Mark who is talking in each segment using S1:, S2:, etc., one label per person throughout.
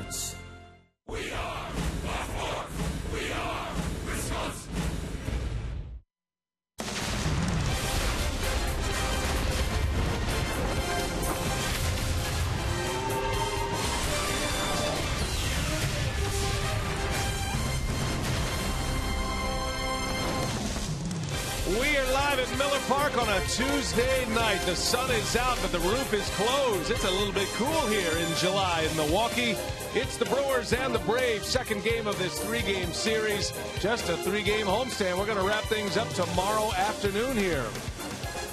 S1: Sports.
S2: We are Baltimore. We are Wisconsin.
S3: We are live at Miller Park on a Tuesday night. The sun is out, but the roof is closed. It's a little bit cool here in July in Milwaukee. It's the Brewers and the Braves, second game of this three-game series. Just a three-game homestand. We're going to wrap things up tomorrow afternoon here.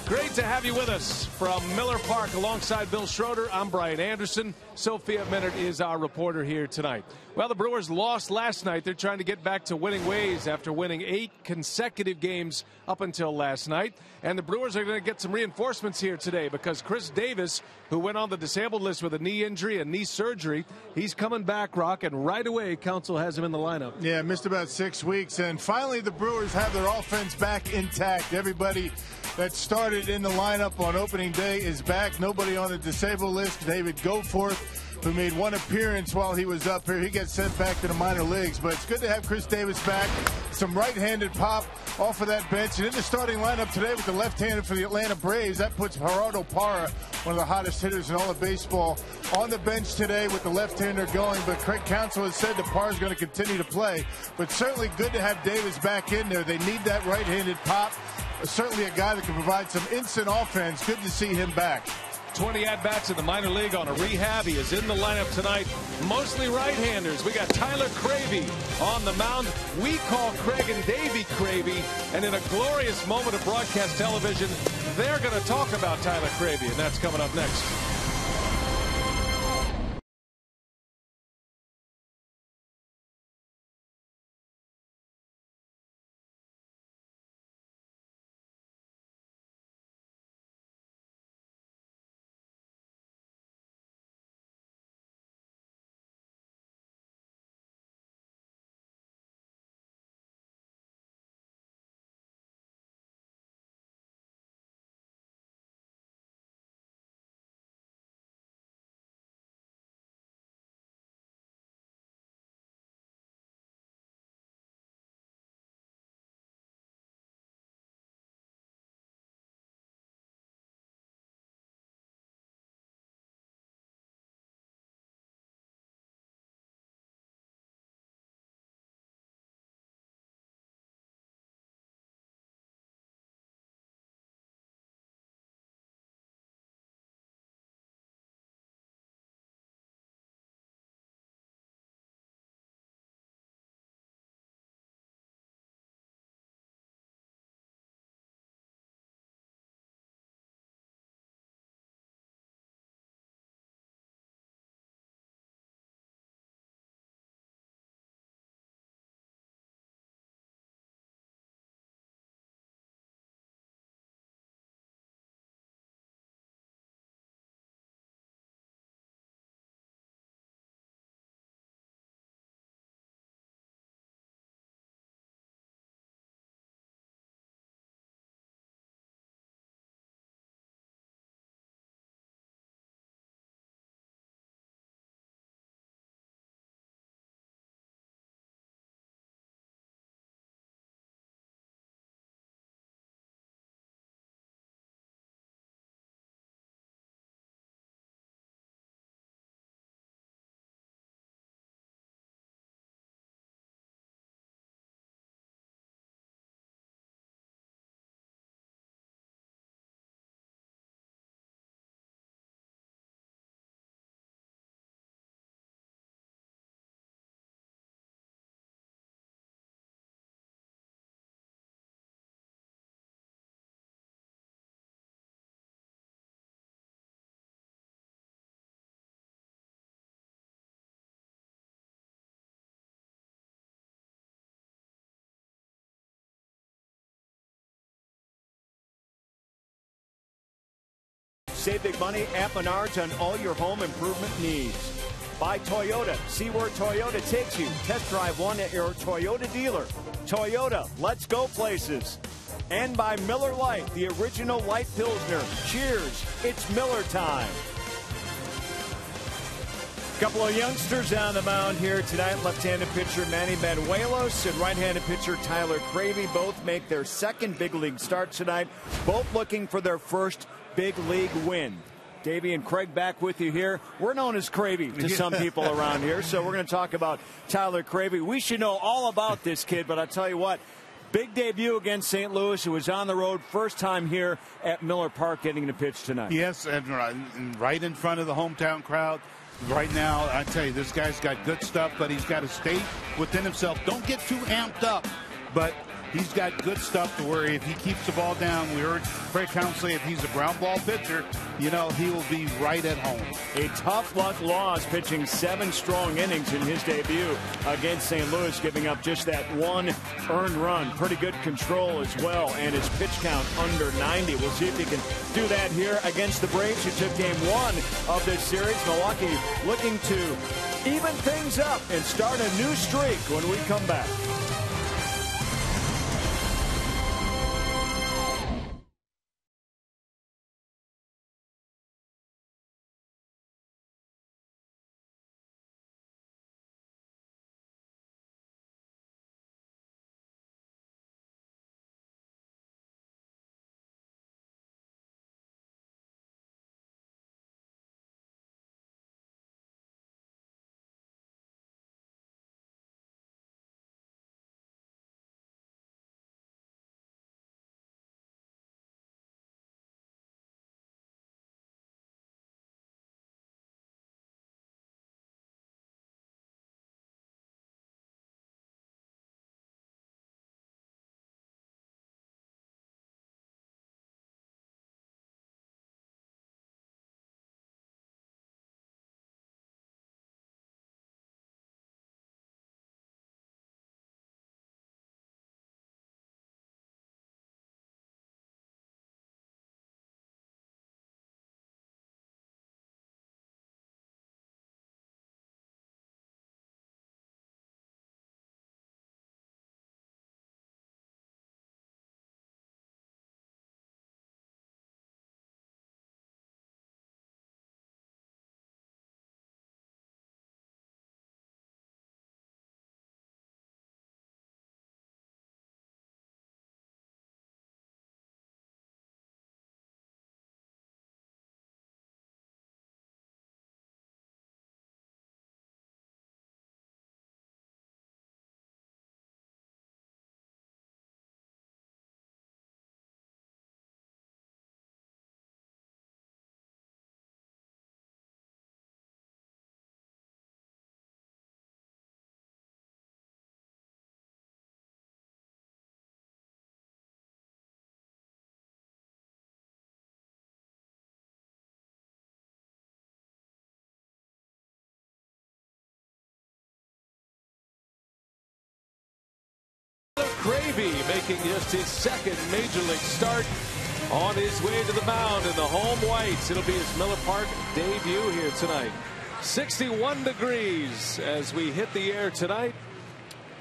S3: Great to have you with us from Miller Park alongside Bill Schroeder. I'm Brian Anderson. Sophia Minard is our reporter here tonight. Well, the Brewers lost last night. They're trying to get back to winning ways after winning 8 consecutive games up until last night. And the Brewers are going to get some reinforcements here today because Chris Davis, who went on the disabled list with a knee injury and knee surgery, he's coming back, Rock, and right away Counsell has him in the lineup.
S4: Yeah, missed about 6 weeks, and finally the Brewers have their offense back intact. Everybody that started in the lineup on opening day is back. Nobody on the disabled list. David Goforth, who made one appearance while he was up here, he gets sent back to the minor leagues. But it's good to have Chris Davis back. Some right-handed pop off of that bench. And in the starting lineup today with the left-handed for the Atlanta Braves, that puts Gerardo Parra, one of the hottest hitters in all of baseball, on the bench today with the left-hander going. But Craig Counsell has said that Parra is going to continue to play. But certainly good to have Davis back in there. They need that right-handed pop. Certainly a guy that can provide some instant offense. Good to see him back.
S3: 20 at-bats in the minor league on a rehab. He is in the lineup tonight. Mostly right-handers. We got Tyler Cravey on the mound. We call Craig and Davey Cravey. And in a glorious moment of broadcast television, they're going to talk about Tyler Cravey, and that's coming up next.
S5: Save big money at Menards on all your home improvement needs. By Toyota. See where Toyota takes you. Test drive one at your Toyota dealer. Toyota, let's go places. And by Miller Lite, the original light Pilsner. Cheers, it's Miller time. Couple of youngsters on the mound here tonight. Left-handed pitcher Manny Banuelos and right-handed pitcher Tyler Cravey both make their second big league start tonight. Both looking for their first big league win. Davey and Craig back with you here. We're known as Cravey to some people around here, so we're going to talk about Tyler Cravey. We should know all about this kid, but I'll tell you what, big debut against St. Louis. It was on the road, first time here at Miller Park getting to pitch tonight.
S1: Yes, and right in front of the hometown crowd. Right now, I tell you, this guy's got good stuff, but he's got to stay within himself. Don't get too amped up, but he's got good stuff to where if he keeps the ball down, we heard Craig Counsell say if he's a ground ball pitcher, you know, he will be right at home.
S5: A tough luck loss, pitching 7 strong innings in his debut against St. Louis, giving up just that 1 earned run. Pretty good control as well, and his pitch count under 90. We'll see if he can do that here against the Braves, who took game 1 of this series. Milwaukee looking to even things up and start a new streak when we come back.
S3: Cravey making just his second major league start, on his way to the mound in the home whites. It'll be his Miller Park debut here tonight. 61 degrees as we hit the air tonight.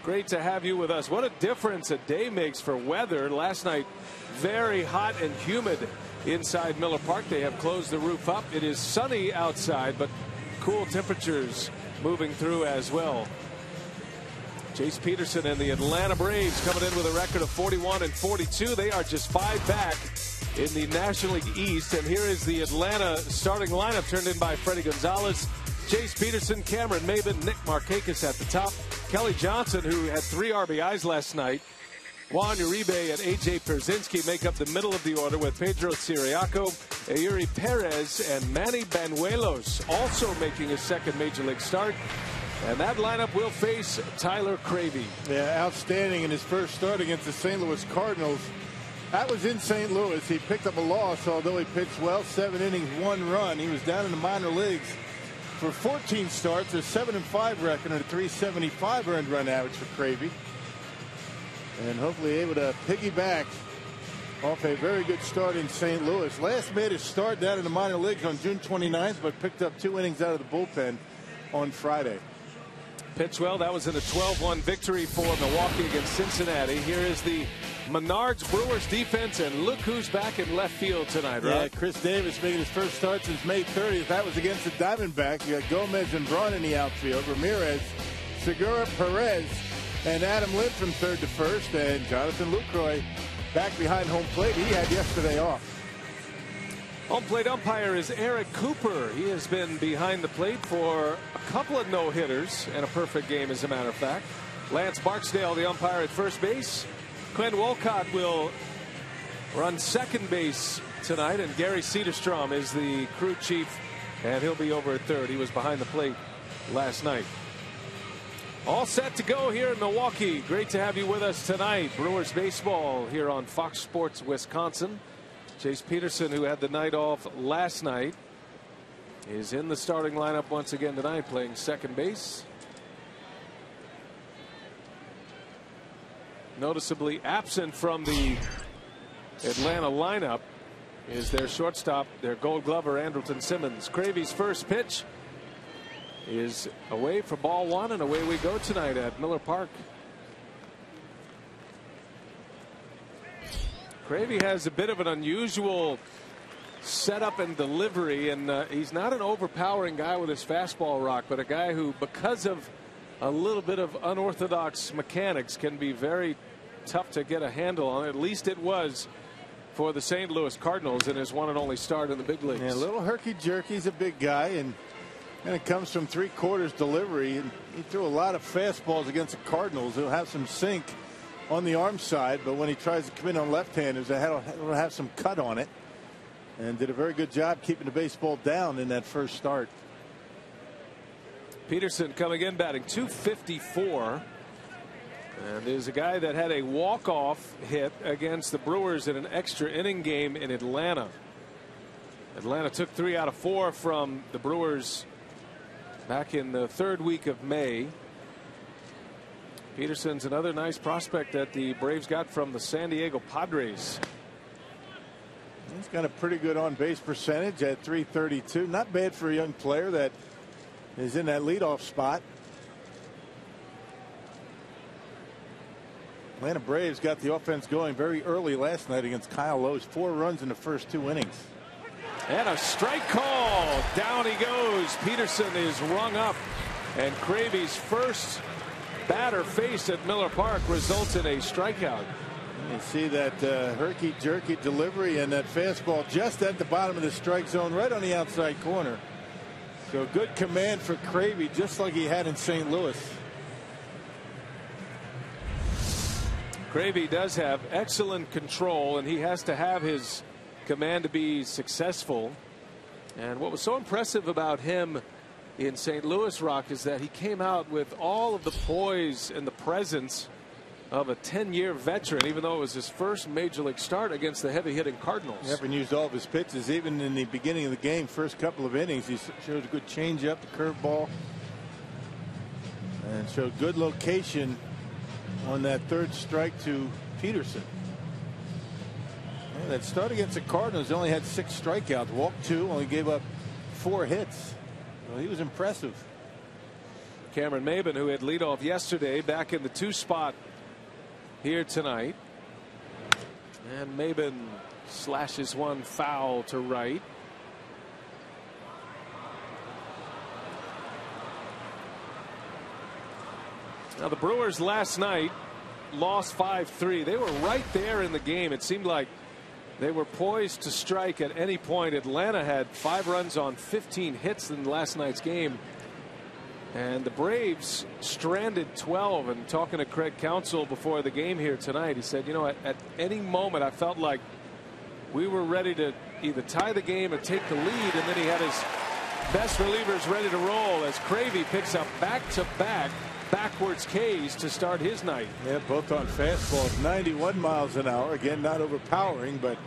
S3: Great to have you with us. What a difference a day makes for weather. Last night, very hot and humid inside Miller Park. They have closed the roof up. It is sunny outside, but cool temperatures moving through as well. Jace Peterson and the Atlanta Braves coming in with a record of 41 and 42. They are just 5 back in the National League East. And here is the Atlanta starting lineup turned in by Freddie Gonzalez, Jace Peterson, Cameron Maybin, Nick Markakis at the top. Kelly Johnson, who had 3 RBIs last night. Juan Uribe and A.J. Pierzynski make up the middle of the order, with Pedro Ciriaco, Eury Perez, and Manny Banuelos also making his second major league start. And that lineup will face Tyler Cravey.
S4: Yeah, outstanding in his first start against the St. Louis Cardinals. That was in St. Louis. He picked up a loss, although he pitched well. 7 innings, 1 run. He was down in the minor leagues for 14 starts, a 7-5 record, and a 375 earned run average for Cravey. And hopefully able to piggyback off a very good start in St. Louis. Last made his start down in the minor leagues on June 29th, but picked up 2 innings out of the bullpen on Friday.
S3: Pitched well. That was in a 12-1 victory for Milwaukee against Cincinnati. Here is the Menard's Brewers defense, and look who's back in left field tonight, right?
S4: Yeah, Chris Davis making his first start since May 30th. That was against the Diamondbacks. You got Gomez and Braun in the outfield. Ramirez, Segura, Perez, and Adam Lind from third to first. And Jonathan Lucroy back behind home plate. He had yesterday off.
S3: Home plate umpire is Eric Cooper. He has been behind the plate for a couple of no-hitters and a perfect game, as a matter of fact. Lance Barksdale, the umpire at first base. Quinn Wolcott will run second base tonight, and Gary Cederstrom is the crew chief, and he'll be over at third. He was behind the plate last night. All set to go here in Milwaukee. Great to have you with us tonight. Brewers baseball here on Fox Sports Wisconsin. Chase Peterson, who had the night off last night, is in the starting lineup once again tonight, playing second base. Noticeably absent from the Atlanta lineup is their shortstop, their Gold Glover, Andrelton Simmons. Cravey's first pitch is away for ball one, and away we go tonight at Miller Park. Cravey has a bit of an unusual setup and delivery, and he's not an overpowering guy with his fastball, Rock, but a guy who, because of a little bit of unorthodox mechanics, can be very tough to get a handle on. At least it was for the St. Louis Cardinals in his one and only start in the big leagues.
S4: Yeah, a little herky-jerky. He's a big guy, and it comes from three-quarters delivery. And he threw a lot of fastballs against the Cardinals. He'll have some sink on the arm side, but when he tries to come in on left-handers, he'll have some cut on it. And did a very good job keeping the baseball down in that first start.
S3: Peterson coming in batting .254. And is a guy that had a walk-off hit against the Brewers in an extra inning game in Atlanta. Atlanta took 3 out of 4 from the Brewers back in the third week of May. Peterson's another nice prospect that the Braves got from the San Diego Padres.
S4: He's got a pretty good on-base percentage at .332. Not bad for a young player that is in that leadoff spot. Atlanta Braves got the offense going very early last night against Kyle Lowe's. 4 runs in the first 2 innings.
S3: And a strike call. Down he goes. Peterson is rung up, and Cravey's first batter faced at Miller Park results in a strikeout.
S4: You see that herky-jerky delivery and that fastball just at the bottom of the strike zone, right on the outside corner. So good command for Cravey, just like he had in St. Louis.
S3: Cravey does have excellent control, and he has to have his command to be successful. And what was so impressive about him in St. Louis, Rock, is that he came out with all of the poise and the presence of a 10-year veteran, even though it was his first major league start against the heavy-hitting Cardinals.
S4: Never used all of his pitches, even in the beginning of the game. First couple of innings, he showed a good changeup, the curveball, and showed good location on that third strike to Peterson. Yeah, that start against the Cardinals, only had 6 strikeouts, walked 2, only gave up 4 hits. Well, he was impressive.
S3: Cameron Maybin, who had leadoff yesterday, back in the 2 spot here tonight. And Maybin slashes one foul to right. Now the Brewers last night lost 5-3. They were right there in the game. It seemed like they were poised to strike at any point. Atlanta had 5 runs on 15 hits in last night's game. And the Braves stranded 12. And talking to Craig Counsell before the game here tonight, he said, you know, at any moment I felt like we were ready to either tie the game or take the lead. And then he had his best relievers ready to roll as Cravey picks up back-to-back backwards Ks to start his night.
S4: Yeah, both on fastballs, 91 miles an hour. Again, not overpowering, but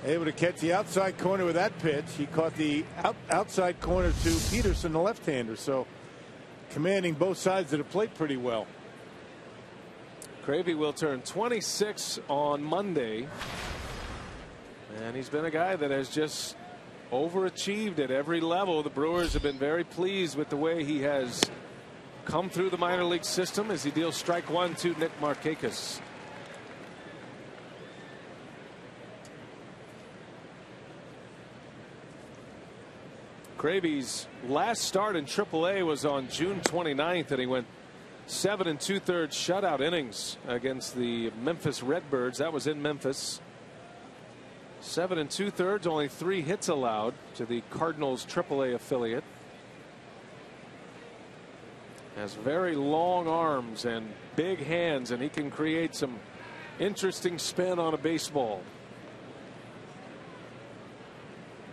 S4: able to catch the outside corner with that pitch. He caught the outside corner to Peterson, the left-hander. So commanding both sides of the plate pretty well.
S3: Cravey will turn 26 on Monday. And he's been a guy that has just overachieved at every level. The Brewers have been very pleased with the way he has come through the minor league system as he deals strike one to Nick Markakis. Cravey's last start in AAA was on June 29th, and he went 7 2/3 shutout innings against the Memphis Redbirds. That was in Memphis. 7 2/3, only 3 hits allowed to the Cardinals AAA affiliate. Has very long arms and big hands, and he can create some interesting spin on a baseball.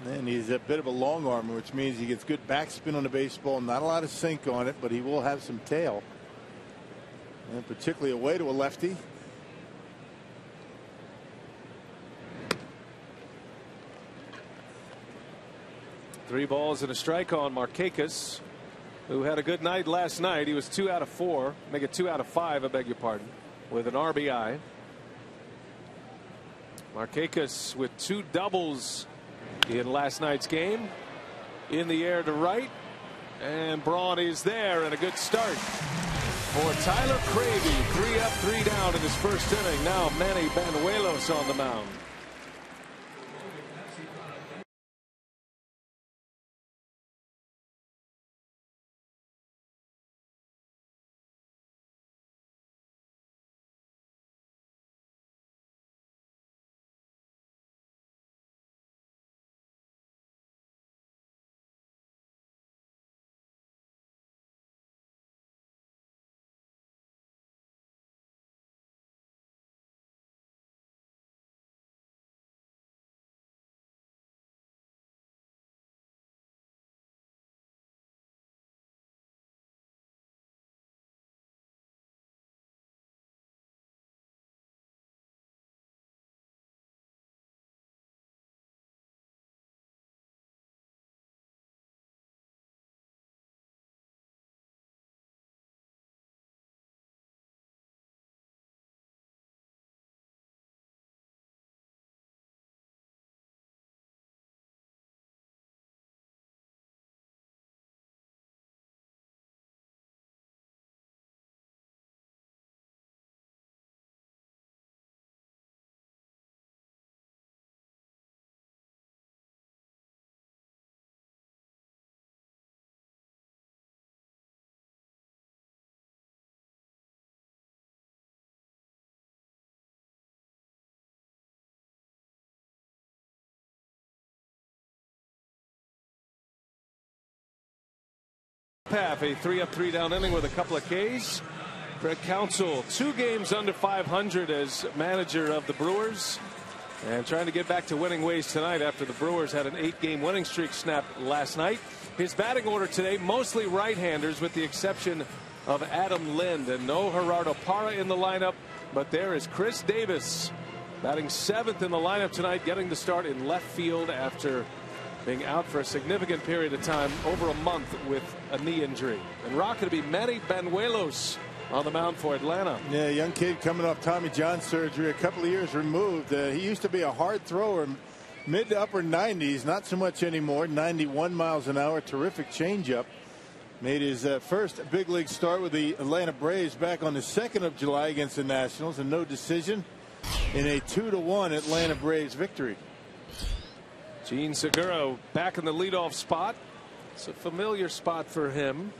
S4: And he's a bit of a long arm, which means he gets good backspin on the baseball. Not a lot of sink on it, but he will have some tail. And particularly away to a lefty.
S3: Three balls and a strike on Markakis, who had a good night last night. He was 2 out of 4, make it 2 out of 5, I beg your pardon, with an RBI. Markakis with 2 doubles in last night's game. In the air to right, and Braun is there, and a good start for Tyler Cravey. 3 up, 3 down in his first inning. Now Manny Banuelos on the mound. Half a 3 up 3 down inning with a couple of Ks. Craig Counsell 2 games under 500 as manager of the Brewers, and trying to get back to winning ways tonight after the Brewers had an 8-game winning streak snapped last night. His batting order today mostly right-handers with the exception of Adam Lind, and no Gerardo Parra in the lineup, but there is Chris Davis batting 7th in the lineup tonight, getting the start in left field after being out for a significant period of time, over a month, with a knee injury. And rock to be Manny Banuelos on the mound for Atlanta.
S4: Yeah, young kid coming off Tommy John surgery, a couple of years removed. He used to be a hard thrower, mid to upper 90s, not so much anymore. 91 miles an hour, terrific changeup. Made his first big league start with the Atlanta Braves back on the 2nd of July against the Nationals, and no decision in a 2-1 Atlanta Braves victory.
S3: Gene Segura back in the leadoff spot. It's a familiar spot for him.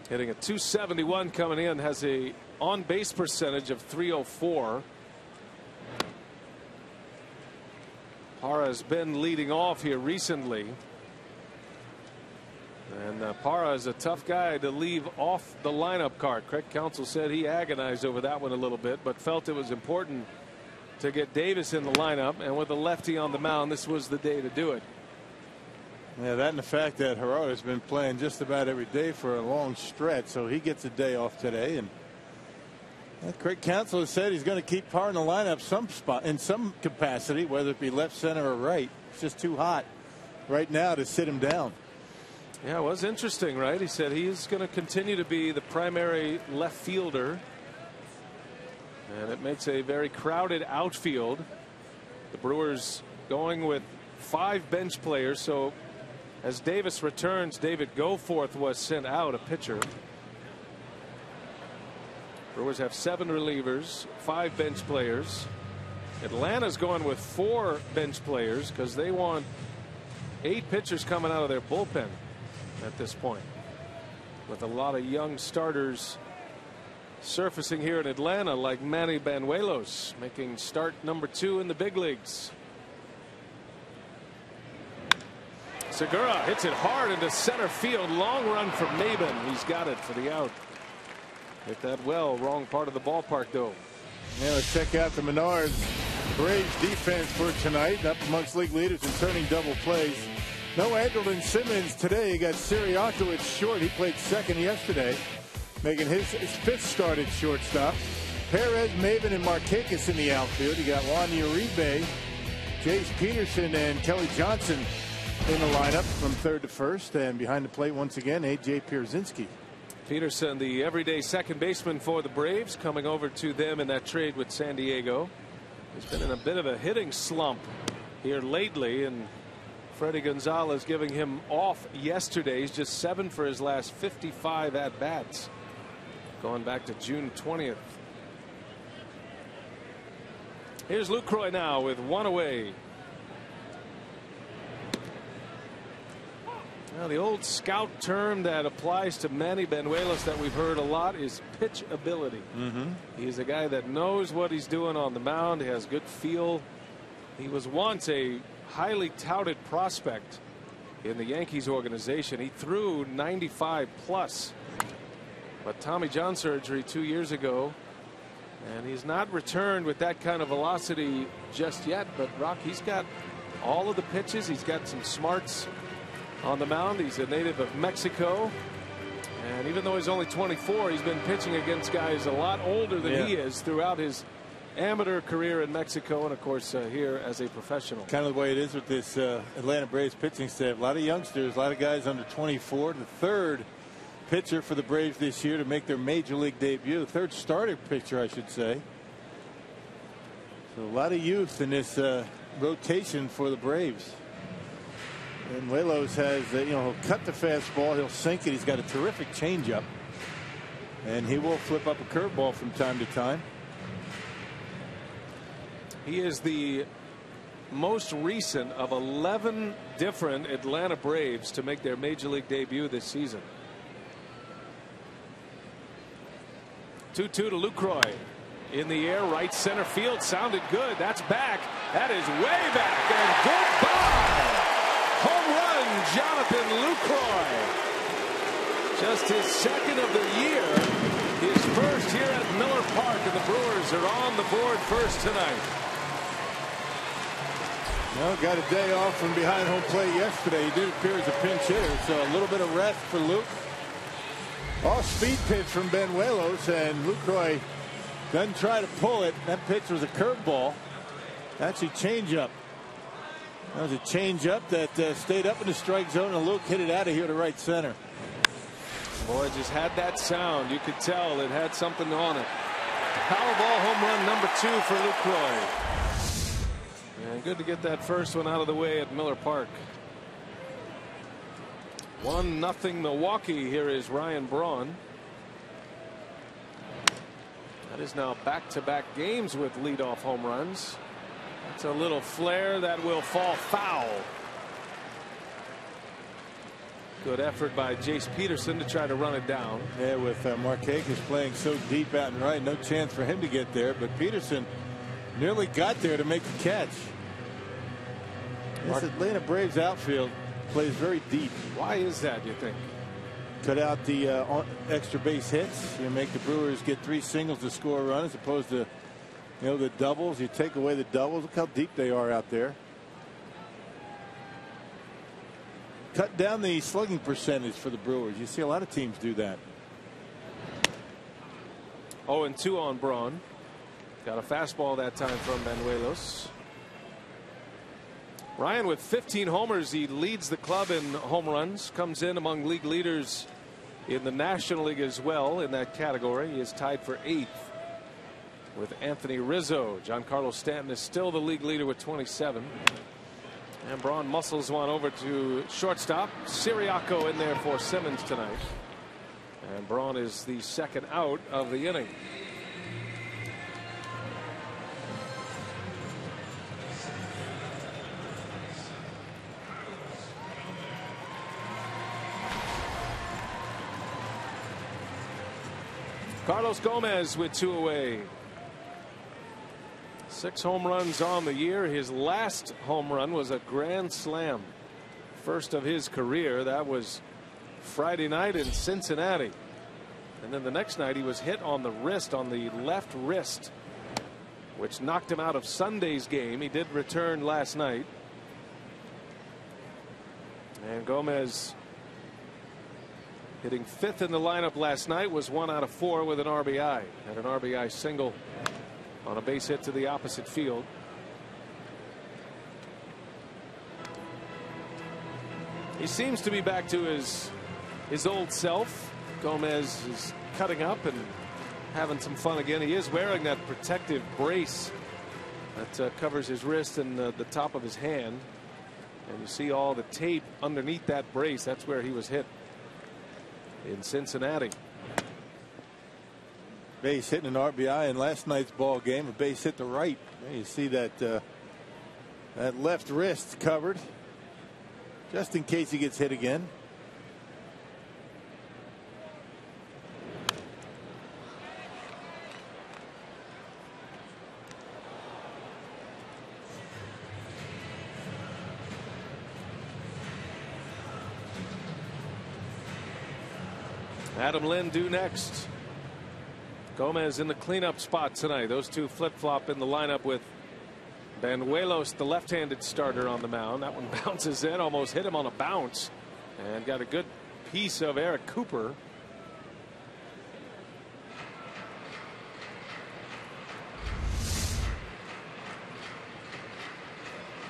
S3: Hitting a .271 coming in, has a on base percentage of .304. Parra has been leading off here recently. And Parra is a tough guy to leave off the lineup card. Craig Counsell said he agonized over that one a little bit, but felt it was important to get Davis in the lineup, and with a lefty on the mound, this was the day to do it.
S4: Yeah, that and the fact that Gerardo's been playing just about every day for a long stretch, so he gets a day off today. And Craig Counsell has said he's going to keep Parra in the lineup some spot in some capacity, whether it be left, center, or right. It's just too hot right now to sit him down.
S3: Yeah, it was interesting, right? He said he's going to continue to be the primary left fielder, and it makes a very crowded outfield. The Brewers going with 5 bench players, so as Davis returns, David Goforth was sent out, a pitcher. Brewers have 7 relievers, 5 bench players, Atlanta's going with 4 bench players because they want 8 pitchers coming out of their bullpen at this point, with a lot of young starters surfacing here in Atlanta, like Manny Banuelos making start number 2 in the big leagues. Segura hits it hard into center field. Long run from Maben. He's got it for the out. Hit that well. Wrong part of the ballpark, though.
S4: Yeah, let's check out the Menards Braves defense for tonight. Up amongst league leaders in turning double plays. No Andrelton Simmons today. He got Sirianni at short. He played second yesterday, making his 5th start at shortstop. Perez, Maben, and Markakis in the outfield. You got Juan Uribe, Jace Peterson, and Kelly Johnson in the lineup from 3rd to 1st. And behind the plate once again, A.J. Pierzynski.
S3: Peterson, the everyday second baseman for the Braves, coming over to them in that trade with San Diego. He's been in a bit of a hitting slump here lately, and Freddie Gonzalez giving him off yesterday. He's just 7 for his last 55 at bats, going back to June 20th. Here's Lucroy now with 1 away. Now, the old scout term that applies to Manny Banuelos that we've heard a lot is pitch ability. He's a guy that knows what he's doing on the mound. He has good feel. He was once a highly touted prospect in the Yankees organization. He threw 95 plus, but Tommy John surgery 2 years ago, and he's not returned with that kind of velocity just yet. But Rock, he's got all of the pitches. He's got some smarts on the mound. He's a native of Mexico, and even though he's only 24, he's been pitching against guys a lot older than he is throughout his amateur career in Mexico, and of course here as a professional.
S4: Kind of the way it is with this Atlanta Braves pitching staff. A lot of youngsters, a lot of guys under 24. The 3rd pitcher for the Braves this year to make their major league debut. The 3rd starter pitcher, I should say. So a lot of youth in this rotation for the Braves. And Banuelos has, he'll cut the fastball, he'll sink it. He's got a terrific changeup, and he will flip up a curveball from time to time.
S3: He is the most recent of 11 different Atlanta Braves to make their major league debut this season. 2-2 to Lucroy. In the air, right center field. Sounded good. That's back. That is way back. And goodbye. Home run, Jonathan Lucroy. Just his 2nd of the year. His 1st here at Miller Park, and the Brewers are on the board first tonight.
S4: Well, got a day off from behind home plate yesterday. He did appear as a pinch hitter, so a little bit of rest for Luke. Off-speed pitch from Banuelos, and Lucroy doesn't try to pull it. That pitch was a curveball. Actually, changeup. That was a changeup that stayed up in the strike zone, and Luke hit it out of here to right center.
S3: Boy, just had that sound. You could tell it had something on it. Powerball home run number 2 for Lucroy. And good to get that first one out of the way at Miller Park. 1-0 Milwaukee. Here is Ryan Braun. That is now back-to-back games with leadoff home runs. That's a little flare that will fall foul. Good effort by Jace Peterson to try to run it down.
S4: Yeah, with Markakis playing so deep out and right, no chance for him to get there, but Peterson nearly got there to make the catch. This Atlanta Braves outfield plays very deep.
S3: Why is that, you think?
S4: Cut out the extra base hits. You make the Brewers get 3 singles to score a run as opposed to the doubles. You take away the doubles. Look how deep they are out there. Cut down the slugging percentage for the Brewers. You see a lot of teams do that.
S3: 0-2 on Braun. Got a fastball that time from Banuelos. Ryan with 15 homers. He leads the club in home runs. Comes in among league leaders in the National League as well in that category. He is tied for 8th with Anthony Rizzo. Giancarlo Stanton is still the league leader with 27. And Braun muscles one over to shortstop. Sirianni in there for Simmons tonight. And Braun is the 2nd out of the inning. Carlos Gomez with 2 away. 6 home runs on the year. His last home run was a grand slam. First of his career. That was Friday night in Cincinnati. And then the next night he was hit on the wrist, on the left wrist, which knocked him out of Sunday's game. He did return last night. And Gomez, hitting 5th in the lineup last night, was 1 out of 4 with an RBI. Had an RBI single on a base hit to the opposite field. He seems to be back to his old self. Gomez is cutting up and having some fun again. He is wearing that protective brace that covers his wrist and the top of his hand. And you see all the tape underneath that brace. That's where he was hit in Cincinnati.
S4: Base hitting an RBI in last night's ball game. A base hit to right. You see that that left wrist covered, just in case he gets hit again.
S3: Adam Lind due next. Gomez in the cleanup spot tonight. Those two flip-flop in the lineup with Banuelos, the left-handed starter, on the mound. That one bounces in, almost hit him on a bounce, and got a good piece of Eric Cooper.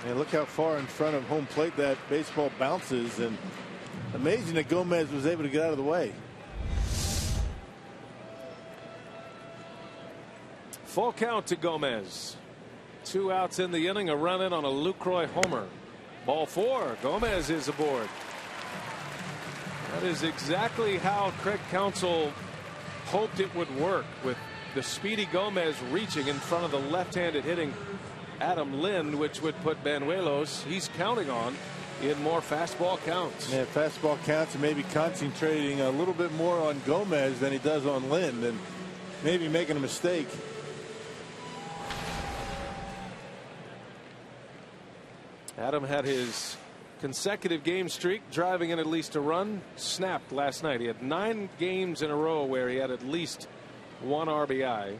S4: And look how far in front of home plate that baseball bounces, and amazing that Gomez was able to get out of the way.
S3: Full count to Gomez. 2 outs in the inning, a run in on a Lucroy homer. Ball 4. Gomez is aboard. That is exactly how Craig Counsell hoped it would work, with the speedy Gomez reaching in front of the left-handed hitting Adam Lind, which would put Banuelos, he's counting on, in more fastball counts.
S4: Yeah, fastball counts, and maybe concentrating a little bit more on Gomez than he does on Lind, and maybe making a mistake.
S3: Adam had his consecutive game streak, driving in at least a run, snapped last night. He had 9 games in a row where he had at least 1 RBI.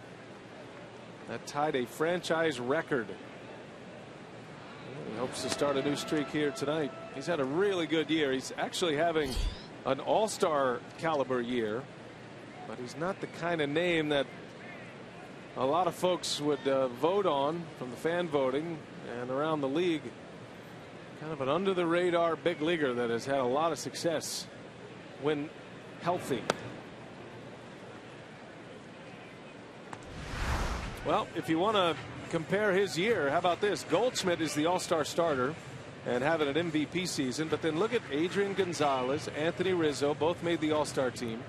S3: That tied a franchise record. He hopes to start a new streak here tonight. He's had a really good year. He's actually having an all-star caliber year, but he's not the kind of name that a lot of folks would vote on from the fan voting and around the league. Kind of an under-the-radar big leaguer that has had a lot of success when healthy. Well, if you want to compare his year, how about this? Goldschmidt is the all-star starter and having an MVP season, but then look at Adrian Gonzalez, Anthony Rizzo, both made the all-star team,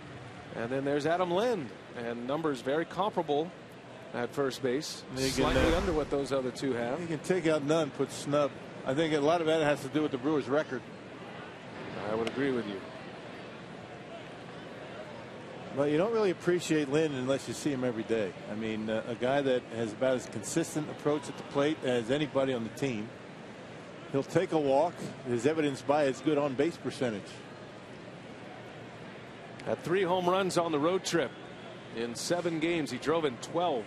S3: and then there's Adam Lind, and numbers very comparable at first base, slightly under what those other two have.
S4: You can take out none, put snub. I think a lot of that has to do with the Brewers' record.
S3: I would agree with you.
S4: Well, you don't really appreciate Lind unless you see him every day. I mean, a guy that has about as consistent approach at the plate as anybody on the team. He'll take a walk, as evidenced by his good on-base percentage.
S3: Had 3 home runs on the road trip in 7 games. He drove in 12.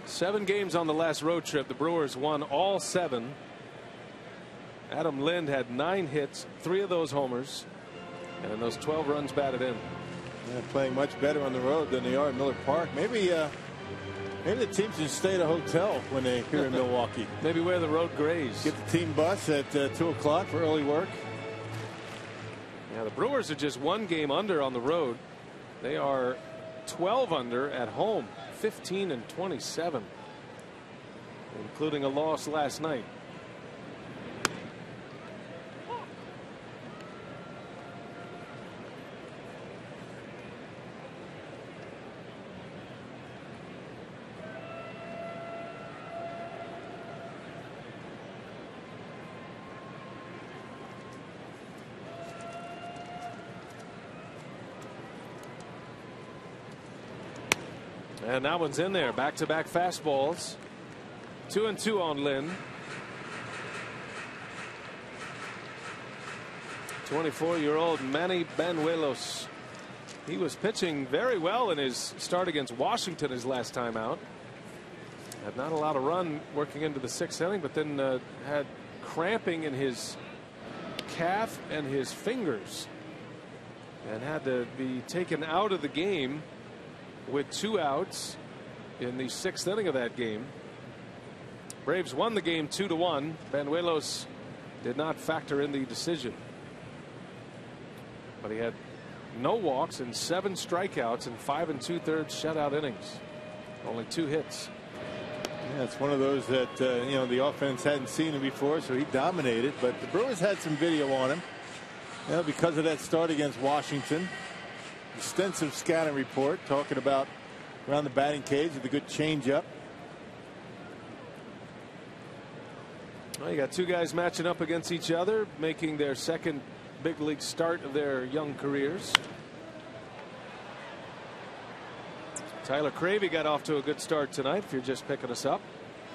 S3: 7 games on the last road trip. The Brewers won all 7. Adam Lind had 9 hits, 3 of those homers, and those 12 runs batted in.
S4: Yeah, playing much better on the road than they are at Miller Park. Maybe the team should stay at a hotel when they're here in Milwaukee.
S3: Maybe wear the road grays.
S4: Get the team bus at 2 o'clock for early work.
S3: Yeah, the Brewers are just 1 game under on the road. They are 12 under at home, 15-27, including a loss last night. And that one's in there. Back-to-back fastballs. 2-2 on Lynn. 24-year-old Manny Banuelos. He was pitching very well in his start against Washington his last time out. Had not a lot of run working into the 6th inning, but then had cramping in his calf and his fingers and had to be taken out of the game with 2 outs in the 6th inning of that game. Braves won the game 2-1. Banuelos did not factor in the decision, but he had no walks and 7 strikeouts in 5 2/3 shutout innings. Only 2 hits.
S4: Yeah, it's one of those that the offense hadn't seen him before, so he dominated. But the Brewers had some video on him, because of that start against Washington. Extensive scouting report talking about around the batting cage with a good changeup.
S3: Well, you got 2 guys matching up against each other, making their second big league start of their young careers. Tyler Cravey got off to a good start tonight, if you're just picking us up.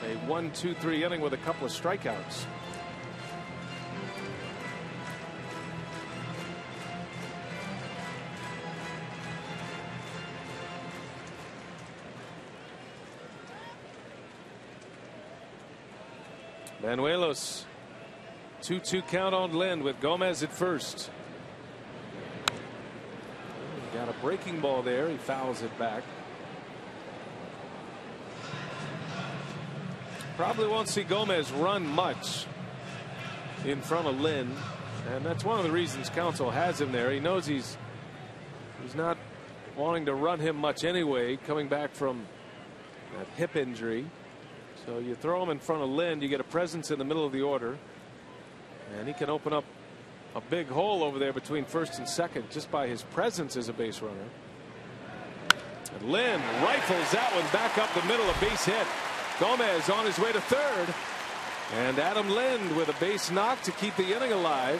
S3: A 1-2-3 inning with a couple of strikeouts. Banuelos, 2-2 count on Lynn with Gomez at first. He got a breaking ball there. He fouls it back. Probably won't see Gomez run much in front of Lynn, and that's one of the reasons Counsell has him there. He knows he's not wanting to run him much anyway, coming back from that hip injury. So you throw him in front of Lynn, you get a presence in the middle of the order, and he can open up a big hole over there between first and second just by his presence as a base runner. And Lynn rifles that one back up the middle, a base hit. Gomez on his way to third, and Adam Lind with a base knock to keep the inning alive.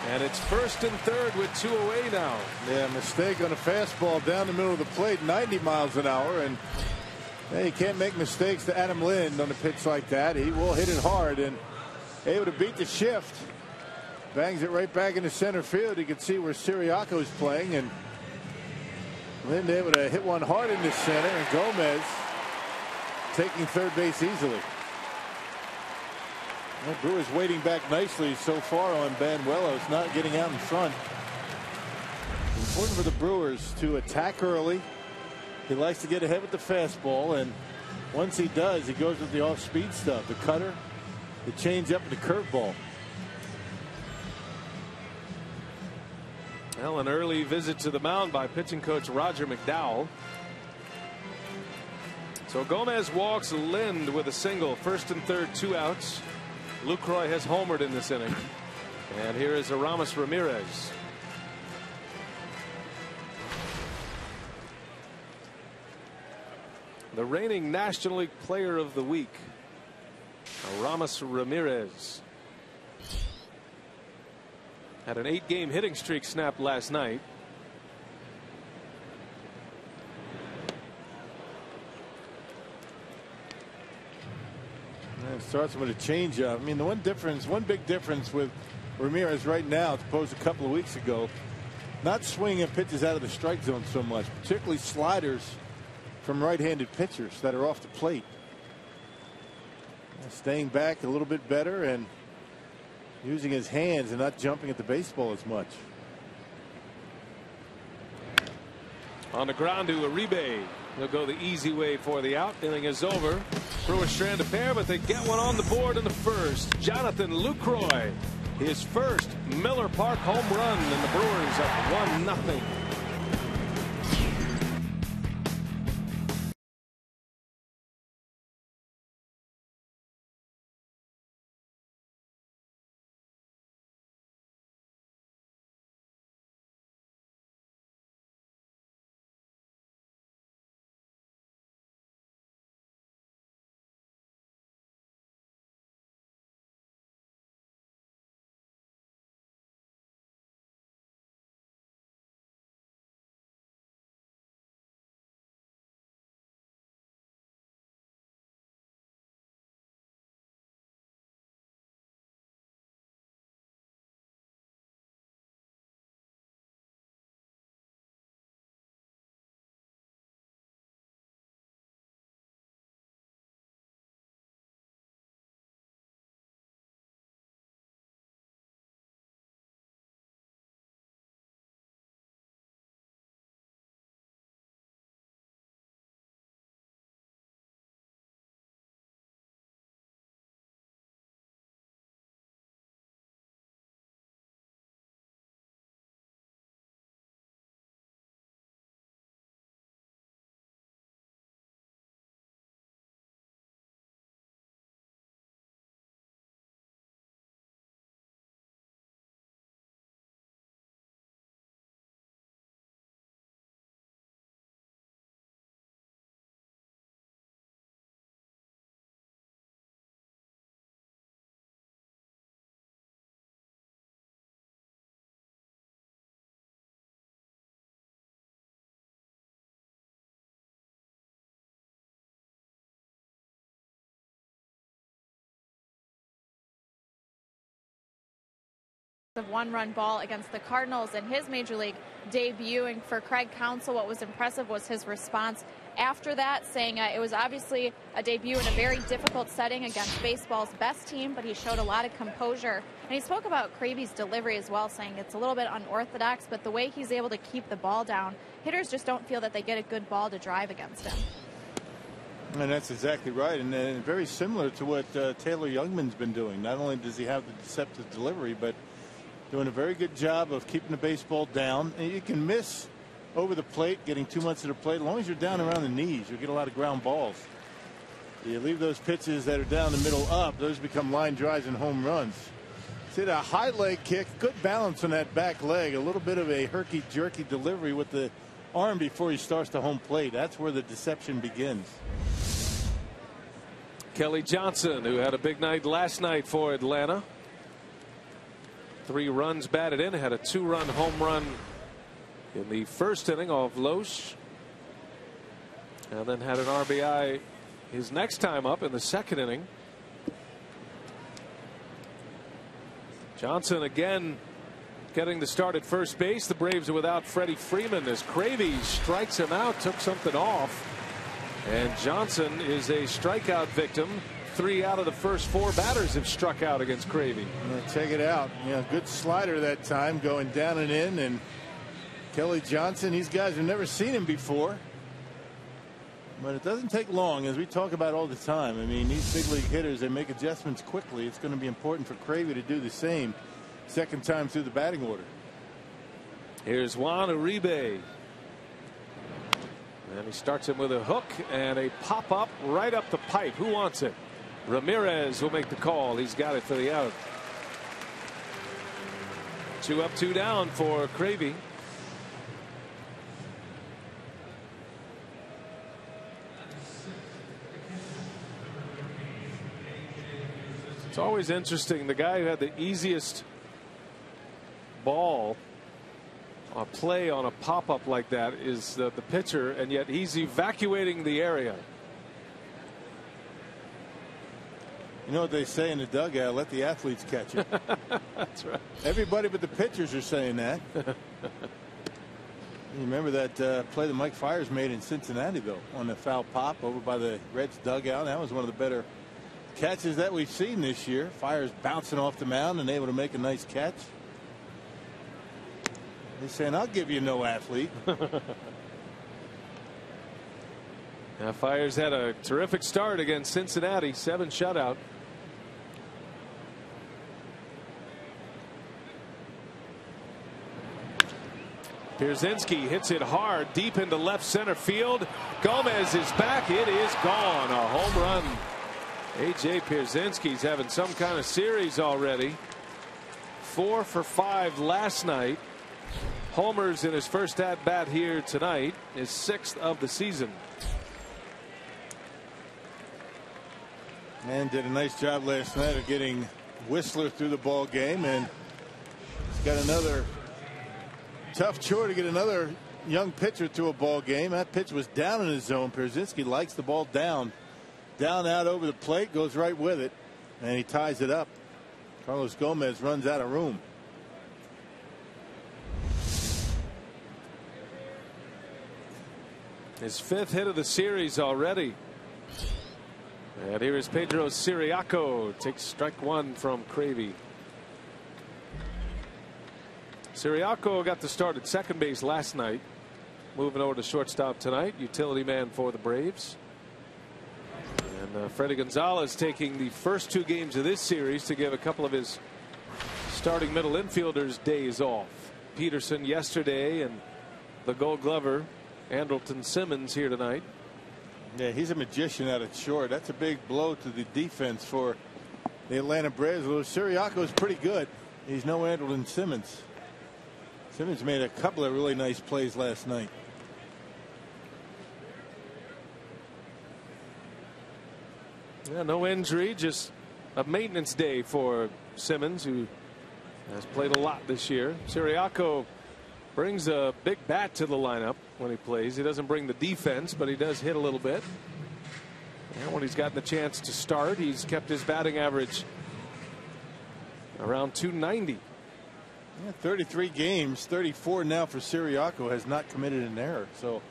S3: And it's first and third with 2 away now.
S4: Yeah, mistake on a fastball down the middle of the plate, 90 miles an hour, and you can't make mistakes to Adam Lind on a pitch like that. He will hit it hard and able to beat the shift. Bangs it right back into center field. You can see where Siriaco's playing, and Lind able to hit one hard into center, and Gomez taking third base easily. The Brewers waiting back nicely so far on Banuelos, not getting out in front. Important for the Brewers to attack early. He likes to get ahead with the fastball, and once he does, he goes with the off-speed stuff, the cutter, the changeup, and the curveball.
S3: Well, an early visit to the mound by pitching coach Roger McDowell. So Gomez walks Lind with a single. First and third, 2 outs. Lucroy has homered in this inning. And here is Aramis Ramirez. The reigning National League Player of the Week, Aramis Ramirez, had an 8-game hitting streak snapped last night.
S4: And starts with a changeup. I mean, the one big difference with Ramirez right now, as opposed to a couple of weeks ago, not swinging pitches out of the strike zone so much, particularly sliders from right-handed pitchers that are off the plate. Staying back a little bit better and using his hands and not jumping at the baseball as much.
S3: On the ground to Uribe. He'll go the easy way for the out. Inning is over. Brewers strand a pair, but they get one on the board in the first. Jonathan Lucroy, his first Miller Park home run, and the Brewers up 1-0.
S6: one-run ball against the Cardinals in his major league debut. And for Craig Counsell, what was impressive was his response after that, saying it was obviously a debut in a very difficult setting against baseball's best team, but he showed a lot of composure. And he spoke about Cravey's delivery as well, saying it's a little bit unorthodox, but the way he's able to keep the ball down, hitters just don't feel that they get a good ball to drive against him.
S4: And that's exactly right, and very similar to what Taylor Youngman's been doing. Not only does he have the deceptive delivery, but doing a very good job of keeping the baseball down. And you can miss over the plate, getting too much of the plate. As long as you're down around the knees, you'll get a lot of ground balls. You leave those pitches that are down the middle up, those become line drives and home runs. See that high leg kick, good balance on that back leg, a little bit of a herky-jerky delivery with the arm before he starts to home plate. That's where the deception begins.
S3: Kelly Johnson, who had a big night last night for Atlanta. 3 runs batted in, had a 2-run home run in the first inning off Loesch, and then had an RBI his next time up in the second inning. Johnson again getting the start at first base. The Braves are without Freddie Freeman as Cravey strikes him out, took something off, and Johnson is a strikeout victim. 3 out of the first 4 batters have struck out against Cravey.
S4: Check it out. Good slider that time, going down and in. And Kelly Johnson, these guys have never seen him before. But it doesn't take long, as we talk about all the time. I mean, these big league hitters, they make adjustments quickly. It's going to be important for Cravey to do the same second time through the batting order.
S3: Here's Juan Uribe. And he starts him with a hook and a pop up right up the pipe. Who wants it? Ramirez will make the call. He's got it for the out. 2 up, 2 down for Cravey. It's always interesting. The guy who had the easiest ball a play on a pop-up like that is the pitcher, and yet he's evacuating the area.
S4: You know what they say in the dugout? Let the athletes catch it.
S3: That's right.
S4: Everybody but the pitchers are saying that. You remember that play that Mike Fiers made in Cincinnati, though, on the foul pop over by the Reds dugout. That was one of the better catches that we've seen this year. Fiers bouncing off the mound and able to make a nice catch. They're saying, I'll give you no athlete.
S3: Now Fiers had a terrific start against Cincinnati, 7 shutout. Pierzynski hits it hard deep into left center field. Gomez is back. It is gone. A home run. A.J. Pierzynski's having some kind of series already. 4 for 5 last night. Homers in his first at bat here tonight, his 6th of the season.
S4: And did a nice job last night of getting Whistler through the ball game, and he's got another tough chore to get another young pitcher to a ball game. That pitch was down in his zone. Pierzynski likes the ball down out over the plate, goes right with it, and he ties it up. Carlos Gomez runs out of room.
S3: His 5th hit of the series already. And here is Pedro Siriaco. Takes strike 1 from Cravey. Siriaco got the start at second base last night. Moving over to shortstop tonight. Utility man for the Braves. And Freddie Gonzalez taking the first 2 games of this series to give a couple of his starting middle infielders days off. Peterson yesterday, and the Gold Glover Andrelton Simmons here tonight.
S4: Yeah, he's a magician out at short. That's a big blow to the defense for the Atlanta Braves. Siriaco is pretty good. He's no Andrelton Simmons. Simmons made a couple of really nice plays last night.
S3: Yeah, no injury, just a maintenance day for Simmons, who has played a lot this year. Siriaco brings a big bat to the lineup when he plays. He doesn't bring the defense, but he does hit a little bit. And when he's gotten the chance to start, he's kept his batting average around 290.
S4: Yeah, 33 games, 34 now for Siriaco, has not committed an error. So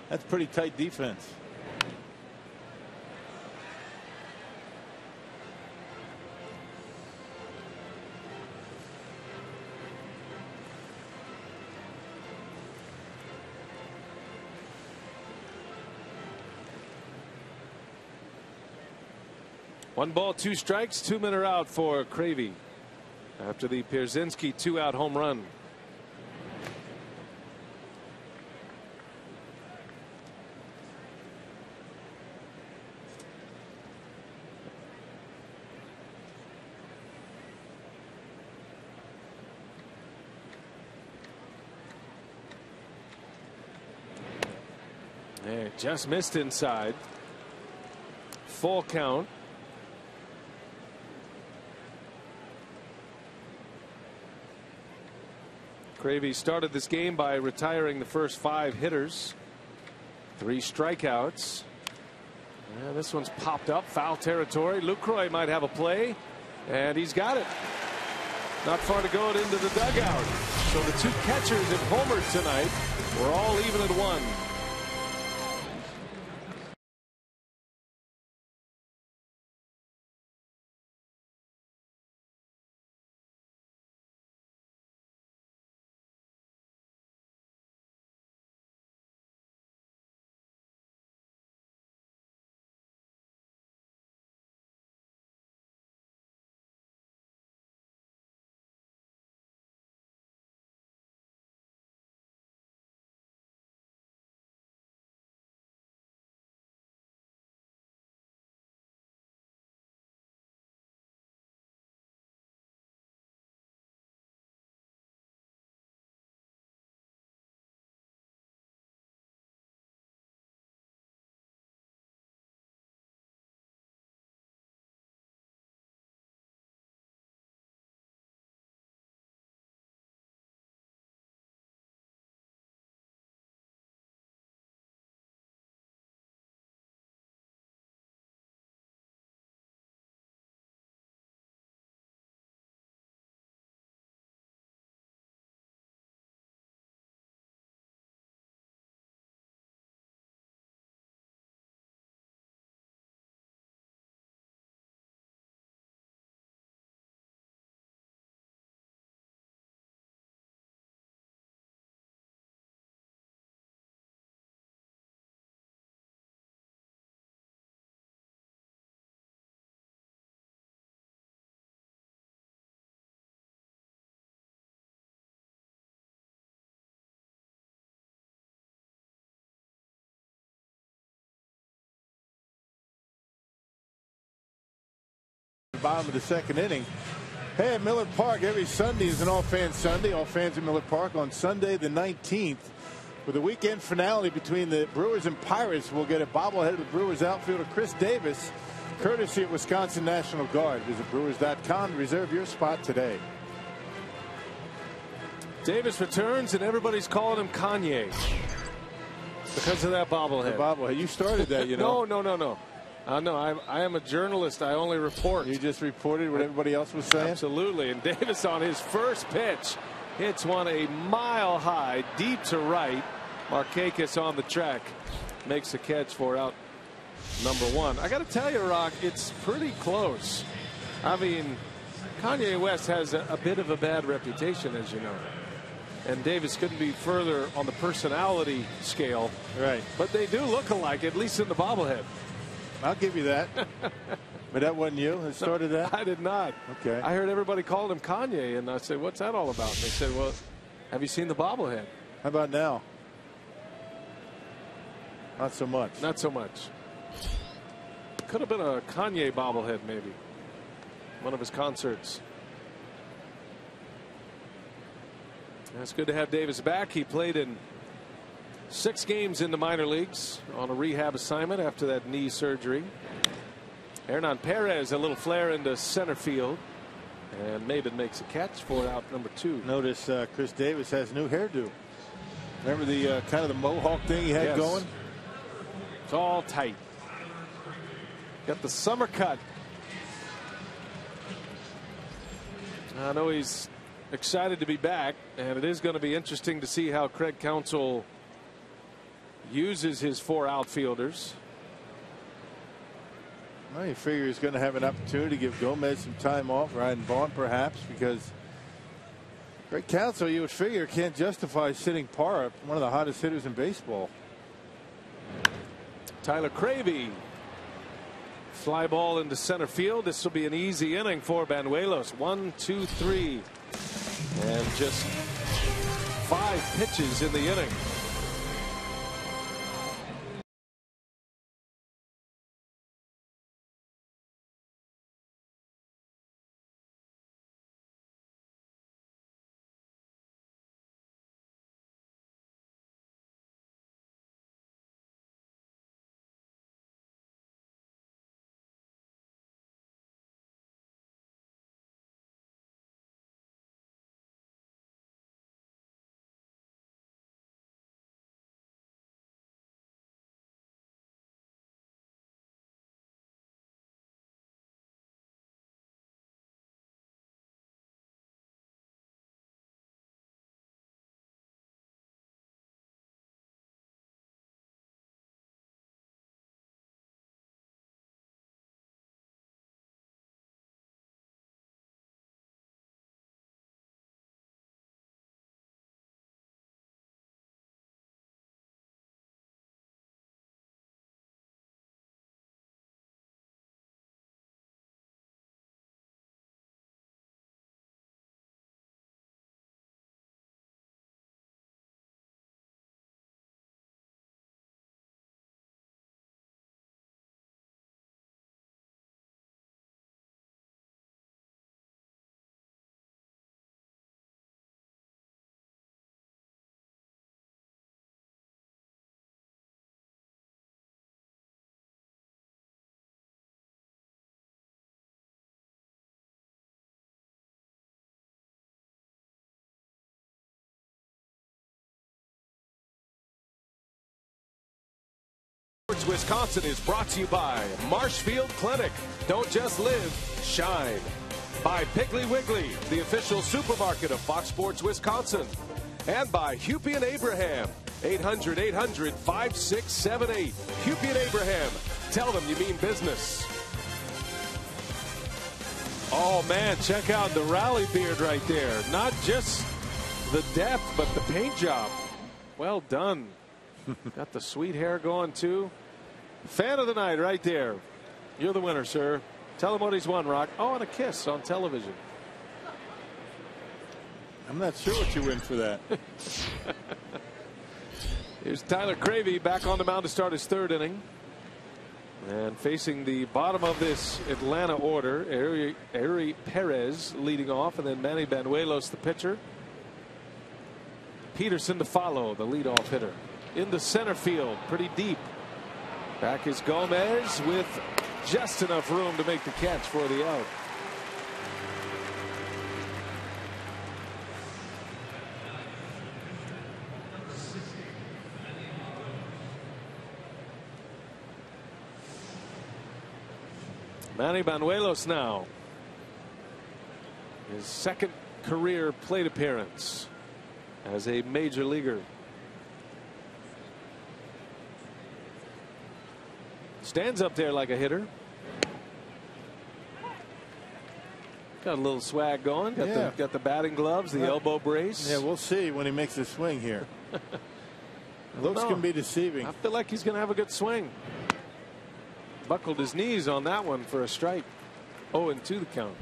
S4: that's pretty tight defense.
S3: One ball, 2 strikes, 2 men are out for Cravey after the Pierzynski 2-out home run. Yeah, just missed inside. Full count. Cravey started this game by retiring the first 5 hitters. 3 strikeouts. And this one's popped up, foul territory. Lucroy might have a play, and he's got it. Not far to go into the dugout. So the 2 catchers have homered tonight. We're all even at 1.
S4: Bottom of the 2nd inning. Hey, at Miller Park, every Sunday is an all-fans Sunday. All fans at Miller Park on Sunday the 19th. For the weekend finale between the Brewers and Pirates, we'll get a bobblehead of the Brewers outfielder Chris Davis, courtesy of Wisconsin National Guard. Visit Brewers.com to reserve your spot today.
S3: Davis returns, and everybody's calling him Kanye because of that bobblehead.
S4: The bobblehead. You started that, you know.
S3: No. No, I am a journalist. I only report.
S4: You just reported what everybody else was saying?
S3: Absolutely. And Davis on his first pitch hits one a mile high, deep to right. Markakis on the track makes the catch for out number 1. I got to tell you, Rock, it's pretty close. I mean, Kanye West has a bit of a bad reputation, as you know. And Davis couldn't be further on the personality scale.
S4: Right.
S3: But they do look alike, at least in the bobblehead.
S4: I'll give you that. But that wasn't you that started that?
S3: I did not.
S4: Okay.
S3: I heard everybody calling him Kanye, and I said, what's that all about? And they said, well, have you seen the bobblehead?
S4: How about now? Not so much.
S3: Not so much. Could have been a Kanye bobblehead, maybe. One of his concerts. And it's good to have Davis back. He played in 6 games in the minor leagues on a rehab assignment after that knee surgery. Hernan Perez, a little flare into center field. And Maben makes a catch for out number 2.
S4: Notice Chris Davis has new hairdo. Remember the kind of the mohawk thing he had going?
S3: It's all tight. Got the summer cut. I know he's excited to be back, and it is going to be interesting to see how Craig Counsell uses his 4 outfielders.
S4: Well, you figure he's going to have an opportunity to give Gomez some time off, Ryan Vaughn perhaps, because Craig Counsell, you would figure, can't justify sitting Parra, one of the hottest hitters in baseball.
S3: Tyler Cravey. Fly ball into center field. This will be an easy inning for Banuelos. 1, 2, 3. And just 5 pitches in the inning. Wisconsin is brought to you by Marshfield Clinic. Don't just live, shine. By Piggly Wiggly, the official supermarket of Fox Sports Wisconsin. And by Hupy and Abraham. 800-800-5678. Hupy and Abraham. Tell them you mean business. Oh, man, check out the rally beard right there. Not just the depth, but the paint job. Well done. Got the sweet hair going, too. Fan of the night right there. You're the winner, sir. Tell him what he's won, Rock. Oh, and a kiss on television.
S4: I'm not sure what you win for that.
S3: Here's Tyler Cravey back on the mound to start his 3rd inning. And facing the bottom of this Atlanta order, Eri Perez leading off, and then Manny Banuelos, the pitcher. Peterson to follow, the leadoff hitter. In the center field, pretty deep. Back is Gomez with just enough room to make the catch for the out. Manny Banuelos now. His 2nd career plate appearance as a major leaguer. Stands up there like a hitter. Got a little swag going. Got the batting gloves, the elbow brace.
S4: Yeah, we'll see when he makes a swing here. Looks can be deceiving.
S3: I feel like he's going to have a good swing. Buckled his knees on that one for a strike. 0-2 the count.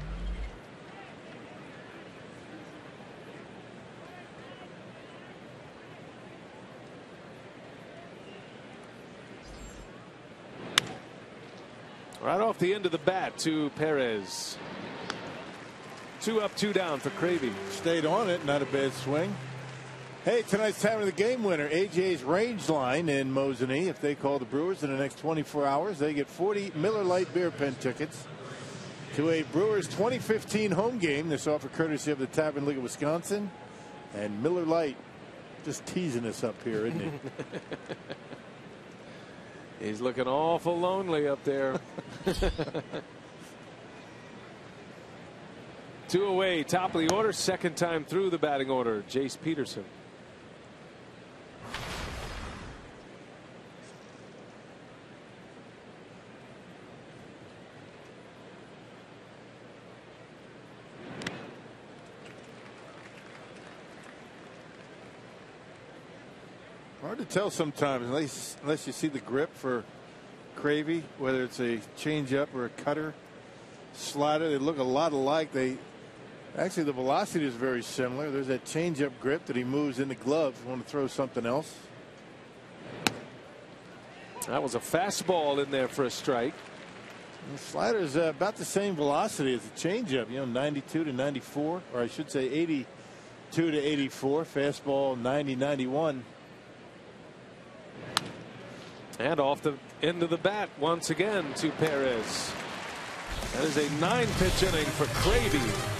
S3: Right off the end of the bat to Perez. 2 up, 2 down for Cravey.
S4: Stayed on it. Not a bad swing. Hey, tonight's time of the game winner. AJ's Range Line in Mosinee. If they call the Brewers in the next 24 hours, they get 40 Miller Lite beer pen tickets to a Brewers 2015 home game. This offer courtesy of the Tavern League of Wisconsin. And Miller Lite just teasing us up here, isn't he?
S3: He's looking awful lonely up there. Two away, top of the order, second time through the batting order, Jace Peterson.
S4: Hard to tell sometimes, unless you see the grip for Cravey, whether it's a changeup or a cutter, slider. They look a lot alike. Actually, the velocity is very similar. There's that changeup grip that he moves in the glove. You want to throw something else?
S3: That was a fastball in there for a strike.
S4: The slider is about the same velocity as the changeup. 92 to 94, or I should say 82 to 84. Fastball 90, 91.
S3: And off the end of the bat once again to Perez. That is a 9-pitch inning for Cravey.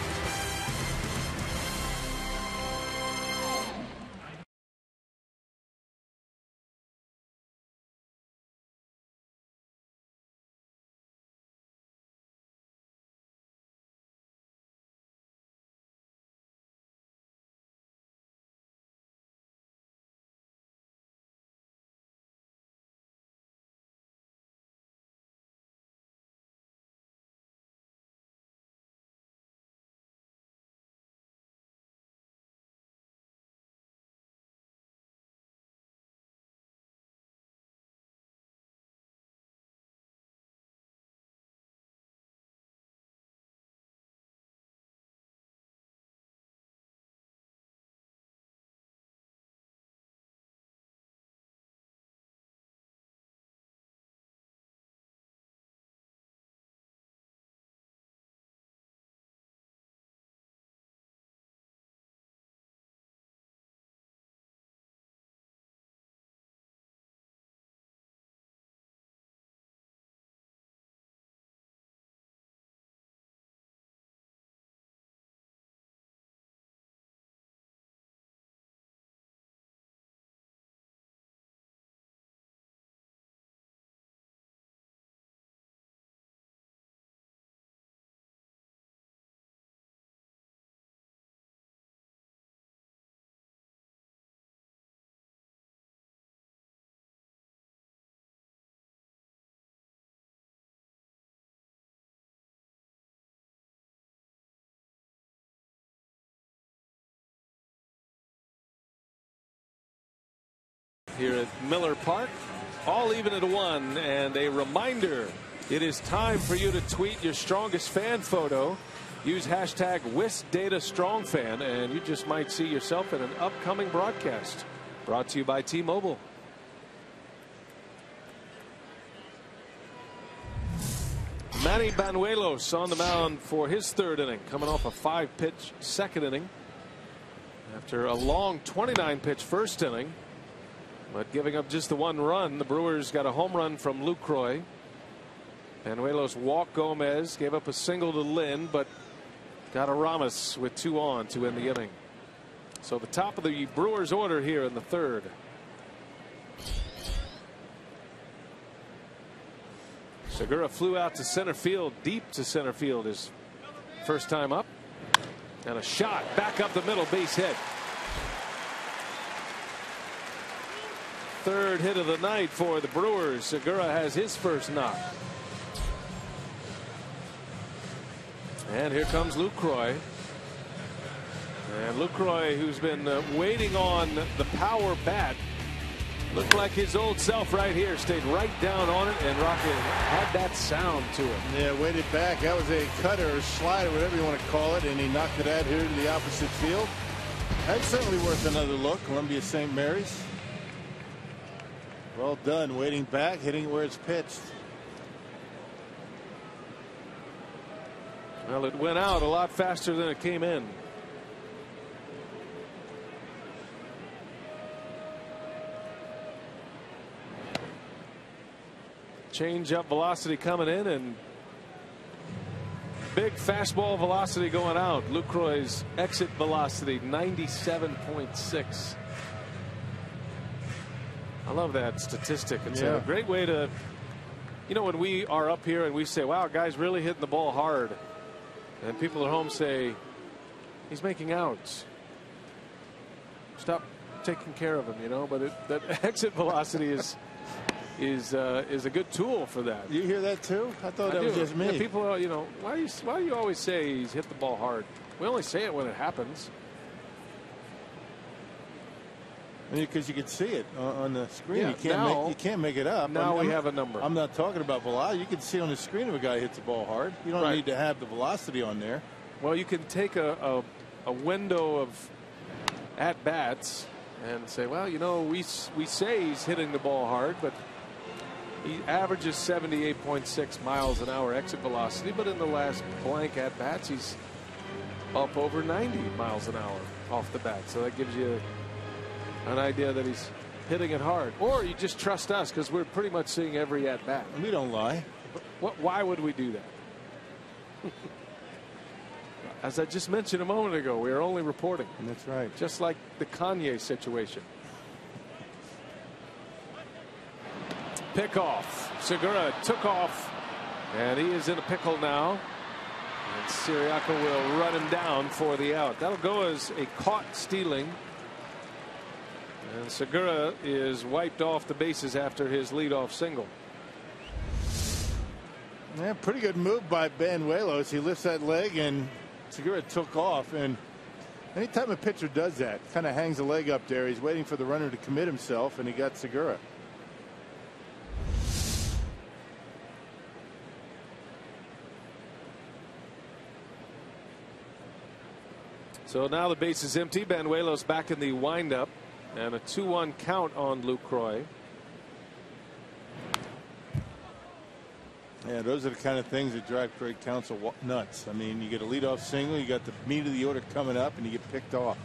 S3: Here at Miller Park, all even at 1, and a reminder, it is time for you to tweet your strongest fan photo. Use hashtag WisDataStrongFan, and you just might see yourself in an upcoming broadcast. Brought to you by T-Mobile. Manny Banuelos on the mound for his 3rd inning, coming off a 5-pitch second inning after a long 29-pitch first inning. But giving up just the 1 run, the Brewers got a home run from Lucroy. Banuelos walked Gomez, gave up a single to Lynn, but got a Ramos with 2 on to end the inning. So the top of the Brewers order here in the 3rd. Segura flew out to center field, deep to center field, his first time up. And a shot back up the middle, base hit. 3rd hit of the night for the Brewers. Segura has his first knock. And here comes Lucroy. And Lucroy, who's been waiting on the power bat, looked like his old self right here. Stayed right down on it, and Rocky had that sound to it.
S4: Yeah, waited back. That was a cutter or slider, whatever you want to call it, and he knocked it out here to the opposite field. That's certainly worth another look. Columbia St. Mary's. Well done, waiting back, hitting where it's pitched.
S3: Well, it went out a lot faster than it came in. Change up velocity coming in, and big fastball velocity going out. Lucroy's exit velocity 97.6. I love that statistic. It's a great way to, when we are up here and we say, wow, guys really hitting the ball hard. And people at home say he's making outs. Stop taking care of him, you know. But that exit velocity is a good tool for that.
S4: You hear that too? I thought that was just me.
S3: Yeah, people are, you know, why do you always say he's hit the ball hard? We only say it when it happens.
S4: Because you can see it on the screen.
S3: Yeah,
S4: you can't make it up.
S3: Now we have a number.
S4: I'm not talking about velocity. You can see on the screen if a guy hits the ball hard. You don't need to have the velocity on there.
S3: Well, you can take a window of at bats and say, well, you know, we say he's hitting the ball hard, but he averages 78.6 miles an hour exit velocity. But in the last blank at bats, he's up over 90 miles an hour off the bat. So that gives you an idea that he's hitting it hard. Or you just trust us because we're pretty much seeing every at bat.
S4: We don't lie.
S3: Why would we do that? As I just mentioned a moment ago, we are only reporting.
S4: That's right.
S3: Just like the Kanye situation. Pickoff. Segura took off, and he is in a pickle now. And Siriaco will run him down for the out. That'll go as a caught stealing. And Segura is wiped off the bases after his leadoff single.
S4: Yeah, pretty good move by Banuelos. He lifts that leg and Segura took off. And anytime a pitcher does that, kind of hangs a leg up there, he's waiting for the runner to commit himself, and he got Segura.
S3: So now the base is empty. Banuelos back in the windup. And a 2-1 count on Lucroy.
S4: Yeah, those are the kind of things that drive Craig Counsell nuts. I mean, you get a leadoff single, you got the meat of the order coming up, and you get picked off.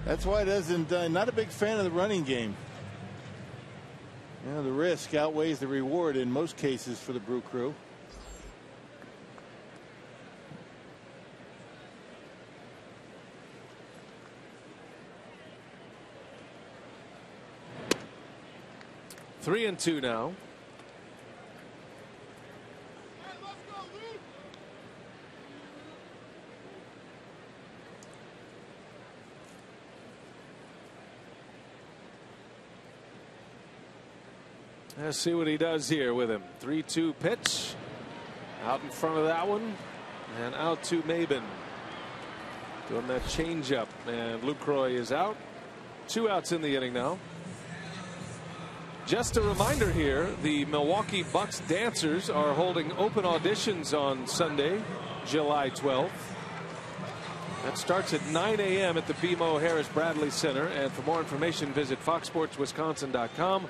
S4: That's why it doesn't. Not a big fan of the running game. You know, the risk outweighs the reward in most cases for the Brew Crew.
S3: Three and two now. Let's see what he does here with him. 3-2 pitch. Out in front of that one. And out to Maben. Doing that changeup. And Lucroy is out. 2 outs in the inning now. Just a reminder here, the Milwaukee Bucks dancers are holding open auditions on Sunday, July 12th. That starts at 9 a.m. at the BMO Harris Bradley Center. And for more information, visit foxsportswisconsin.com.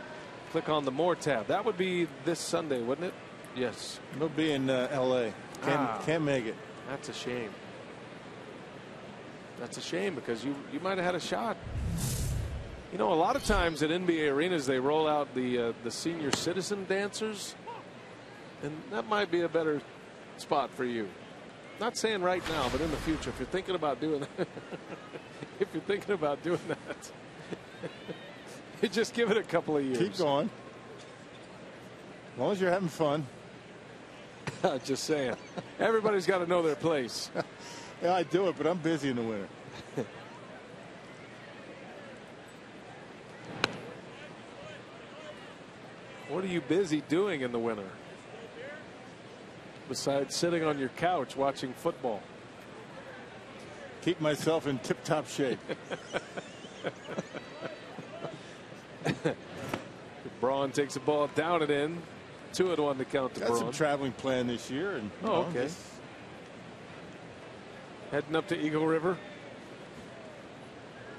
S3: Click on the More tab. That would be this Sunday, wouldn't it? Yes.
S4: It'll be in L.A. Can't make it.
S3: That's a shame. That's a shame because you might have had a shot. You know, a lot of times at NBA arenas they roll out the senior citizen dancers, and that might be a better spot for you. Not saying right now, but in the future, if you're thinking about doing that, you just give it a couple of years.
S4: Keep going. As long as you're having fun.
S3: Just saying. Everybody's got to know their place.
S4: Yeah, I do it, but I'm busy in the winter.
S3: What are you busy doing in the winter? Besides sitting on your couch watching football.
S4: Keep myself in tip-top shape.
S3: Braun takes the ball down and in. 2-1 to count to
S4: Got
S3: Braun.
S4: some traveling plan this year. And,
S3: okay. Heading up to Eagle River.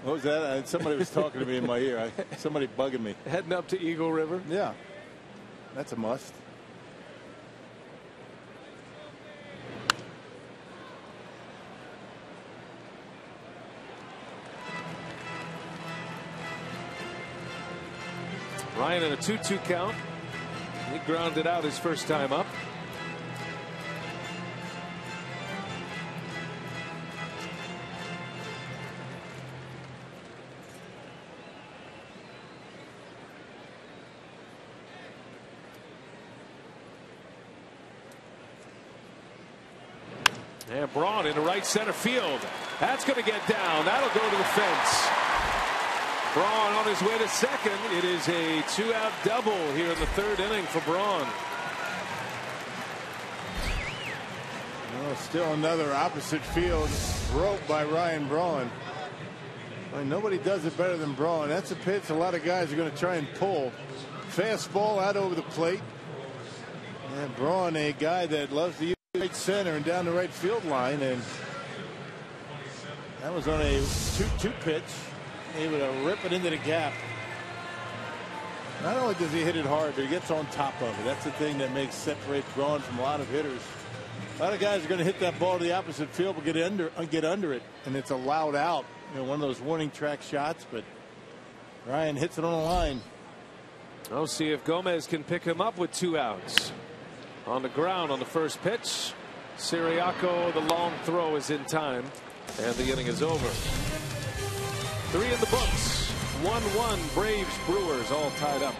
S4: What was that? Somebody was talking to me in my ear. Somebody bugging me.
S3: Heading up to Eagle River.
S4: Yeah. That's a must.
S3: Ryan in a 2-2 count. He grounded out his first time up. And Braun into right center field. That's going to get down. That'll go to the fence. Braun on his way to second. It is a 2-out double here in the third inning for Braun.
S4: Well, still another opposite field rope by Ryan Braun. I mean, nobody does it better than Braun. That's a pitch a lot of guys are going to try and pull. Fastball out over the plate. And Braun, a guy that loves to use right center and down the right field line, and that was on a 2-2 pitch. Able to rip it into the gap. Not only does he hit it hard, but he gets on top of it. That's the thing that separates Braun from a lot of hitters. A lot of guys are going to hit that ball to the opposite field, but get under it, and it's allowed out. You know, one of those warning track shots, but Ryan hits it on the line.
S3: I'll see if Gomez can pick him up with 2 outs. On the ground on the first pitch. Siriaco, the long throw is in time, and the inning is over. 3 in the books. 1-1 Braves Brewers all tied up.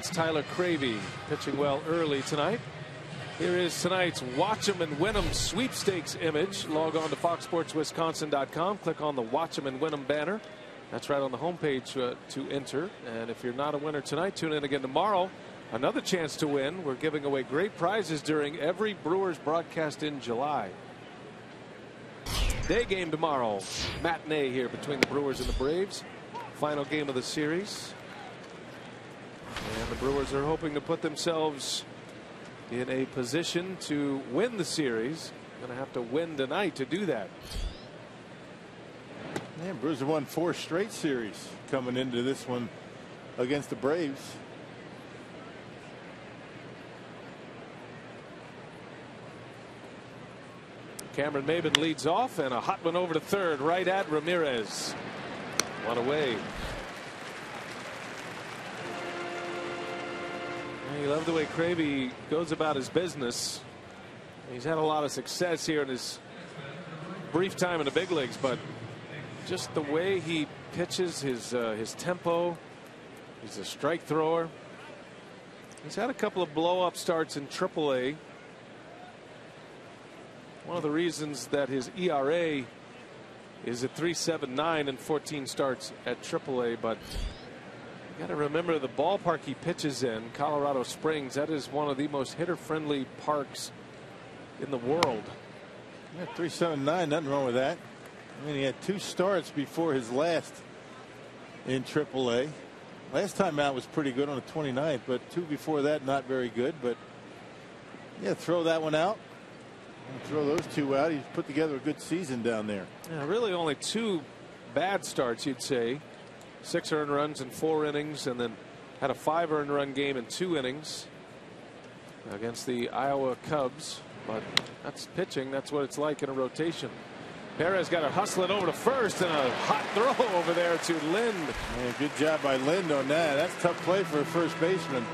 S3: Tyler Cravey pitching well early tonight. Here is tonight's Watch 'em and Win 'em sweepstakes image. Log on to foxsportswisconsin.com. Click on the Watch 'em and Win 'em banner. That's right on the homepage to enter. And if you're not a winner tonight, tune in again tomorrow. Another chance to win. We're giving away great prizes during every Brewers broadcast in July. Day game tomorrow. Matinee here between the Brewers and the Braves. Final game of the series. And the Brewers are hoping to put themselves in a position to win the series. Going to have to win tonight to do that.
S4: Yeah, Brewers have won 4 straight series coming into this one against the Braves.
S3: Cameron Maybin leads off, and a hot one over to third, right at Ramirez. One away. You love the way Cravey goes about his business. He's had a lot of success here in his brief time in the big leagues, but just the way he pitches, his tempo. He's a strike thrower. He's had a couple of blow-up starts in AAA. One of the reasons that his ERA is at 3.79 in 14 starts at AAA, but you got to remember the ballpark he pitches in, Colorado Springs, that is one of the most hitter-friendly parks in the world.
S4: Yeah, 3.79, nothing wrong with that. I mean, he had 2 starts before his last in AAA. Last time out was pretty good on the 29th, but 2 before that, not very good. But yeah, throw that one out. Throw those 2 out. He's put together a good season down there.
S3: Yeah, really only 2 bad starts, you'd say. 6 earned runs in 4 innings, and then had a 5 earned run game in 2 innings. against the Iowa Cubs, but that's pitching. That's what it's like in a rotation. Perez got to hustle it over to first, and a hot throw over there to Lind.
S4: Yeah, good job by Lind on that. That's a tough play for a first baseman.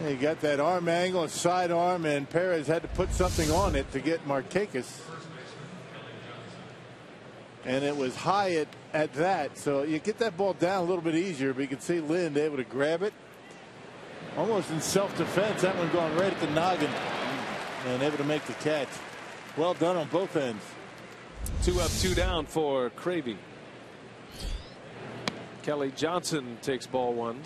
S4: Yeah, he got that arm angle, a side arm, and Perez had to put something on it to get Markakis. And it was high at that, so you get that ball down a little bit easier, but you can see Lind able to grab it. Almost in self-defense, that one going right at the noggin and able to make the catch. Well done on both ends.
S3: 2 up, 2 down for Cravey. Kelly Johnson takes ball 1.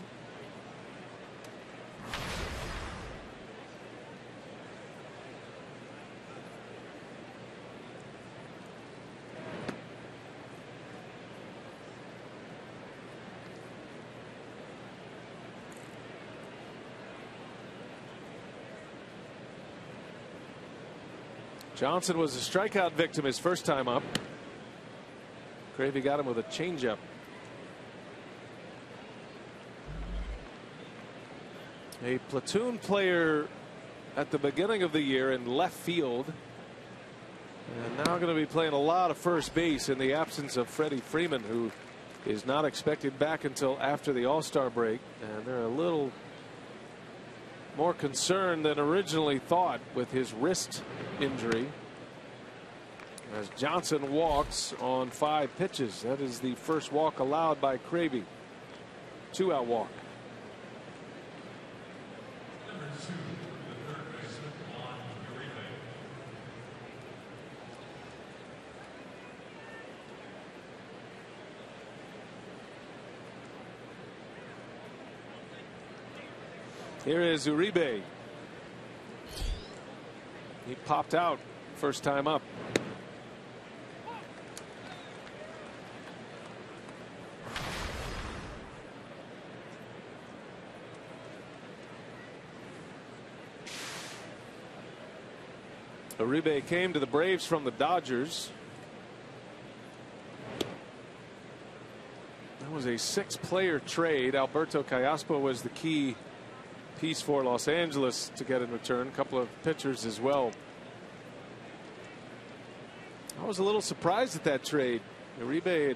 S3: Johnson was a strikeout victim his first time up. Cravey got him with a changeup. A platoon player at the beginning of the year in left field, and now going to be playing a lot of first base in the absence of Freddie Freeman, who is not expected back until after the All-Star break, and they're a little more concerned than originally thought with his wrist injury, as Johnson walks on 5 pitches. That is the first walk allowed by Cravey. 2-out walk. Here is Uribe. He popped out first time up. Uribe came to the Braves from the Dodgers. That was a 6-player trade. Alberto Callaspo was the key piece for Los Angeles to get in return. A couple of pitchers as well. I was a little surprised at that trade. Uribe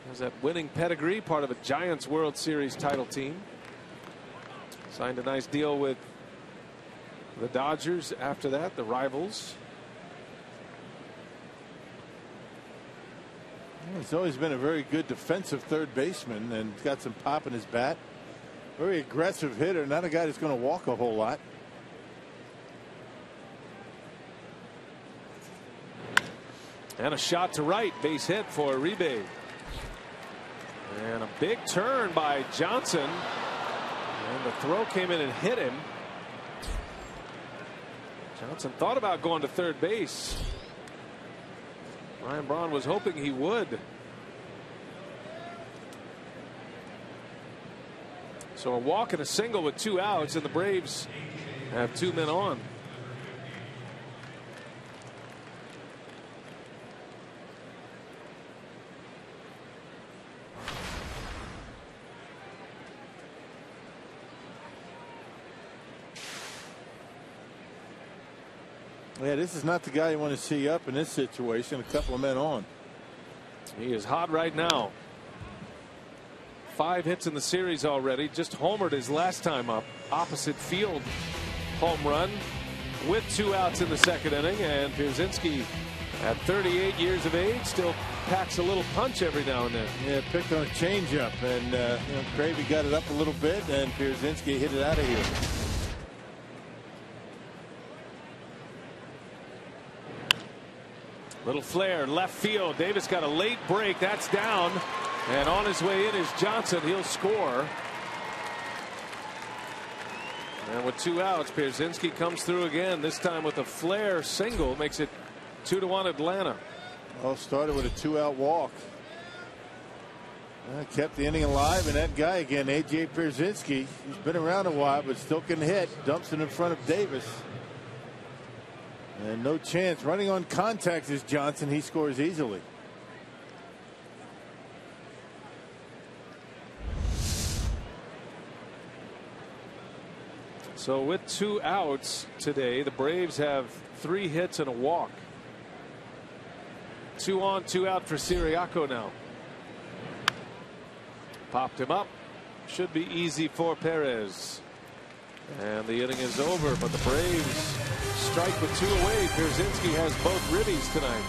S3: has that winning pedigree, part of a Giants World Series title team. Signed a nice deal with the Dodgers after that, the rivals.
S4: He's always been a very good defensive third baseman, and he's got some pop in his bat. Very aggressive hitter, not a guy that's going to walk a whole lot.
S3: And a shot to right, base hit for Uribe. And a big turn by Johnson. And the throw came in and hit him. Johnson thought about going to third base. Ryan Braun was hoping he would. So a walk and a single with 2 outs, and the Braves have 2 men on.
S4: Yeah, this is not the guy you want to see up in this situation. A couple of men on.
S3: He is hot right now. 5 hits in the series already. Just homered his last time up. Opposite field home run with 2 outs in the second inning. And Pierzynski, at 38 years of age, still packs a little punch every now and then.
S4: Yeah, picked on a changeup, and Cravey got it up a little bit, and Pierzynski hit it out of here.
S3: Little flare left field. Davis got a late break. That's down. And on his way in is Johnson. He'll score. And with 2 outs, Pierzynski comes through again. This time with a flare single. Makes it 2-1 Atlanta.
S4: All started with a 2-out walk. Kept the inning alive, and that guy again, A.J. Pierzynski, he's been around a while but still can hit. Dumps it in front of Davis. And no chance. Running on contact is Johnson. He scores easily.
S3: So with 2 outs today, the Braves have 3 hits and a walk. 2 on, 2 out for Siriaco now. Popped him up. Should be easy for Perez. And the inning is over, but the Braves strike with 2 away. Pierzynski has both ribbies tonight.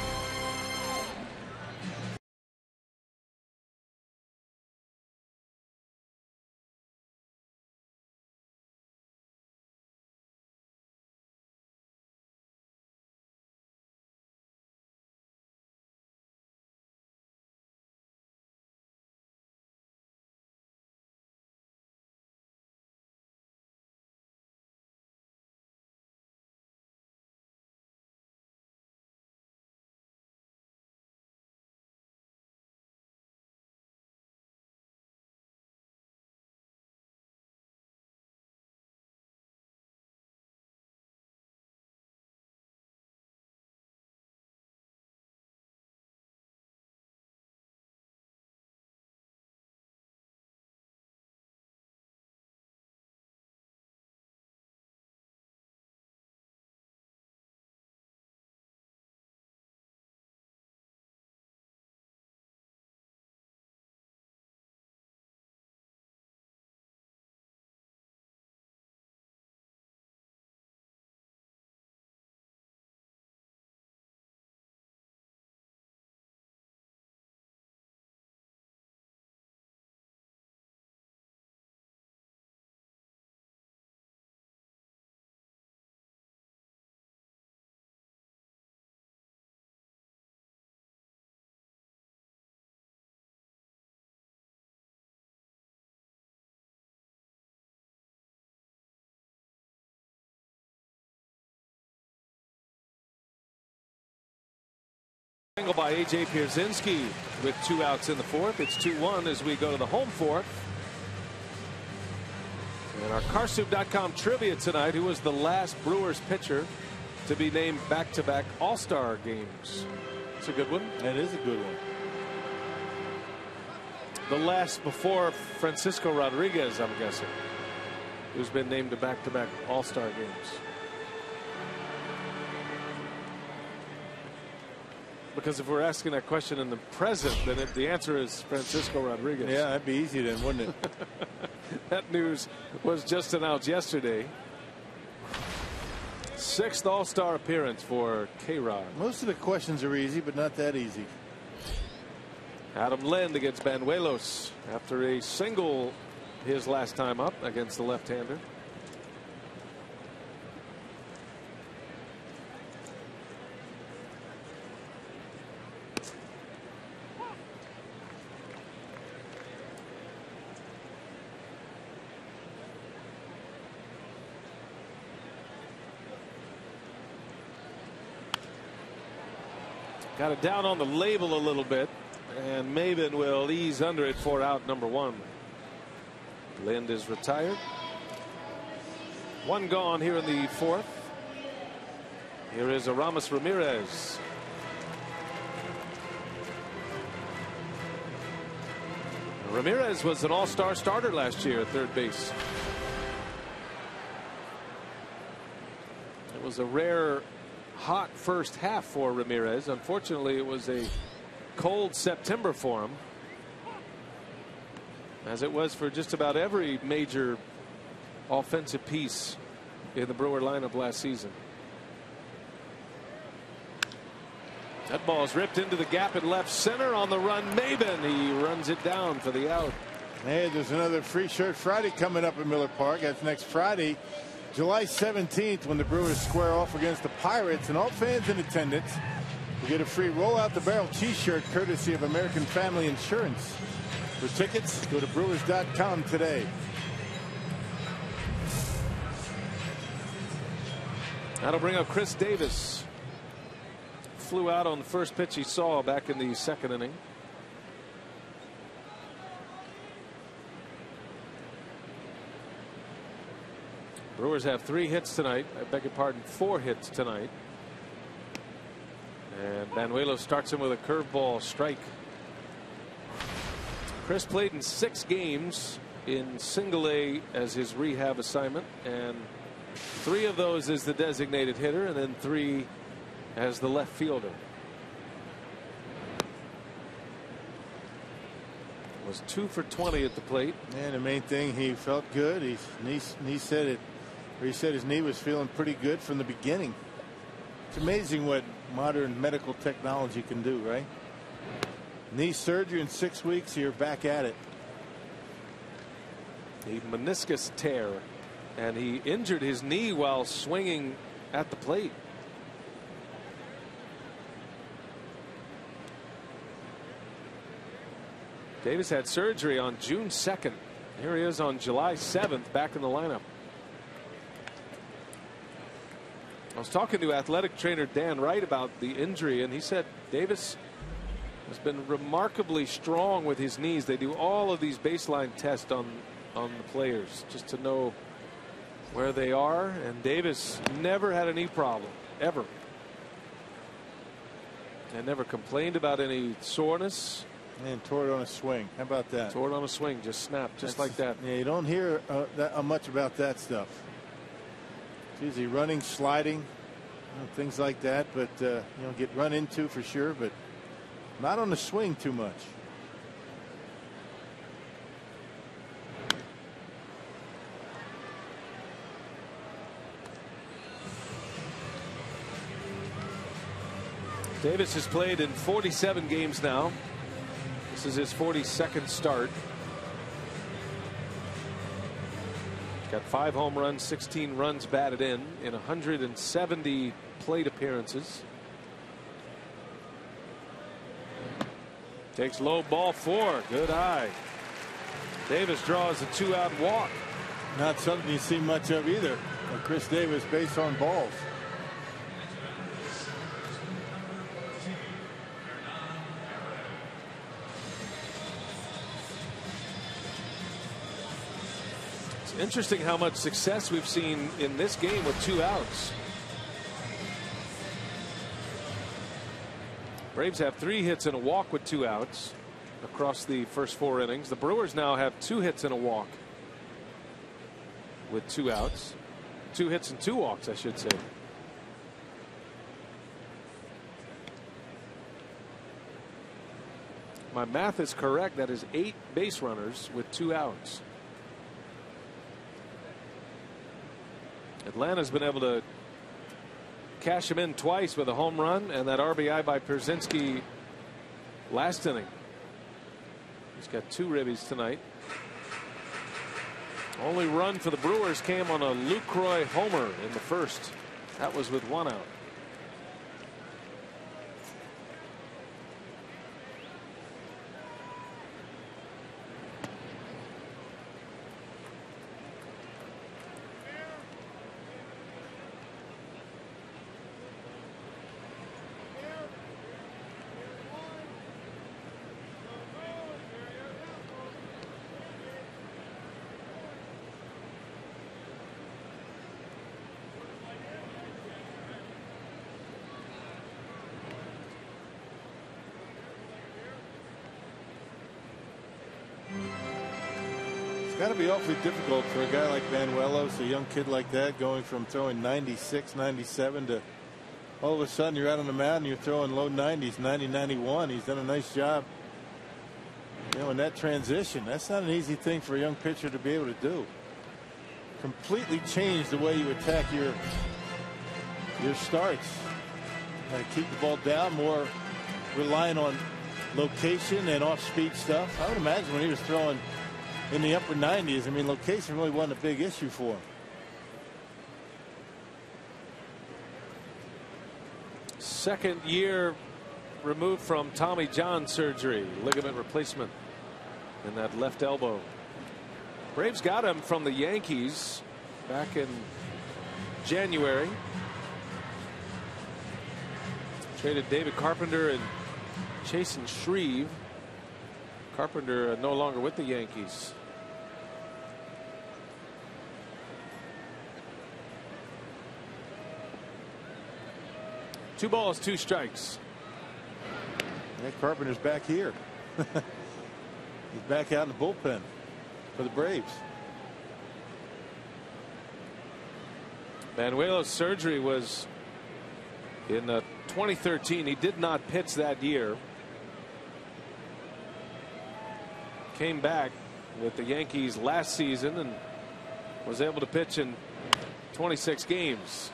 S3: Angle by A.J. Pierzynski with 2 outs in the 4th. It's 2-1 as we go to the home 4th. And our Carsoup.com trivia tonight: who was the last Brewers pitcher to be named back-to-back All-Star games? It's a good one.
S4: That is a good one.
S3: The last before Francisco Rodriguez, I'm guessing, who's been named to back-to-back All-Star games. Because if we're asking that question in the present, then the answer is Francisco Rodriguez.
S4: Yeah, that'd be easy then, wouldn't it?
S3: That news was just announced yesterday. 6th All-Star appearance for K-Rod.
S4: Most of the questions are easy, but not that easy.
S3: Adam Lind against Banuelos after a single his last time up against the left-hander. Got it down on the label a little bit, and Maben will ease under it for out number 1. Lind is retired. 1 gone here in the 4th. Here is Aramis Ramirez. Ramirez was an all-star starter last year at third base. It was a rare hot first half for Ramirez. Unfortunately, it was a cold September for him, as it was for just about every major offensive piece in the Brewer lineup last season. That ball is ripped into the gap in left center. On the run, Maben. He runs it down for the out.
S4: Hey, there's another Free Shirt Friday coming up in Miller Park. That's next Friday, July 17th, when the Brewers square off against the Pirates, and all fans in attendance will get a free Roll Out the Barrel t-shirt courtesy of American Family Insurance. For tickets, go to Brewers.com today.
S3: That'll bring up Chris Davis. Flew out on the first pitch he saw back in the 2nd inning. Brewers have 3 hits tonight. I beg your pardon, 4 hits tonight. And Banuelos starts him with a curveball strike. Chris played in 6 games in Single-A as his rehab assignment, and 3 of those as the designated hitter, and then 3 as the left fielder. Was 2 for 20 at the plate.
S4: And the main thing, he felt good. He said it, or he said his knee was feeling pretty good from the beginning. It's amazing what modern medical technology can do, right? Knee surgery in 6 weeks, you're back at it.
S3: The meniscus tear, and he injured his knee while swinging at the plate. Davis had surgery on June 2nd. Here he is on July 7th, back in the lineup. I was talking to athletic trainer Dan Wright about the injury, and he said Davis has been remarkably strong with his knees. They do all of these baseline tests on the players just to know where they are, and Davis never had a knee problem, ever. And never complained about any soreness.
S4: And tore it on a swing. How about that?
S3: Tore it on a swing, just snapped, just like that.
S4: Yeah, you don't hear much about that stuff. It's usually running, sliding, things like that, but get run into for sure, but not on the swing too much.
S3: Davis has played in 47 games now. This is his 42nd start. He's got 5 home runs, 16 runs batted in 170 plate appearances. Takes low, ball 4. Good eye. Davis draws a 2-out walk.
S4: Not something you see much of either. Chris Davis base on balls.
S3: Interesting how much success we've seen in this game with 2 outs. Braves have 3 hits and a walk with 2 outs across the first 4 innings. The Brewers now have 2 hits and a walk with 2 outs. 2 hits and 2 walks, I should say. My math is correct. That is 8 base runners with 2 outs. Atlanta's been able to cash him in twice with a home run and that RBI by Pierzynski last inning. He's got 2 ribbies tonight. Only run for the Brewers came on a Lucroy homer in the first. That was with 1 out.
S4: It's got to be awfully difficult for a guy like Banuelos, a young kid like that, going from throwing 96, 97 to all of a sudden you're out on the mound and you're throwing low 90s, 90, 91. He's done a nice job, in that transition. That's not an easy thing for a young pitcher to be able to do. Completely change the way you attack your starts. Keep the ball down, more relying on location and off-speed stuff. I would imagine when he was throwing in the upper 90s, location really wasn't a big issue for him.
S3: Second year removed from Tommy John surgery, ligament replacement in that left elbow. Braves got him from the Yankees back in January. Traded David Carpenter and Chasen Shreve. Carpenter no longer with the Yankees. Two balls, 2 strikes.
S4: Carpenter's back here. He's back out in the bullpen. for the Braves.
S3: Banuelos' surgery was in 2013. He did not pitch that year. Came back with the Yankees last season and was able to pitch in 26 games.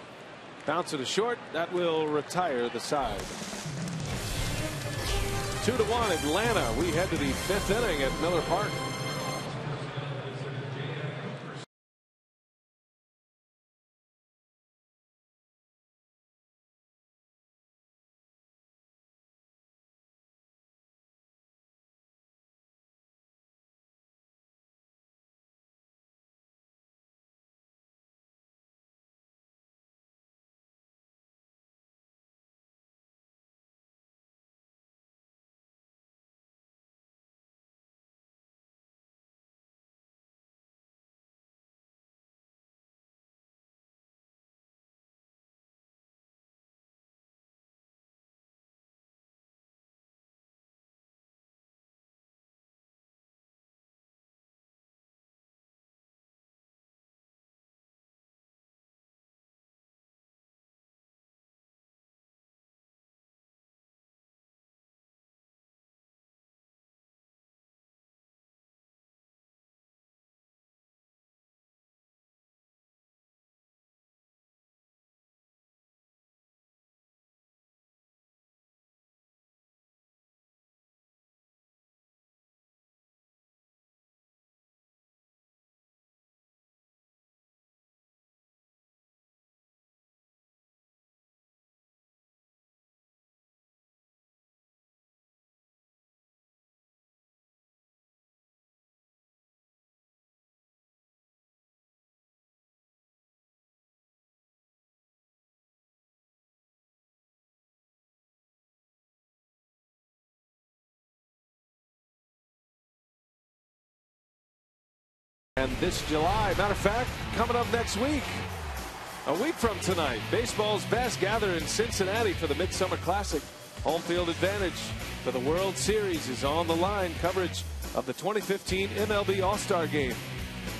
S3: Bounce it to short. That will retire the side. 2-1 Atlanta. We head to the 5th inning at Miller Park. And this July, matter of fact, coming up next week, a week from tonight, baseball's best gather in Cincinnati for the Midsummer Classic. Home field advantage for the World Series is on the line. Coverage of the 2015 MLB All-Star Game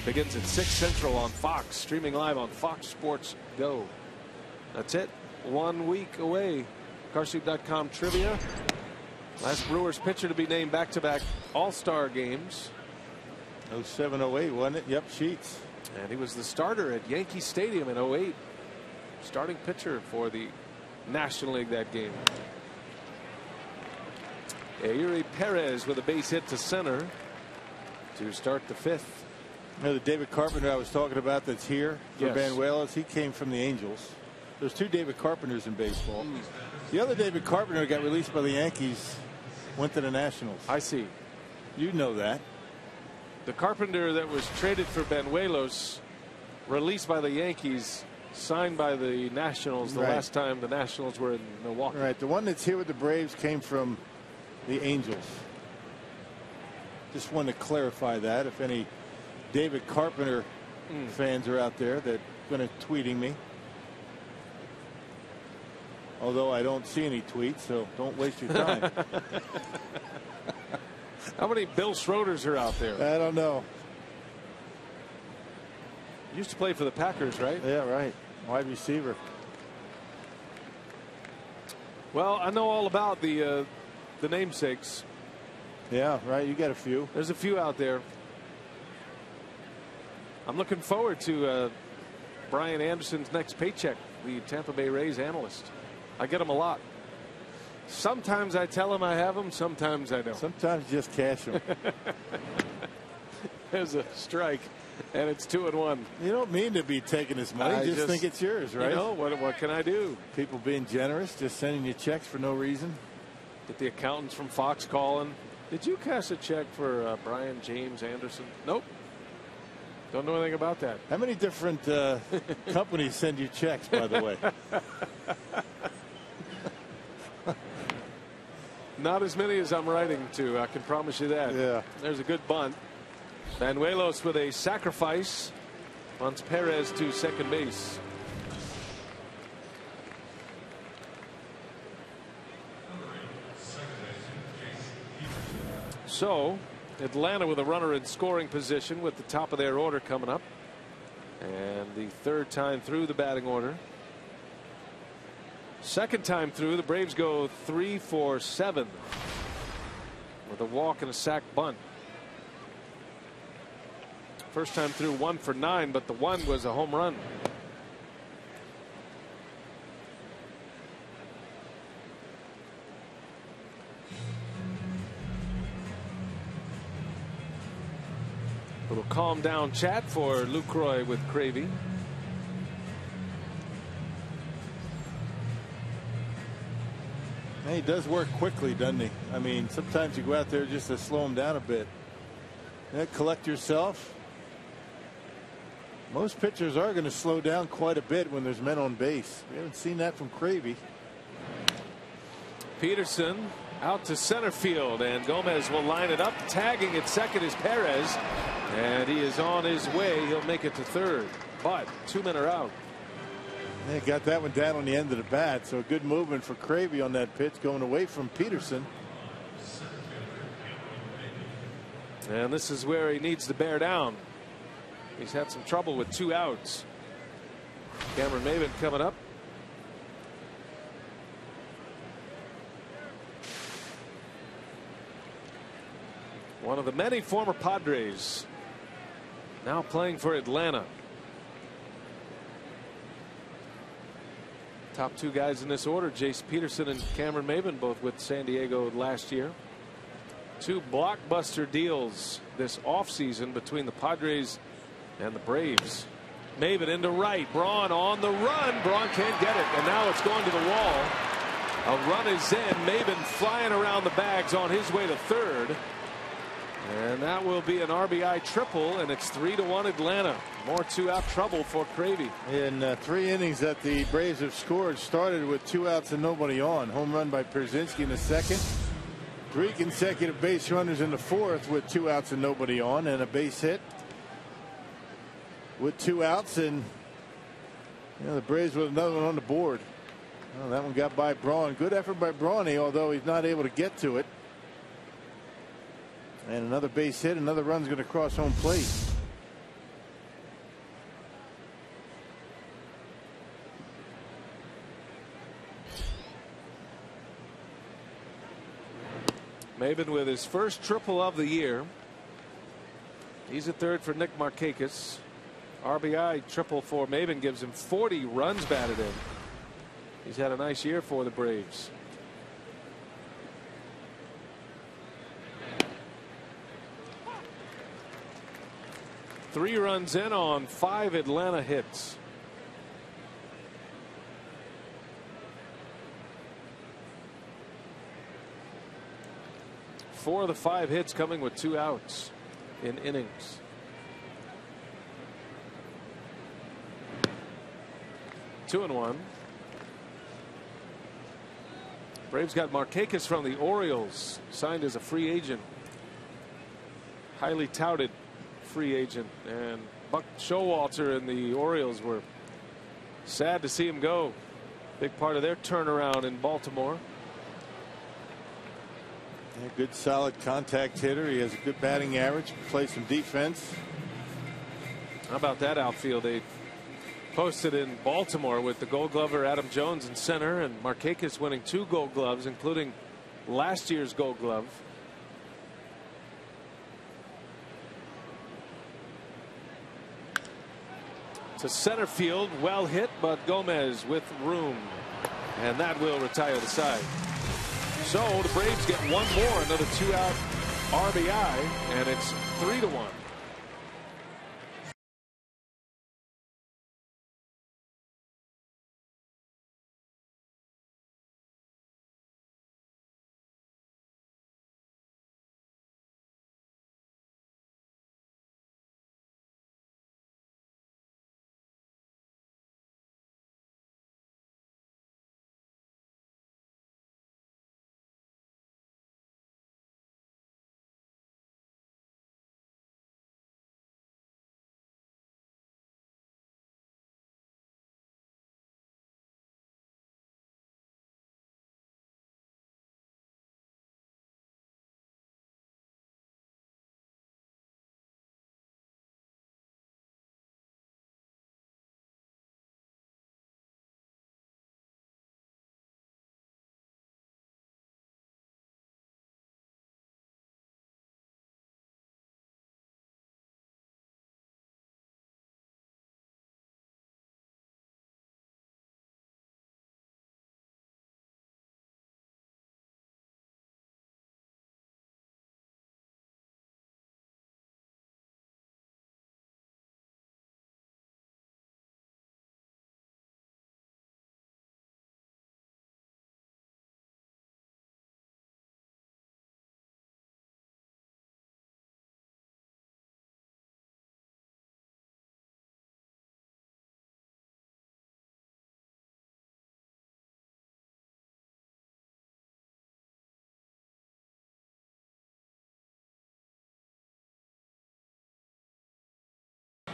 S3: begins at 6 Central on Fox, streaming live on Fox Sports Go. That's it. 1 week away. Carsoup.com trivia. Last Brewers pitcher to be named back-to-back All-Star games.
S4: 07-08, wasn't it? Yep, Sheets.
S3: And he was the starter at Yankee Stadium in 08. Starting pitcher for the National League that game. Eury Perez with a base hit to center to start the 5th.
S4: You know, the David Carpenter I was talking about that's here for
S3: Yes.
S4: Banuelos, he came from the Angels. There's 2 David Carpenters in baseball. The other David Carpenter got released by the Yankees, went to the Nationals.
S3: I see.
S4: You know that.
S3: The Carpenter that was traded for Banuelos, released by the Yankees, signed by the Nationals the
S4: Right.
S3: last time the Nationals were in Milwaukee.
S4: Right. The one that's here with the Braves came from the Angels. Just wanted to clarify that. If any David Carpenter fans are out there that are going to tweeting me. Although I don't see any tweets, so don't waste your time.
S3: How many Bill Schroeders are out there?
S4: I don't know.
S3: Used to play for the Packers, right?
S4: Yeah, right. Wide receiver.
S3: Well, I know all about the namesakes.
S4: Yeah, right. You got a few.
S3: There's a few out there. I'm looking forward to Brian Anderson's next paycheck, the Tampa Bay Rays analyst. I get him a lot. Sometimes I tell him I have him, sometimes I don't.
S4: Sometimes you just cash them.
S3: There's a strike, and it's 2-1.
S4: You don't mean to be taking this money.
S3: I
S4: Just think it's yours, right?
S3: You know, what can I do?
S4: People being generous, just sending you checks for no reason.
S3: Get the accountants from Fox calling. Did you cash a check for Brian James Anderson? Nope. Don't know anything about that.
S4: How many different companies send you checks, by the way?
S3: Not as many as I'm writing to, I can promise you that.
S4: Yeah.
S3: There's a good bunt. Banuelos with a sacrifice. Bunts Perez to second base. So Atlanta with a runner in scoring position with the top of their order coming up. And the third time through the batting order. Second time through, the Braves go 3 for 7 with a walk and a sac bunt. First time through 1 for 9, but the one was a home run. Little calm down chat for Lucroy with Cravey.
S4: He does work quickly, doesn't he? I mean, sometimes you go out there just to slow him down a bit. Collect yourself. Most pitchers are going to slow down quite a bit when there's men on base. We haven't seen that from Cravey.
S3: Peterson out to center field, and Gomez will line it up. Tagging at second is Perez, and he is on his way. He'll make it to third, but 2 men are out.
S4: They got that one down on the end of the bat, so good movement for Cravey on that pitch, going away from Peterson.
S3: And this is where he needs to bear down. He's had some trouble with 2 outs. Cameron Maybin coming up. One of the many former Padres now playing for Atlanta. Top 2 guys in this order, Jace Peterson and Cameron Maybin, both with San Diego last year. 2 blockbuster deals this offseason between the Padres and the Braves. Maybin into right. Braun on the run. Braun can't get it, and now it's going to the wall. A run is in. Maybin flying around the bags on his way to third. And that will be an RBI triple, and it's 3-1 Atlanta. More 2-out trouble for Cravey.
S4: In 3 innings that the Braves have scored, started with 2 outs and nobody on. Home run by Pierzynski in the second. 3 consecutive base runners in the fourth with 2 outs and nobody on, and a base hit with 2 outs, and the Braves with another one on the board. Well, that one got by Braun. Good effort by Brawny, although he's not able to get to it. And another base hit. Another run's going to cross home plate.
S3: Maybin with his first triple of the year. He's at third for Nick Markakis. RBI triple for Maybin gives him 40 runs batted in. He's had a nice year for the Braves. Three runs in on 5 Atlanta hits. Four of the 5 hits coming with 2 outs in innings. 2-1. Braves got Markakis from the Orioles, signed as a free agent. Highly touted free agent, and Buck Showalter and the Orioles were sad to see him go. Big part of their turnaround in Baltimore.
S4: Yeah, good solid contact hitter. He has a good batting average. Plays some defense.
S3: How about that outfield? They posted in Baltimore with the Gold Glover Adam Jones in center, and Markakis winning 2 Gold Gloves, including last year's Gold Glove. To center field, well hit, but Gomez with room, and that will retire the side. So the Braves get one more, another 2-out RBI, and it's 3-1.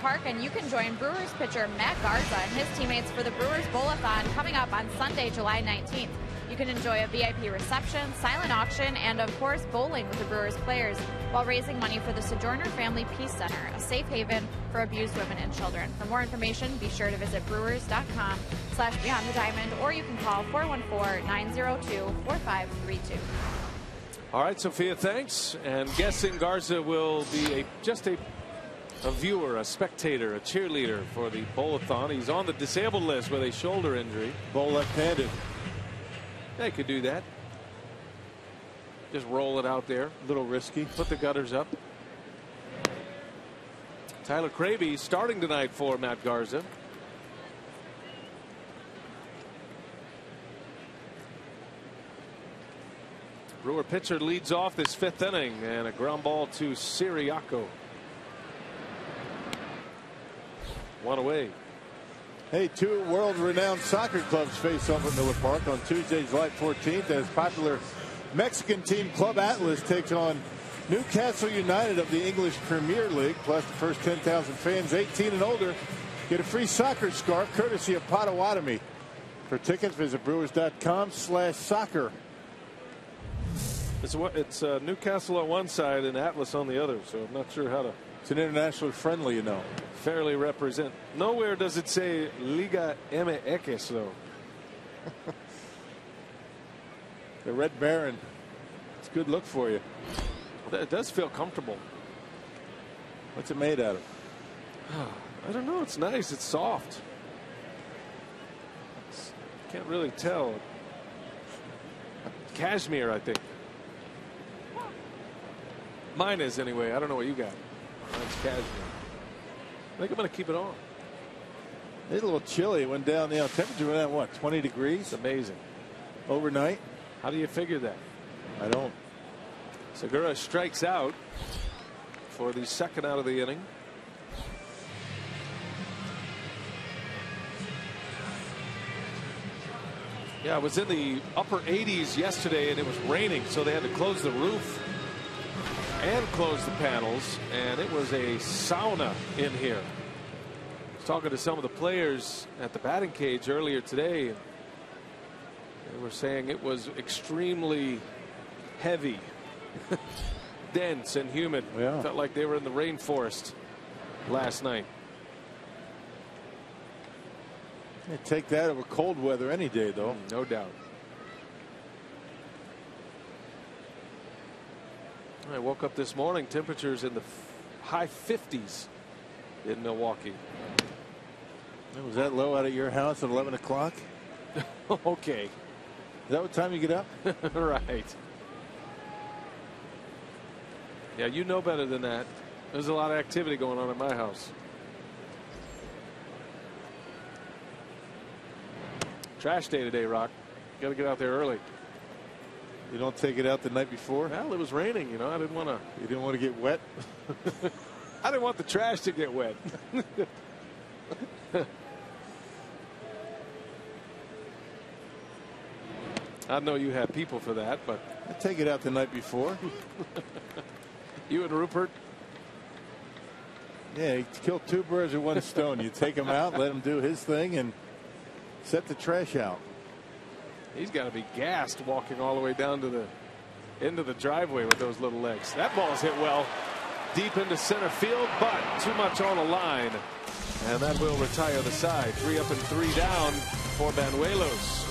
S6: Park, and you can join Brewers pitcher Matt Garza and his teammates for the Brewers Bowl-a-thon coming up on Sunday, July 19th. You can enjoy a VIP reception, silent auction, and of course bowling with the Brewers players while raising money for the Sojourner Family Peace Center, a safe haven for abused women and children. For more information, be sure to visit brewers.com/Beyond the Diamond, or you can call 414-902-4532.
S3: All right, Sophia, thanks. And guessing Garza will be just a viewer, a spectator, a cheerleader for the bowl-a-thon. He's on the disabled list with a shoulder injury.
S4: Bowl left-handed.
S3: They could do that. Just roll it out there.
S4: A little risky.
S3: Put the gutters up. Tyler Kraby starting tonight for Matt Garza. Brewer pitcher leads off this 5th inning, and a ground ball to Siriaco. One away.
S4: Hey, 2 world-renowned soccer clubs face off at Miller Park on Tuesday, July 14th, as popular Mexican team Club Atlas takes on Newcastle United of the English Premier League. Plus, the first 10,000 fans 18 and older get a free soccer scarf courtesy of Potawatomi. For tickets, visit brewers.com/soccer.
S3: It's Newcastle on one side and Atlas on the other, so I'm not sure how to.
S4: It's an internationally friendly, you know.
S3: Fairly represent. Nowhere does it say Liga MX, though.
S4: The Red Baron. It's a good look for you.
S3: It does feel comfortable.
S4: What's it made out of?
S3: I don't know. It's nice. It's soft. Can't really tell. Cashmere, I think. Mine is anyway. I don't know what you got. Mine's cashmere. I think I'm going to keep it on.
S4: It's a little chilly. It went down. You know, temperature went down, what, 20 degrees?
S3: It's amazing.
S4: Overnight?
S3: How do you figure that?
S4: I don't.
S3: Segura strikes out for the 2nd out of the inning. Yeah, it was in the upper 80s yesterday, and it was raining, so they had to close the roof and close the panels, and it was a sauna in here. I was talking to some of the players at the batting cage earlier today, and they were saying it was extremely heavy, dense, and humid.
S4: Yeah.
S3: Felt like they were in the rainforest last night.
S4: You take that over cold weather any day, though.
S3: No doubt. I woke up this morning, temperatures in the high 50s in Milwaukee.
S4: Was that low out at your house at 11 o'clock?
S3: Okay.
S4: Is that what time you get up?
S3: Right. Yeah, you know better than that. There's a lot of activity going on at my house. Trash day today, Rock. Got to get out there early.
S4: You don't take it out the night before?
S3: Well, it was raining, you know. I didn't want to.
S4: You didn't want to get wet?
S3: I didn't want the trash to get wet. I know you have people for that, but
S4: I take it out the night before.
S3: You and Rupert?
S4: Yeah, you kill 2 birds with 1 stone. You take him out, let him do his thing, and set the trash out.
S3: He's got to be gassed walking all the way down to the into the driveway with those little legs. That ball's hit well deep into center field, but too much on the line, and that will retire the side. 3 up and 3 down for Banuelos.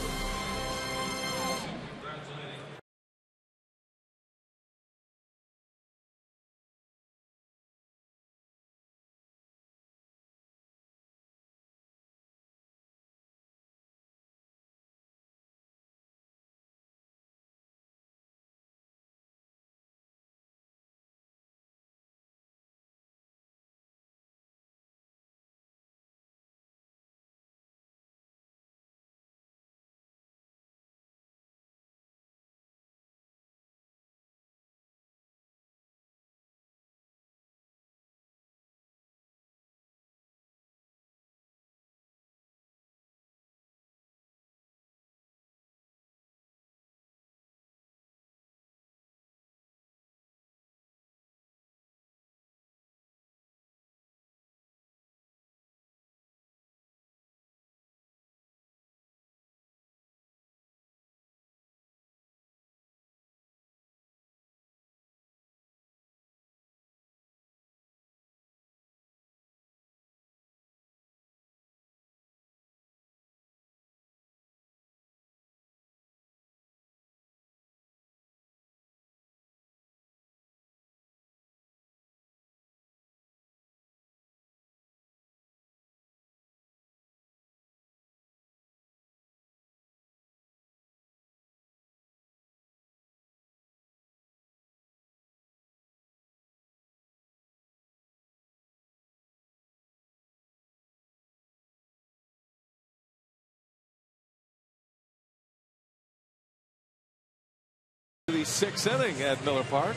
S3: The 6th inning at Miller Park.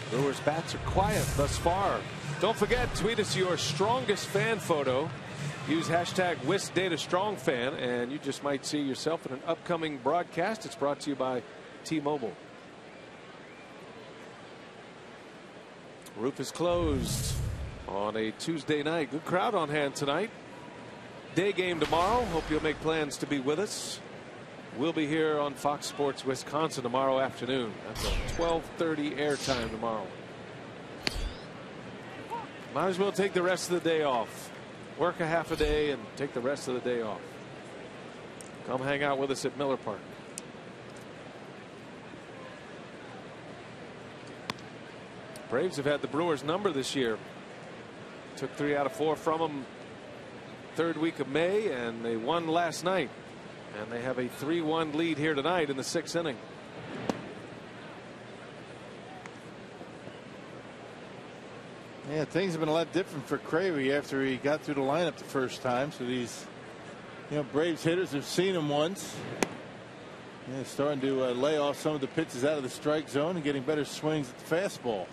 S3: Brewers bats are quiet thus far. Don't forget, tweet us your strongest fan photo. Use hashtag WisDataStrongFan, and you just might see yourself in an upcoming broadcast. It's brought to you by T-Mobile. Roof is closed on a Tuesday night. Good crowd on hand tonight. Day game tomorrow. Hope you'll make plans to be with us. We'll be here on Fox Sports Wisconsin tomorrow afternoon. That's a 12:30 airtime tomorrow. Might as well take the rest of the day off. Work a half a day and take the rest of the day off. Come hang out with us at Miller Park. Braves have had the Brewers number this year. Took 3 out of 4 from them 3rd week of May, and they won last night. And they have a 3-1 lead here tonight in the 6th inning.
S4: Yeah, things have been a lot different for Cravey after he got through the lineup the first time. So these, Braves hitters have seen him once. Yeah, starting to lay off some of the pitches out of the strike zone and getting better swings at the fastball.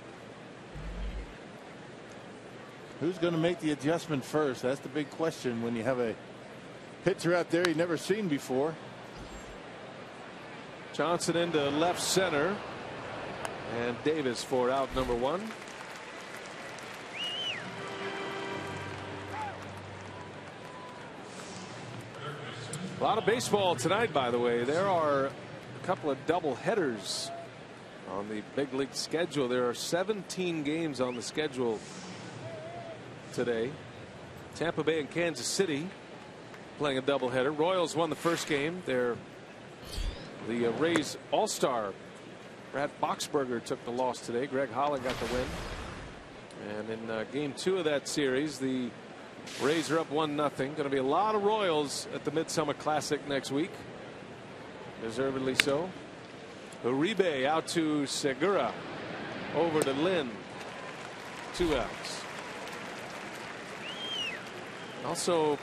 S4: Who's going to make the adjustment first? That's the big question when you have a pitcher out there you've never seen before.
S3: Johnson into left center, and Davis for out number 1. A lot of baseball tonight, by the way. There are a couple of double headers on the big league schedule. There are 17 games on the schedule today. Tampa Bay and Kansas City playing a doubleheader. Royals won the first game. The Rays All-Star Brad Boxberger took the loss today. Greg Holland got the win. And in game 2 of that series, the Rays are up 1-0. Going to be a lot of Royals at the Midsummer Classic next week. Deservedly so. Uribe out to Segura. Over to Lynn. 2 outs. Also,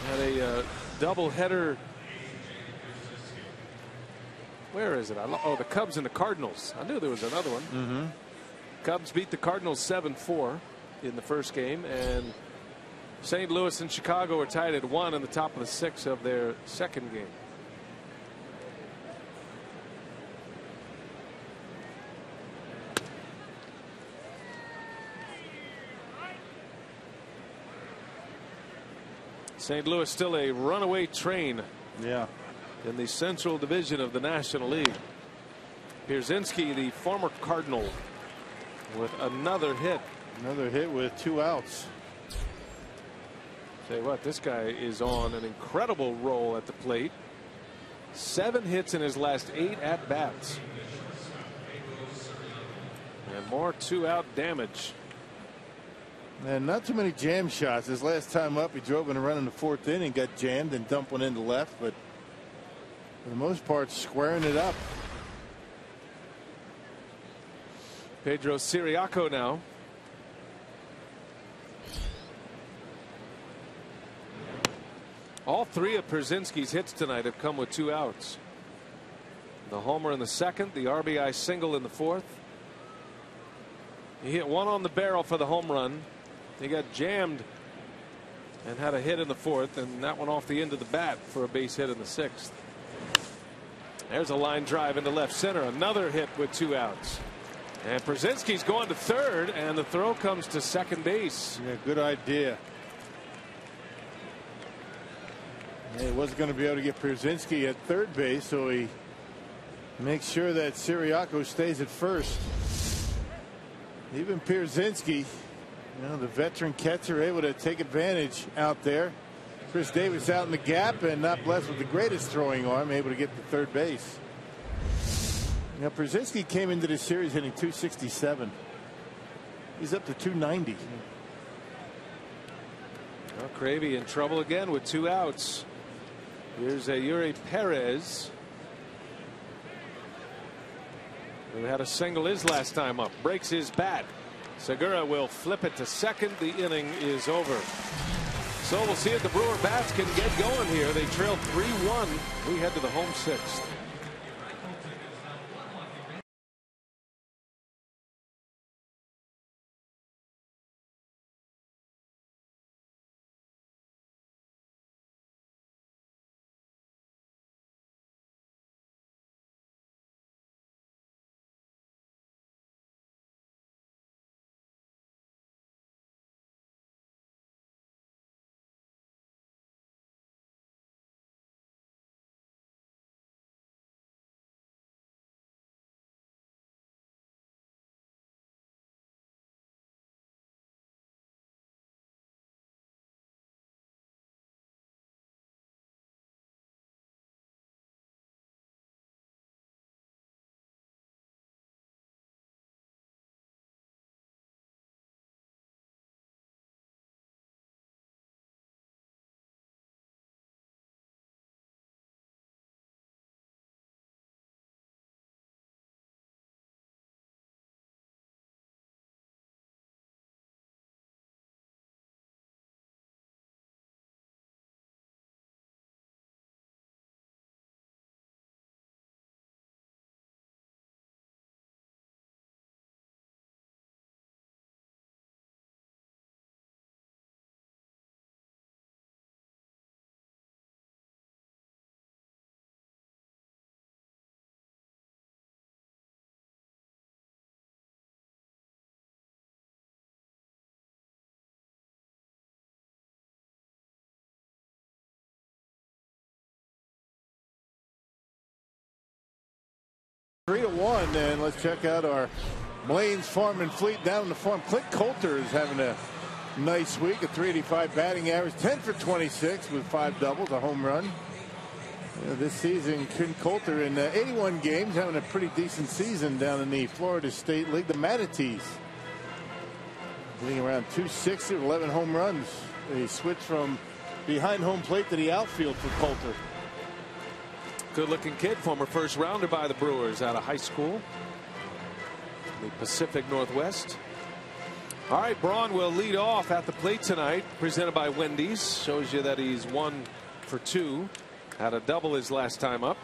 S3: had a doubleheader. Where is it? Oh, the Cubs and the Cardinals. I knew there was another one. Cubs beat the Cardinals 7-4 in the first game, and St. Louis and Chicago are tied at 1 in the top of the 6th of their second game. St. Louis still a runaway train.
S4: Yeah.
S3: In the Central Division of the National League. Pierzynski, the former Cardinal, with another hit.
S4: Another hit with 2 outs.
S3: Tell you what, this guy is on an incredible roll at the plate. 7 hits in his last 8 at-bats. And more 2-out damage.
S4: And not too many jam shots. His last time up, he drove in a run in the 4th inning, got jammed and dumped one into left, but for the most part, squaring it up.
S3: Pedro Siriaco now. All 3 of Pierzynski's hits tonight have come with 2 outs. The homer in the 2nd, the RBI single in the 4th. He hit 1 on the barrel for the home run. He got jammed and had a hit in the 4th, and that one off the end of the bat for a base hit in the 6th. There's a line drive into left center. Another hit with 2 outs. And Pierzynski's going to 3rd, and the throw comes to second base.
S4: Yeah, good idea. He wasn't going to be able to get Pierzynski at 3rd base, so he makes sure that Siriaco stays at 1st. Even Pierzynski, the veteran catcher, able to take advantage out there. Chris Davis out in the gap and not blessed with the greatest throwing arm, able to get to 3rd base. Pierzynski came into this series hitting .267. He's up to .290.
S3: Well, Cravey in trouble again with 2 outs. Here's a Yuri Perez, who had a single his last time up. Breaks his bat. Segura will flip it to second. The inning is over. So we'll see if the Brewer bats can get going here. They trail 3-1. We head to the home sixth.
S4: Three to one, and let's check out our Blaine's Farm and Fleet down on the farm. Clint Coulter is having a nice week, a .385 batting average, 10 for 26 with 5 doubles, a home run. This season, Clint Coulter in 81 games, having a pretty decent season down in the Florida State League. The Manatees hitting around .260 with 11 home runs. They switched from behind home plate to the outfield for Coulter.
S3: Good looking kid, former first rounder by the Brewers out of high school, the Pacific Northwest. All right, Braun will lead off at the plate tonight, presented by Wendy's. Shows you that he's 1 for 2. Had a double his last time up.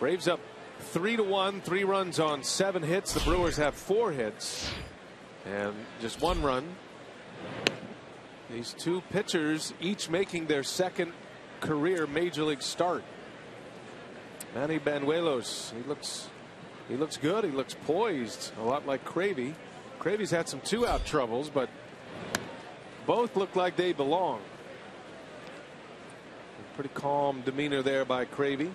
S3: Braves up 3-1, 3 runs on 7 hits. The Brewers have 4 hits and just 1 run. These two pitchers each making their second career major league start. Manny Banuelos, he looks good. He looks poised, a lot like Cravey. Cravey's had some 2-out troubles, but both look like they belong. Pretty calm demeanor there by Cravey.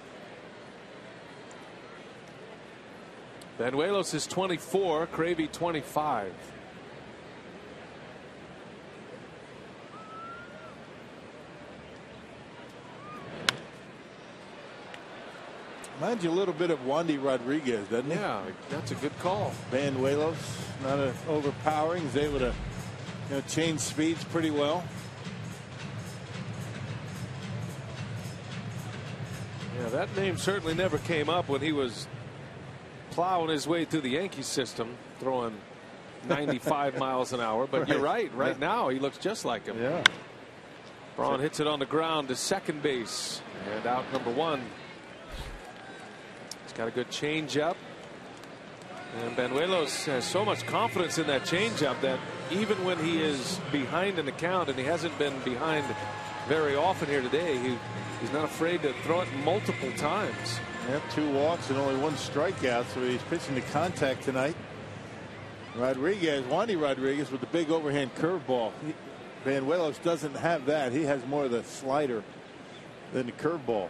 S3: Banuelos is 24, Cravey 25.
S4: Reminds you a little bit of Wandy Rodriguez, doesn't he?
S3: Yeah, that's a good call.
S4: Banuelos, not overpowering. He's able to change speeds pretty well.
S3: Yeah, that name certainly never came up when he was plowing his way through the Yankee system, throwing 95 miles an hour. But you're right. Right now, he looks just like him.
S4: Yeah.
S3: Braun hits it on the ground to second base, and out number 1. He's got a good changeup, and Banuelos has so much confidence in that changeup that even when he is behind in the count, and he hasn't been behind very often here today, he's not afraid to throw it multiple times.
S4: Yep, 2 walks and only 1 strikeout, so he's pitching to contact tonight. Wandy Rodriguez with the big overhand curveball. Banuelos doesn't have that. He has more of the slider than the curveball.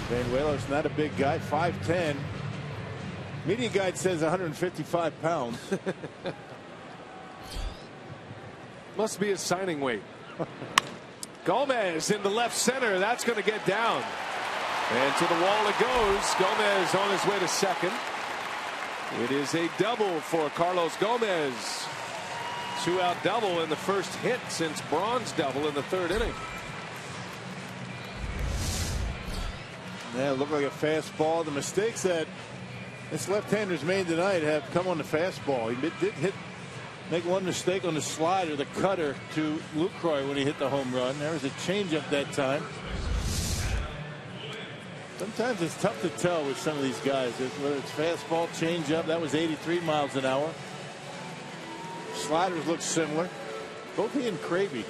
S4: Banuelos not a big guy, 5'10". Media guide says 155 pounds.
S3: Must be his signing weight. Gomez in the left center. That's going to get down. And to the wall it goes. Gomez on his way to second. It is a double for Carlos Gomez. 2-out double in the first hit since Braun's double in the 3rd inning.
S4: Yeah, it looked like a fastball. The mistakes that this left-hander's made tonight have come on the fastball. He did make one mistake on the slider, the cutter to Lucroy when he hit the home run. There was a changeup that time. Sometimes it's tough to tell with some of these guys, whether it's fastball, changeup. That was 83 miles an hour. Sliders look similar. Both he and Kraby.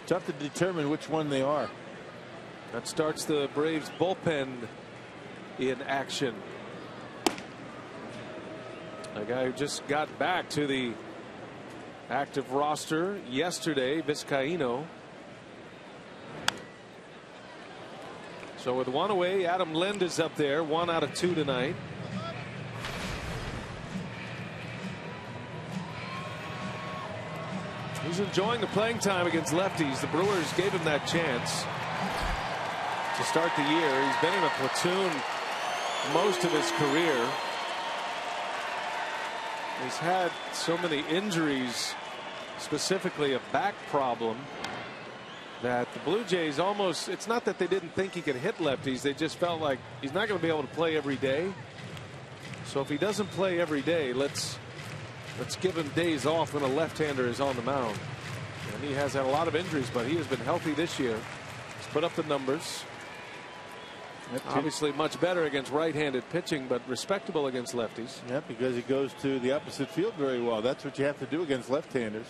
S4: Tough to determine which one they are.
S3: That starts the Braves bullpen in action. A guy who just got back to the active roster yesterday, Vizcaíno. So with one away, Adam Lind is up there, 1 out of 2 tonight. He's enjoying the playing time against lefties. The Brewers gave him that chance to start the year. He's been in a platoon most of his career. He's had so many injuries, specifically a back problem, that the Blue Jays almost, it's not that they didn't think he could hit lefties, they just felt like he's not going to be able to play every day. So if he doesn't play every day, let's give him days off when a left-hander is on the mound. And he has had a lot of injuries, but he has been healthy this year. He's put up the numbers. Obviously much better against right-handed pitching, but respectable against lefties.
S4: Yeah, because he goes to the opposite field very well. That's what you have to do against left-handers.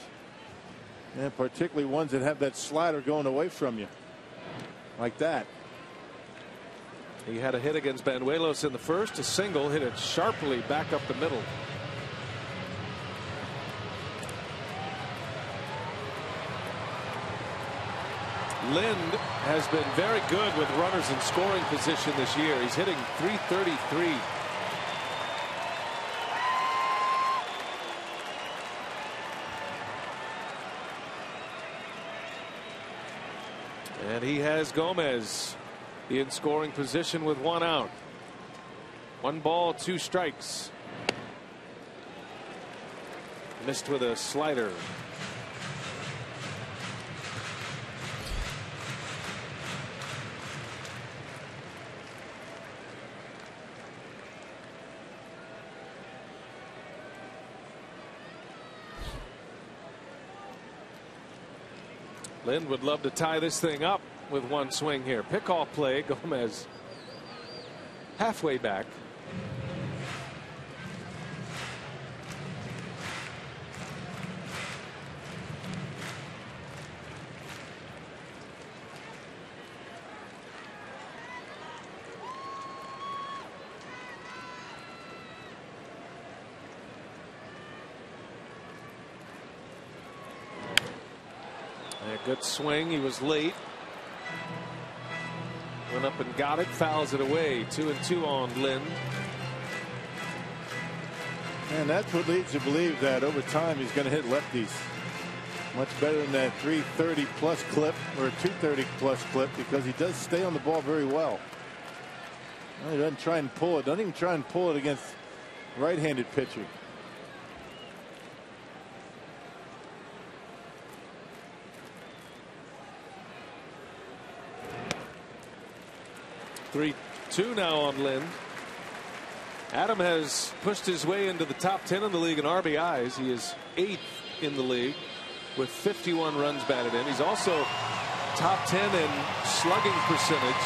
S4: And particularly ones that have that slider going away from you. Like that.
S3: He had a hit against Banuelos in the first, a single, hit it sharply back up the middle. Lind has been very good with runners in scoring position this year. He's hitting .333. And he has Gomez in scoring position with 1 out. 1 ball, 2 strikes. Missed with a slider. Lind would love to tie this thing up with 1 swing here. Pickoff play. Gomez halfway back. Good swing. He was late. Went up and got it. Fouls it away. 2-2 on Lind.
S4: And that's what leads you to believe that over time he's going to hit lefties. Much better than that 330 plus clip or 230 plus clip, because he does stay on the ball very well. He doesn't try and pull it. Doesn't even try and pull it against right-handed pitching.
S3: Two now on Lind. Adam has pushed his way into the top 10 in the league in RBIs. He is 8th in the league with 51 runs batted in. He's also top 10 in slugging percentage.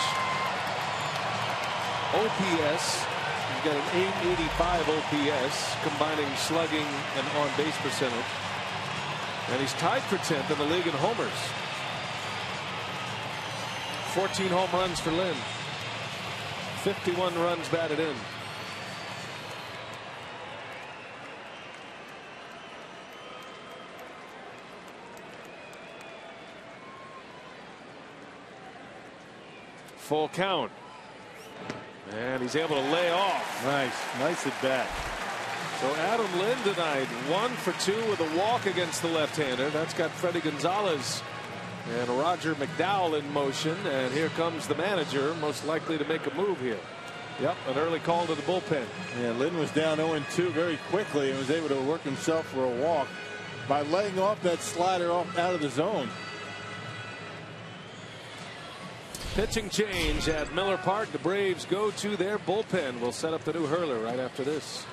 S3: OPS. He's got an 885 OPS, combining slugging and on base percentage. And he's tied for 10th in the league in homers. 14 home runs for Lind. 51 runs batted in. Full count. And he's able to lay off.
S4: Nice at bat.
S3: So Adam Lind tonight 1 for 2 with a walk against the left-hander. That's got Freddie Gonzalez and Roger McDowell in motion, and here comes the manager, most likely to make a move here. Yep, an early call to the bullpen.
S4: Yeah, Lind was down 0-2 very quickly and was able to work himself for a walk by laying off that slider out of the zone.
S3: Pitching change at Miller Park. The Braves go to their bullpen. We'll set up the new hurler right after this.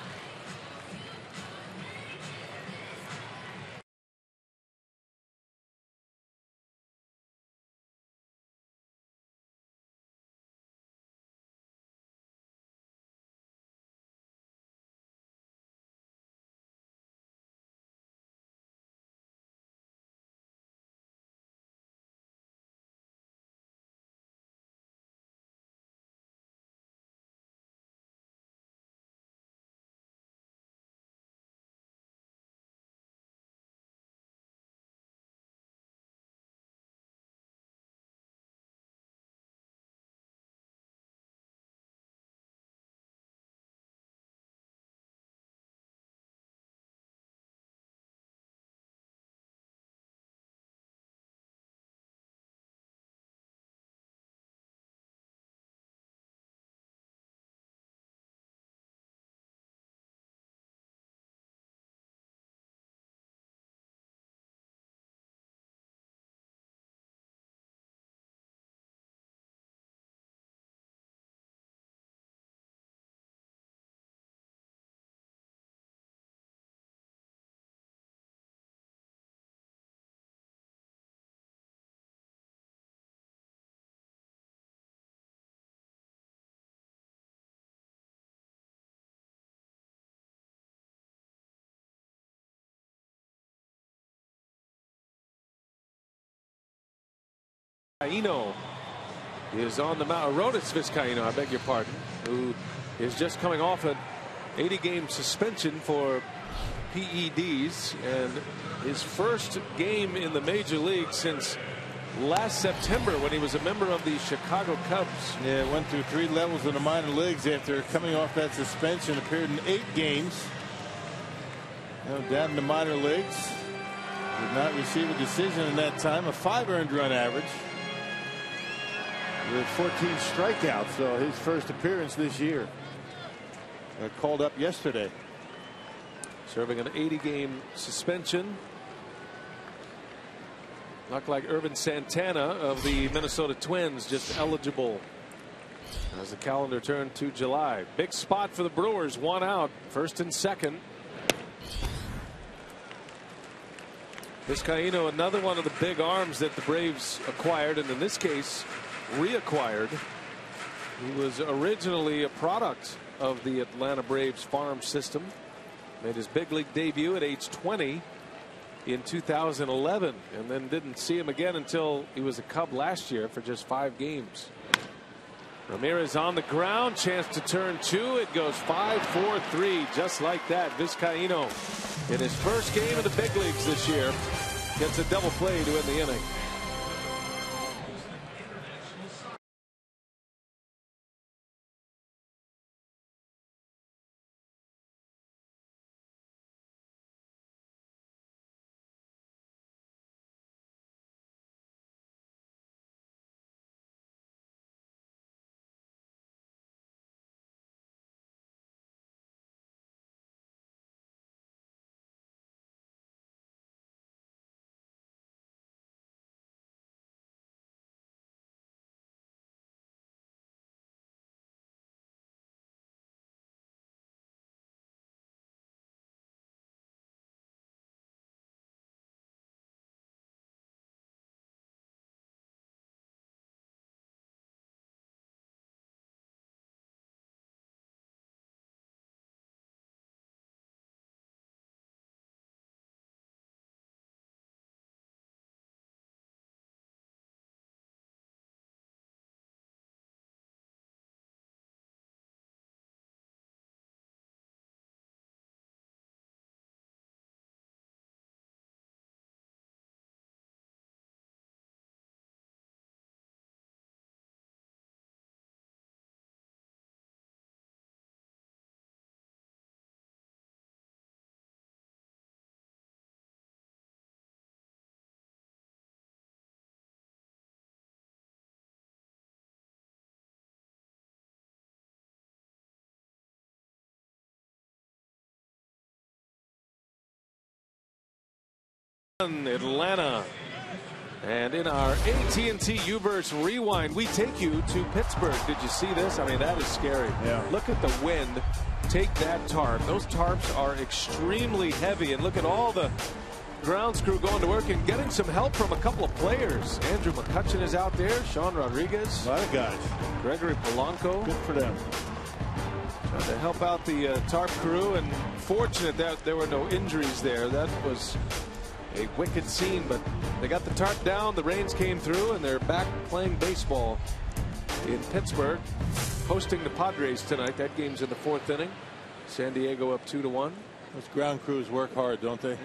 S3: Vizcaino is on the mound. Aroldis Vizcaino, I beg your pardon, who is just coming off an 80-game suspension for PEDs and his first game in the major league since last September when he was a member of the Chicago Cubs.
S4: Yeah, went through 3 levels in the minor leagues after coming off that suspension. Appeared in 8 games. Down in the minor leagues. Did not receive a decision in that time. A 5 earned run average. With 14 strikeouts. So his first appearance this year. Called up yesterday.
S3: Serving an 80-game suspension. Not like Irvin Santana of the Minnesota Twins, just eligible as the calendar turned to July. Big spot for the Brewers. 1 out, first and second. Vizcaino, another one of the big arms that the Braves acquired, and in this case reacquired. He was originally a product of the Atlanta Braves farm system. Made his big league debut at age 20 in 2011, and then didn't see him again until he was a Cub last year for just 5 games. Ramirez on the ground, chance to turn 2. It goes 5-4-3, just like that. Vizcaino in his first game of the big leagues this year gets a double play to end the inning. Atlanta And in our AT&T U-verse rewind, we take you to Pittsburgh. Did you see this? I mean, that is scary.
S4: Yeah.
S3: Look at the wind. Take that tarp. Those tarps are extremely heavy. And look at all the grounds crew going to work and getting some help from a couple of players. Andrew McCutchen is out there. Sean Rodriguez.
S4: A lot of guys.
S3: Gregory Polanco.
S4: Good for them.
S3: Trying to help out the tarp crew. And fortunate that there were no injuries there. That was a wicked scene, but they got the tarp down. The rains came through, and they're back playing baseball in Pittsburgh, hosting the Padres tonight. That game's in the 4th inning. San Diego up 2-1.
S4: Those ground crews work hard, don't they?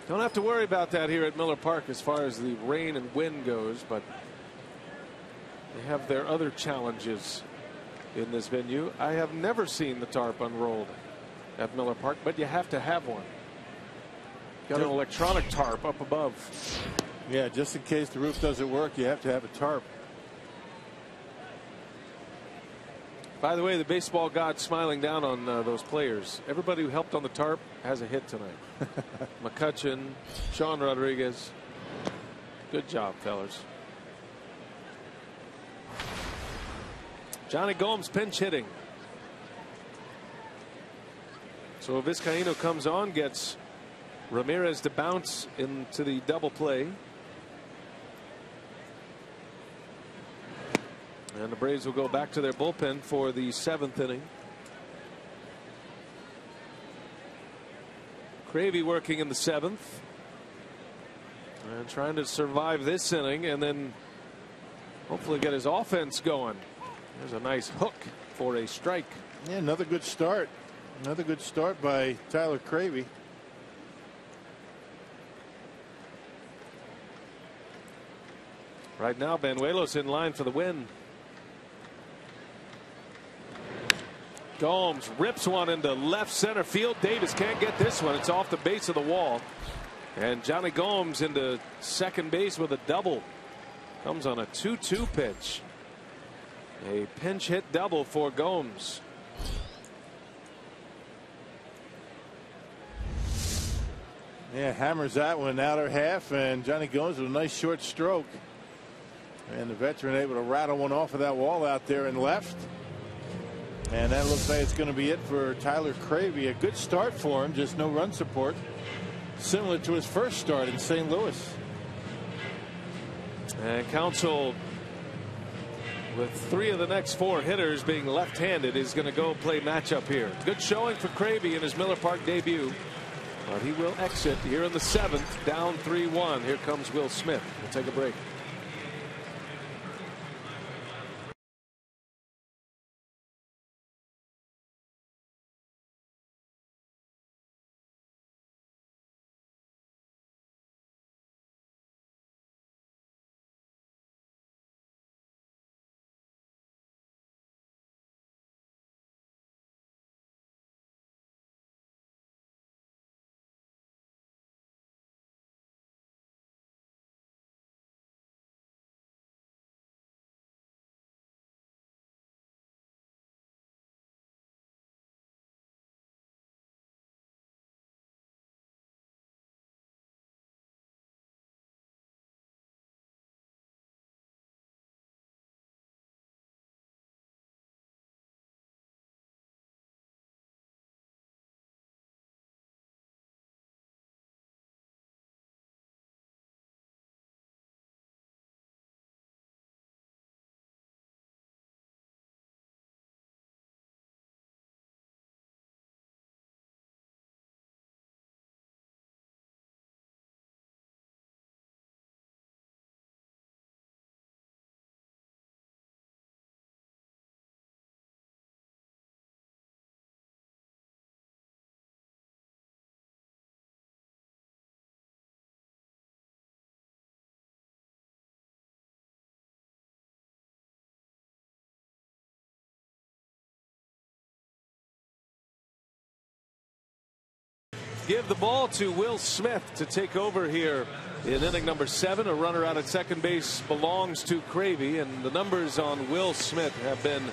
S3: Don't have to worry about that here at Miller Park as far as the rain and wind goes, but they have their other challenges in this venue. I have never seen the tarp unrolled at Miller Park, but you have to have one. Got an electronic tarp up above.
S4: Yeah, just in case the roof doesn't work, you have to have a tarp.
S3: By the way, the baseball god's smiling down on those players. Everybody who helped on the tarp has a hit tonight. McCutchen, Sean Rodriguez. Good job, fellas. Johnny Gomes pinch hitting. So Vizcaíno comes on, gets Ramirez to bounce into the double play. And the Braves will go back to their bullpen for the 7th inning. Cravey working in the 7th. And trying to survive this inning and then hopefully get his offense going. There's a nice hook for a strike.
S4: Yeah, another good start. Another good start by Tyler Cravey.
S3: Right now, Banuelos in line for the win. Gomes rips one into left center field. Davis can't get this one. It's off the base of the wall. And Johnny Gomes into second base with a double. Comes on a 2-2 pitch. A pinch hit double for Gomes.
S4: Yeah, hammers that one outer half, and Johnny Gomes with a nice short stroke. And the veteran able to rattle one off of that wall out there in left. And that looks like it's going to be it for Tyler Cravey. A good start for him, just no run support. Similar to his first start in St. Louis.
S3: And Counsell, with 3 of the next 4 hitters being left-handed, is going to go play matchup here. Good showing for Cravey in his Miller Park debut. But he will exit here in the 7th, down 3-1. Here comes Will Smith. We'll take a break. Give the ball to Will Smith to take over here in inning number 7. A runner out at second base belongs to Cravey, and the numbers on Will Smith have been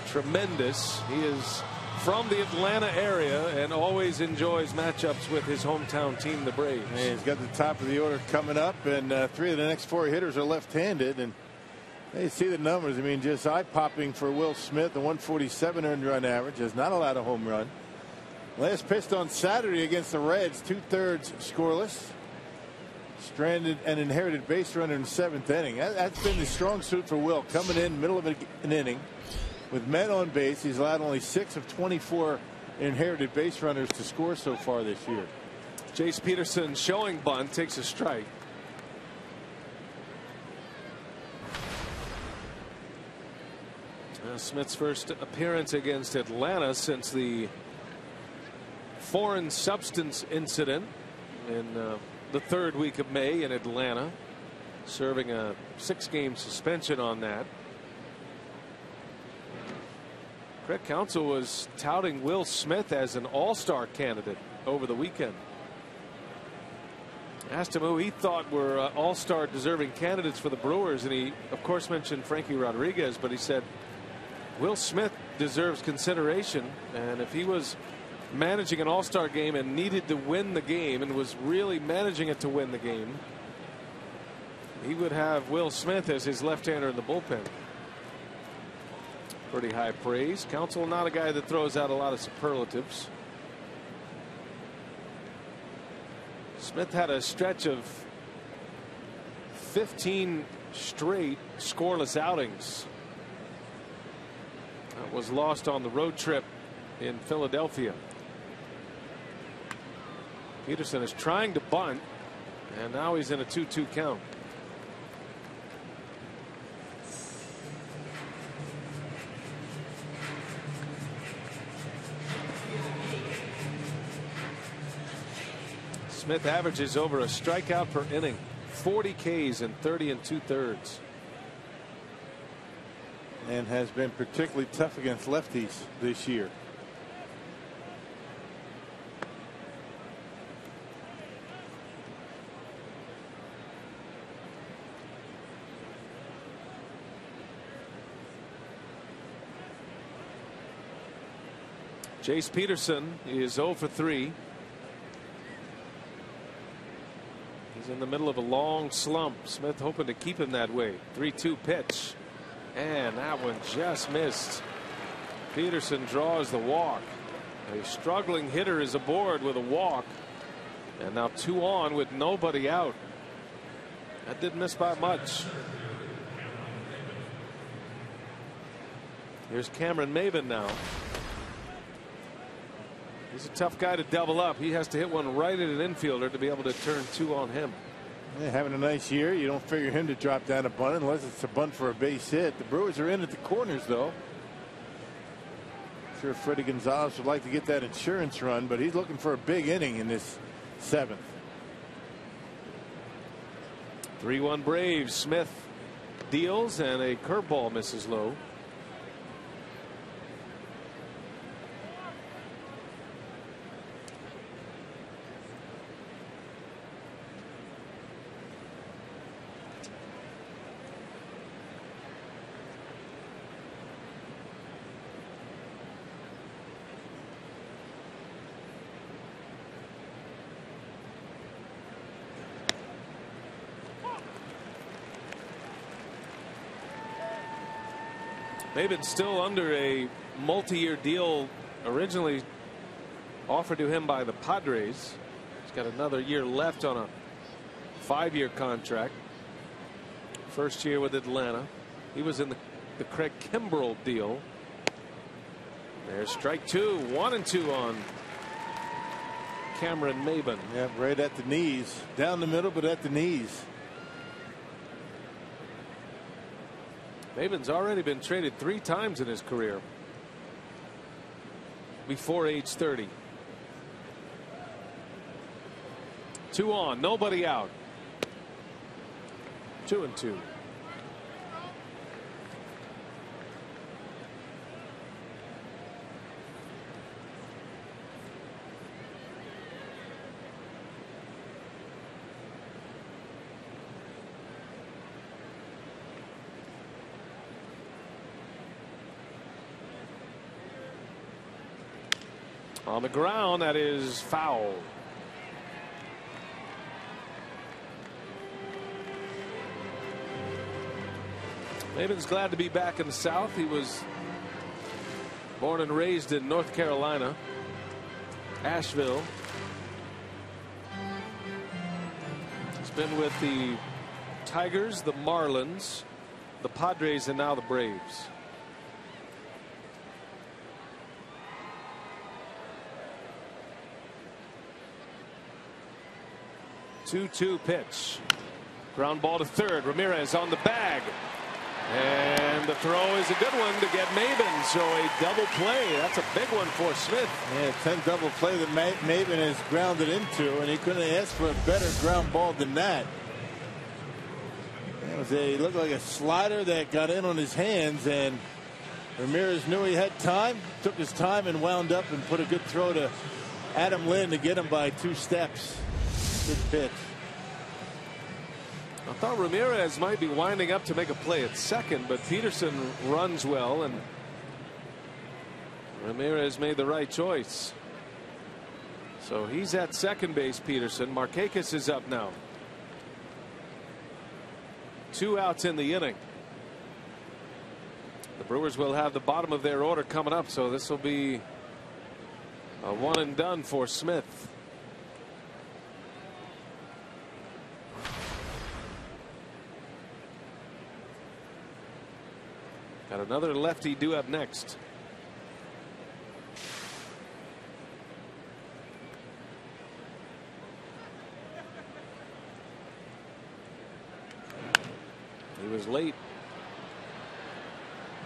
S3: tremendous. He is from the Atlanta area and always enjoys matchups with his hometown team, the Braves.
S4: And he's got the top of the order coming up, and 3 of the next 4 hitters are left-handed. And you see the numbers. I mean, just eye-popping for Will Smith. The 147 earned run average, has not allowed a home run. Last pitched on Saturday against the Reds, 2/3 scoreless. Stranded and inherited base runner in the 7th inning. That's been the strong suit for Will, coming in middle of an inning with men on base. He's allowed only 6 of 24 inherited base runners to score so far this year.
S3: Jace Peterson showing bunt, takes a strike. Smith's first appearance against Atlanta since the foreign substance incident in the 3rd week of May in Atlanta, serving a 6-game suspension on that. Craig Counsell was touting Will Smith as an all-star candidate over the weekend. Asked him who he thought were all-star deserving candidates for the Brewers, and he of course mentioned Frankie Rodriguez, but he said Will Smith deserves consideration, and if he was managing an all-star game and needed to win the game and was really managing it to win the game, he would have Will Smith as his left-hander in the bullpen. Pretty high praise. Counsell not a guy that throws out a lot of superlatives. Smith had a stretch of 15 straight scoreless outings. That was lost on the road trip in Philadelphia. Peterson is trying to bunt, and now he's in a 2-2 count. Smith averages over a strikeout per inning, 40 Ks in 30 2/3.
S4: And has been particularly tough against lefties this year.
S3: Jace Peterson is 0 for 3. He's in the middle of a long slump. Smith hoping to keep him that way. 3-2 pitch. And that one just missed. Peterson draws the walk. A struggling hitter is aboard with a walk. And now 2 on with nobody out. That didn't miss by much. Here's Cameron Maybin now. He's a tough guy to double up. He has to hit one right at an infielder to be able to turn 2 on him.
S4: Yeah, having a nice year. You don't figure him to drop down a bunt unless it's a bunt for a base hit. The Brewers are in at the corners, though. I'm sure Freddie Gonzalez would like to get that insurance run, but he's looking for a big inning in this 7th.
S3: 3-1 Braves. Smith deals, and a curveball misses low. Maybin's still under a multi-year deal originally offered to him by the Padres. He's got another year left on a 5-year contract. First year with Atlanta. He was in the Craig Kimbrell deal. There's strike 2. 1-2 on Cameron Maybin.
S4: Yeah, right at the knees. Down the middle, but at the knees.
S3: Maybin's already been traded 3 times in his career before age 30. 2 on, nobody out. 2-2. On the ground, that is foul. Maybin's glad to be back in the South. He was born and raised in North Carolina, Asheville. He's been with the Tigers, the Marlins, the Padres, and now the Braves. Two-two pitch. Ground ball to third. Ramirez on the bag. And the throw is a good one to get Maybin. So a double play. That's a big one for Smith.
S4: Yeah, 10 double play that Maybin has grounded into, and he couldn't ask for a better ground ball than that. It looked like a slider that got in on his hands, and Ramirez knew he had time, took his time, and wound up and put a good throw to Adam Lynn to get him by 2 steps. Good pitch.
S3: I thought Ramirez might be winding up to make a play at second, but Peterson runs well, and Ramirez made the right choice. So he's at second base, Peterson. Markakis is up now. 2 outs in the inning. The Brewers will have the bottom of their order coming up, so this will be a one and done for Smith. Got another lefty due up next. He was late.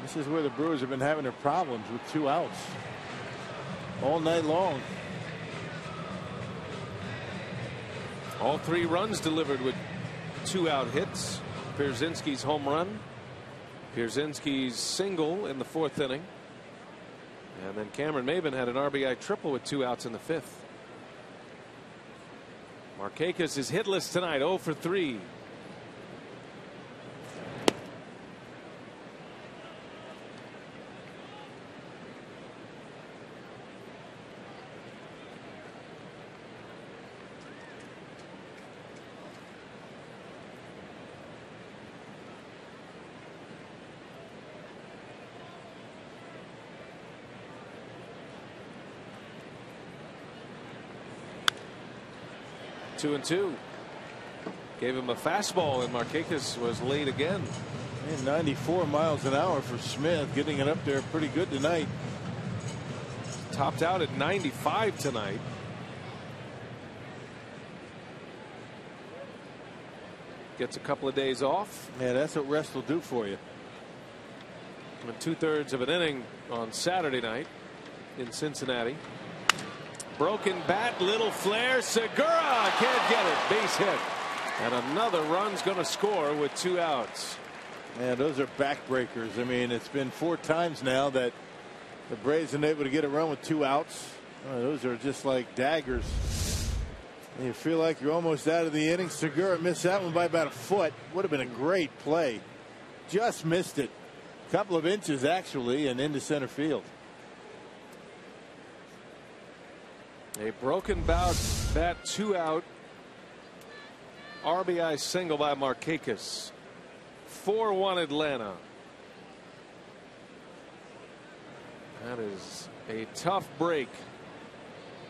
S4: This is where the Brewers have been having their problems, with 2 outs all night long.
S3: All 3 runs delivered with 2-out hits. Pierzynski's home run, Pierzynski's single in the 4th inning, and then Cameron Maybin had an RBI triple with 2 outs in the 5th. Markakis is hitless tonight, 0 for 3. Two and two. Gave him a fastball, and Markakis was late again.
S4: And 94 miles an hour for Smith, getting it up there pretty good tonight.
S3: Topped out at 95 tonight. Gets a couple of days off.
S4: Yeah, that's what rest will do for you.
S3: And 2/3 of an inning on Saturday night in Cincinnati. Broken bat, little flare. Segura can't get it. Base hit. And another run's going to score with 2 outs.
S4: Yeah, those are backbreakers. I mean, it's been 4 times now that the Braves have been able to get a run with 2 outs. Those are just like daggers. And you feel like you're almost out of the inning. Segura missed that one by about a foot. Would have been a great play. Just missed it. A couple of inches, actually, and into center field.
S3: A broken bat, 2-out RBI single by Markakis. 4-1 Atlanta. That is a tough break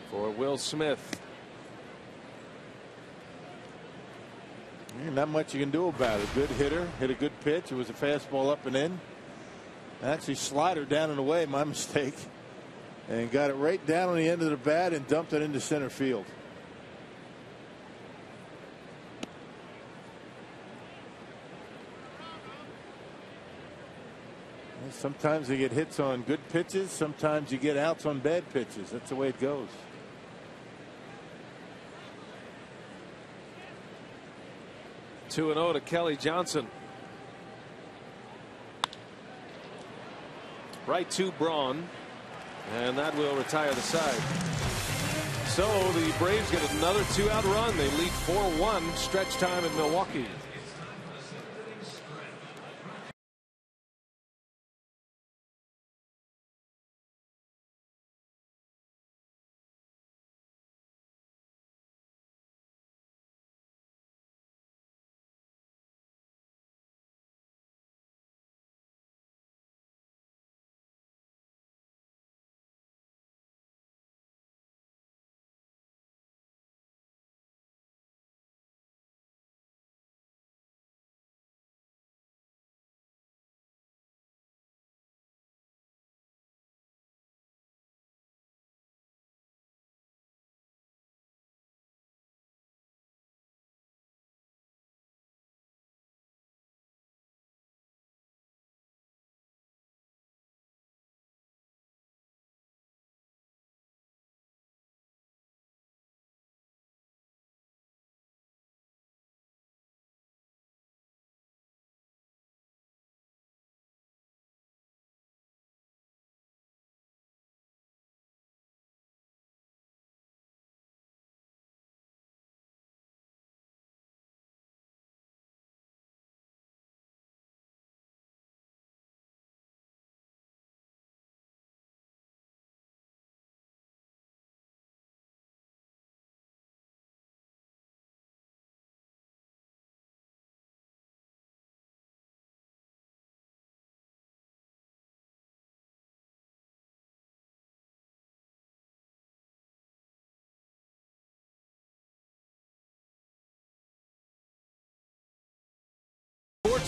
S3: for Will Smith.
S4: Not much you can do about it. Good hitter, hit a good pitch. It was a fastball up and in. Actually, slider down and away, my mistake. And got it right down on the end of the bat and dumped it into center field. Sometimes you get hits on good pitches. Sometimes you get outs on bad pitches. That's the way it goes.
S3: Two and 0 to Kelly Johnson. Right to Braun. And that will retire the side. So the Braves get another 2-out run. They lead 4-1 stretch time in Milwaukee.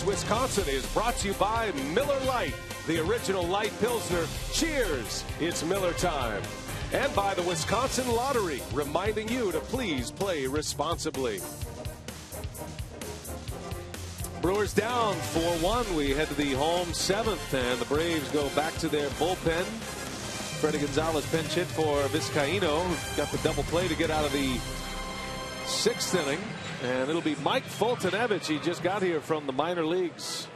S3: Brewers, Wisconsin is brought to you by Miller Lite, the original light Pilsner. Cheers, it's Miller time. And by the Wisconsin Lottery, reminding you to please play responsibly. Brewers down 4-1. We head to the home 7th, and the Braves go back to their bullpen. Freddie Gonzalez pinch hit for Vizcaíno, who got the double play to get out of the 6th inning. And it'll be Mike Foltynewicz. He just got here from the minor leagues.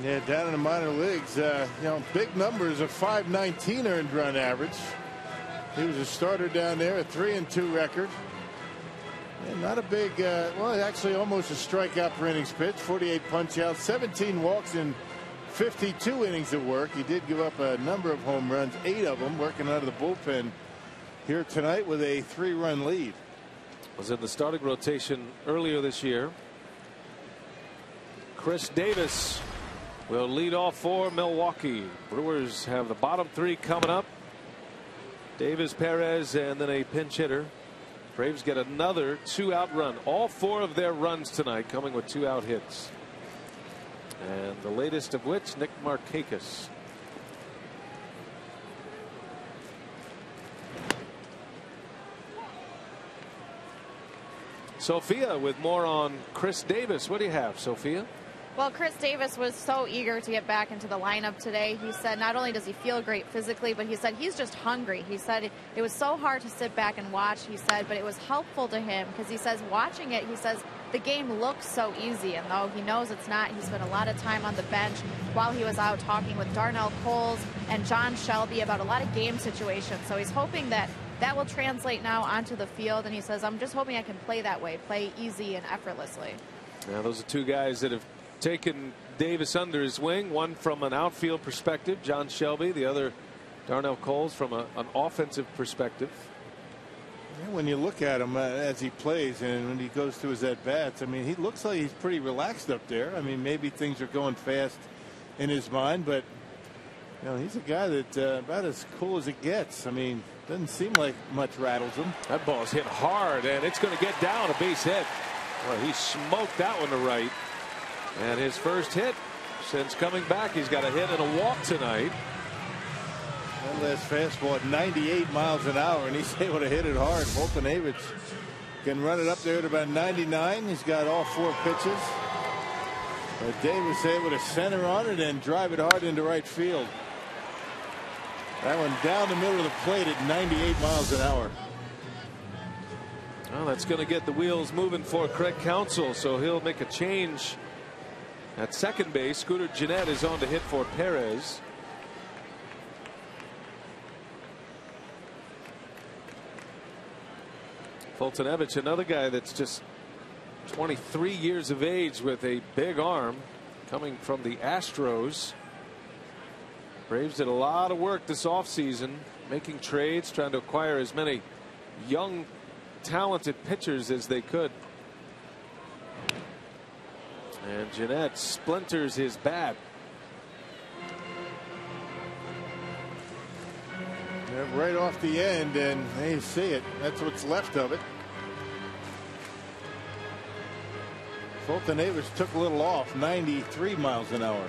S4: Yeah, down in the minor leagues, big numbers, a .519 earned run average. He was a starter down there, a 3-2 record. And not a big, actually almost a strikeout per innings pitched, 48 punch outs, 17 walks in 52 innings of work. He did give up a number of home runs, 8 of them, working out of the bullpen here tonight with a 3-run lead.
S3: Was in the starting rotation earlier this year. Chris Davis will lead off for Milwaukee. Brewers have the bottom 3 coming up. Davis, Perez, and then a pinch hitter. Braves get another 2-out run. All 4 of their runs tonight coming with 2-out hits. And the latest of which, Nick Markakis. Sophia with more on Chris Davis. What do you have, Sophia?
S6: Well, Chris Davis was so eager to get back into the lineup today. He said not only does he feel great physically, but he said he's just hungry. He said it was so hard to sit back and watch, he said, but it was helpful to him because he says watching it, he says the game looks so easy. And though he knows it's not, he spent a lot of time on the bench while he was out talking with Darnell Coles and John Shelby about a lot of game situations. So he's hoping that will translate now onto the field. And he says, I'm just hoping I can play that way, play easy and effortlessly.
S3: Now, those are 2 guys that have taken Davis under his wing, one from an outfield perspective, John Shelby, the other Darnell Coles from an offensive perspective.
S4: Yeah, when you look at him as he plays and when he goes through his at-bats, I mean, he looks like he's pretty relaxed up there. I mean, maybe things are going fast in his mind, but he's a guy that about as cool as it gets. I mean, doesn't seem like much rattles him.
S3: That ball's hit hard, and it's going to get down, a base hit. Well, he smoked that one to right. And his first hit since coming back. He's got a hit and a walk tonight.
S4: That last fastball at 98 miles an hour, and he's able to hit it hard. Foltynewicz can run it up there at about 99. He's got all 4 pitches. But Davis able to center on it and drive it hard into right field. That one down the middle of the plate at 98 miles an hour.
S3: Well, that's going to get the wheels moving for Craig Counsell, so he'll make a change at second base. Scooter Gennett is on to hit for Perez. Foltynewicz, another guy that's just 23 years of age with a big arm, coming from the Astros. Braves did a lot of work this offseason, making trades, trying to acquire as many young, talented pitchers as they could. And Gennett splinters his bat.
S4: Yeah, right off the end, and there you see it. That's what's left of it. Foltynewicz took a little off, 93 miles an hour.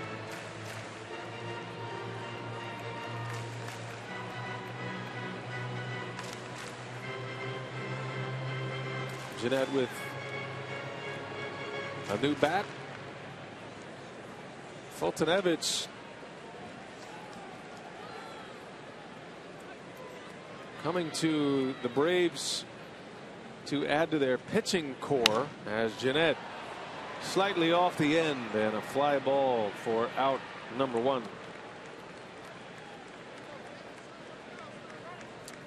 S3: Gennett with a new bat. Foltynewicz coming to the Braves to add to their pitching core, as Gennett slightly off the end, and a fly ball for out number 1.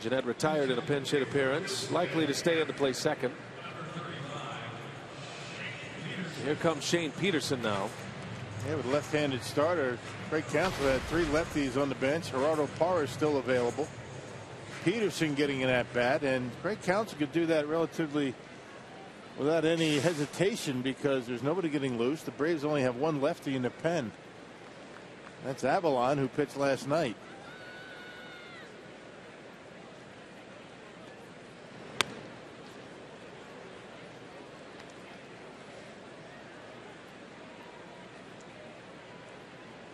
S3: Gennett retired in a pinch hit appearance, likely to stay in to play second. Here comes Shane Peterson now.
S4: Yeah, with left-handed starter, Craig Counsell had 3 lefties on the bench. Gerardo Parra is still available. Peterson getting an at-bat, and Craig Counsell could do that relatively without any hesitation because there's nobody getting loose. The Braves only have 1 lefty in the pen. That's Avalon, who pitched last night.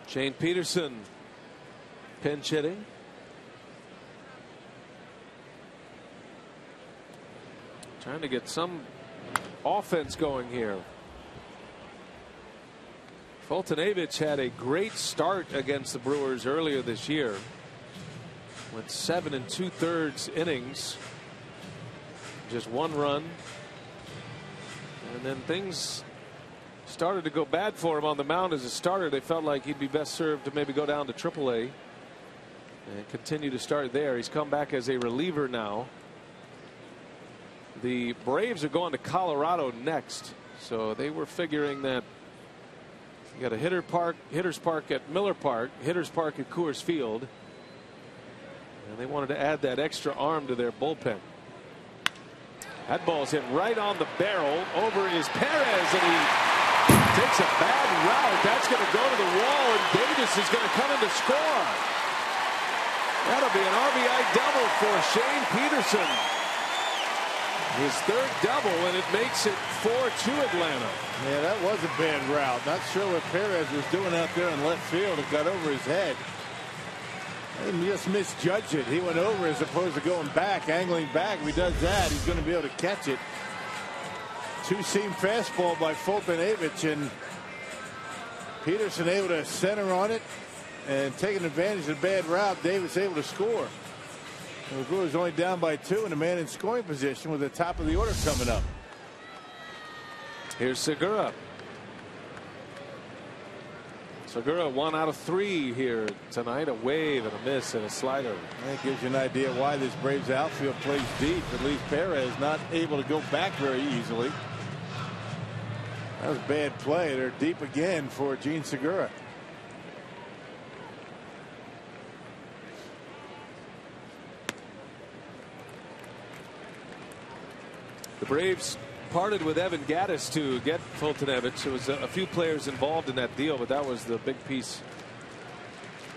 S3: Shane Peterson pinch hitting. Trying to get some offense going here. Foltynewicz had a great start against the Brewers earlier this year. Went 7 2/3 innings. Just 1 run. And then things started to go bad for him on the mound as a starter. They felt like he'd be best served to maybe go down to AAA and continue to start there. He's come back as a reliever now. The Braves are going to Colorado next, so they were figuring that you got a hitter's park at Miller Park, hitter's park at Coors Field, and they wanted to add that extra arm to their bullpen. That ball's hit right on the barrel. Over is Perez, and he takes a bad route. That's going to go to the wall, and Davis is going to come in to score. That'll be an RBI double for Shane Peterson. His 3rd double, and it makes it 4-2 Atlanta.
S4: Yeah, that was a bad route. Not sure what Perez was doing out there in left field. It got over his head. He just misjudged it. He went over as opposed to going back, angling back. If he does that, he's going to be able to catch it. 2-seam fastball by Foltynewicz, and Peterson able to center on it and taking advantage of the bad route. Davis able to score. And the Brewers only down by 2 and a man in scoring position with the top of the order coming up.
S3: Here's Segura. Segura 1 out of 3 here tonight. A wave and a miss and a slider.
S4: That gives you an idea why this Braves outfield plays deep. At least Perez not able to go back very easily. That was a bad play. They're deep again for Gene Segura.
S3: The Braves parted with Evan Gattis to get Foltynewicz. There was a few players involved in that deal, but that was the big piece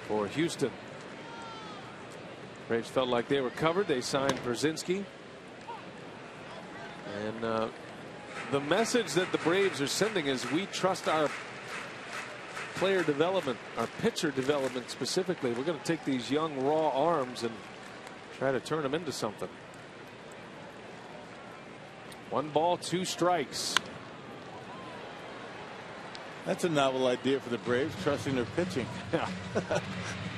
S3: for Houston. Braves felt like they were covered. They signed Brzezinski. And the message that the Braves are sending is we trust our player development, our pitcher development specifically. We're going to take these young raw arms and try to turn them into something. 1 ball, 2 strikes.
S4: That's a novel idea for the Braves, trusting their pitching.
S3: Yeah.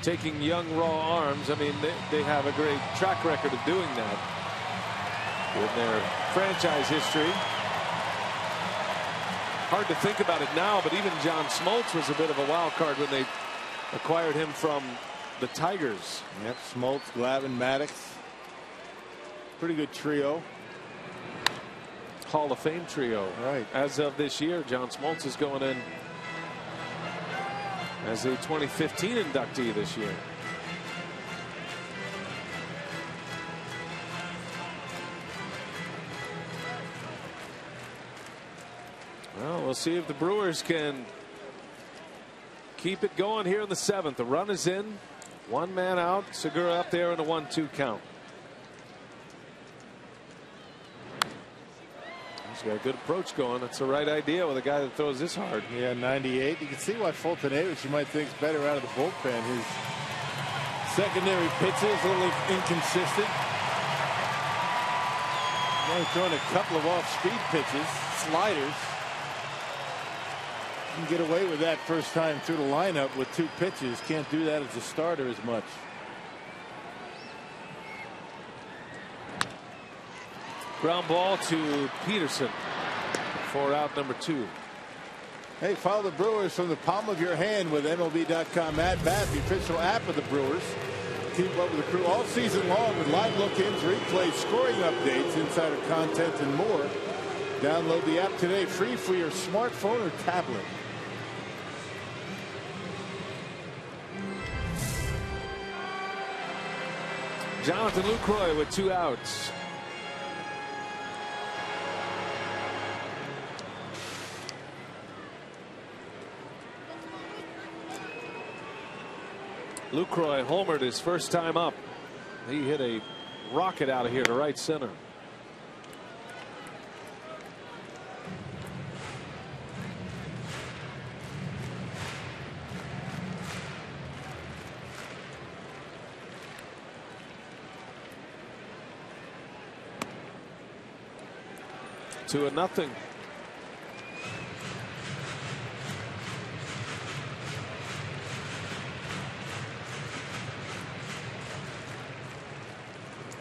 S3: Taking young raw arms. I mean, they have a great track record of doing that in their franchise history. Hard to think about it now, but even John Smoltz was a bit of a wild card when they acquired him from the Tigers.
S4: Yep, Smoltz, Glavine, Maddox. Pretty good trio.
S3: Hall of Fame trio.
S4: Right.
S3: As of this year, John Smoltz is going in as a 2015 inductee this year. Well, we'll see if the Brewers can keep it going here in the 7th. The run is in. 1 man out. Segura up there in a 1-2 count. He's got a good approach going. That's the right idea with a guy that throws this hard.
S4: Yeah, 98. You can see why Foltynewicz, you might think, is better out of the bullpen. His secondary pitches a little inconsistent. He's only throwing a couple of off-speed pitches, sliders. You can get away with that first time through the lineup with 2 pitches. Can't do that as a starter as much.
S3: Ground ball to Peterson for out number 2.
S4: Hey, follow the Brewers from the palm of your hand with MLB.com at bat, the official app of the Brewers. Keep up with the crew all season long with live look-ins, replays, scoring updates, insider content, and more. Download the app today, free for your smartphone or tablet.
S3: Jonathan Lucroy with 2 outs. Lucroy homered his first time up. He hit a rocket out of here to right center. 2-0.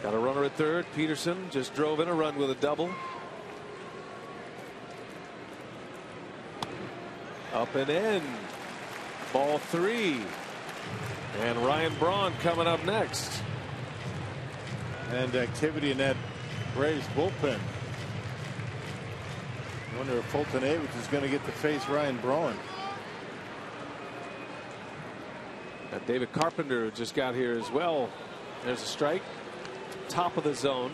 S3: Got a runner at third. Peterson just drove in a run with a double. Up and in. Ball 3. And Ryan Braun coming up next.
S4: And activity in that Braves bullpen. I wonder if Foltynewicz is going to get to face Ryan Braun.
S3: And David Carpenter just got here as well. There's a strike. Top of the zone.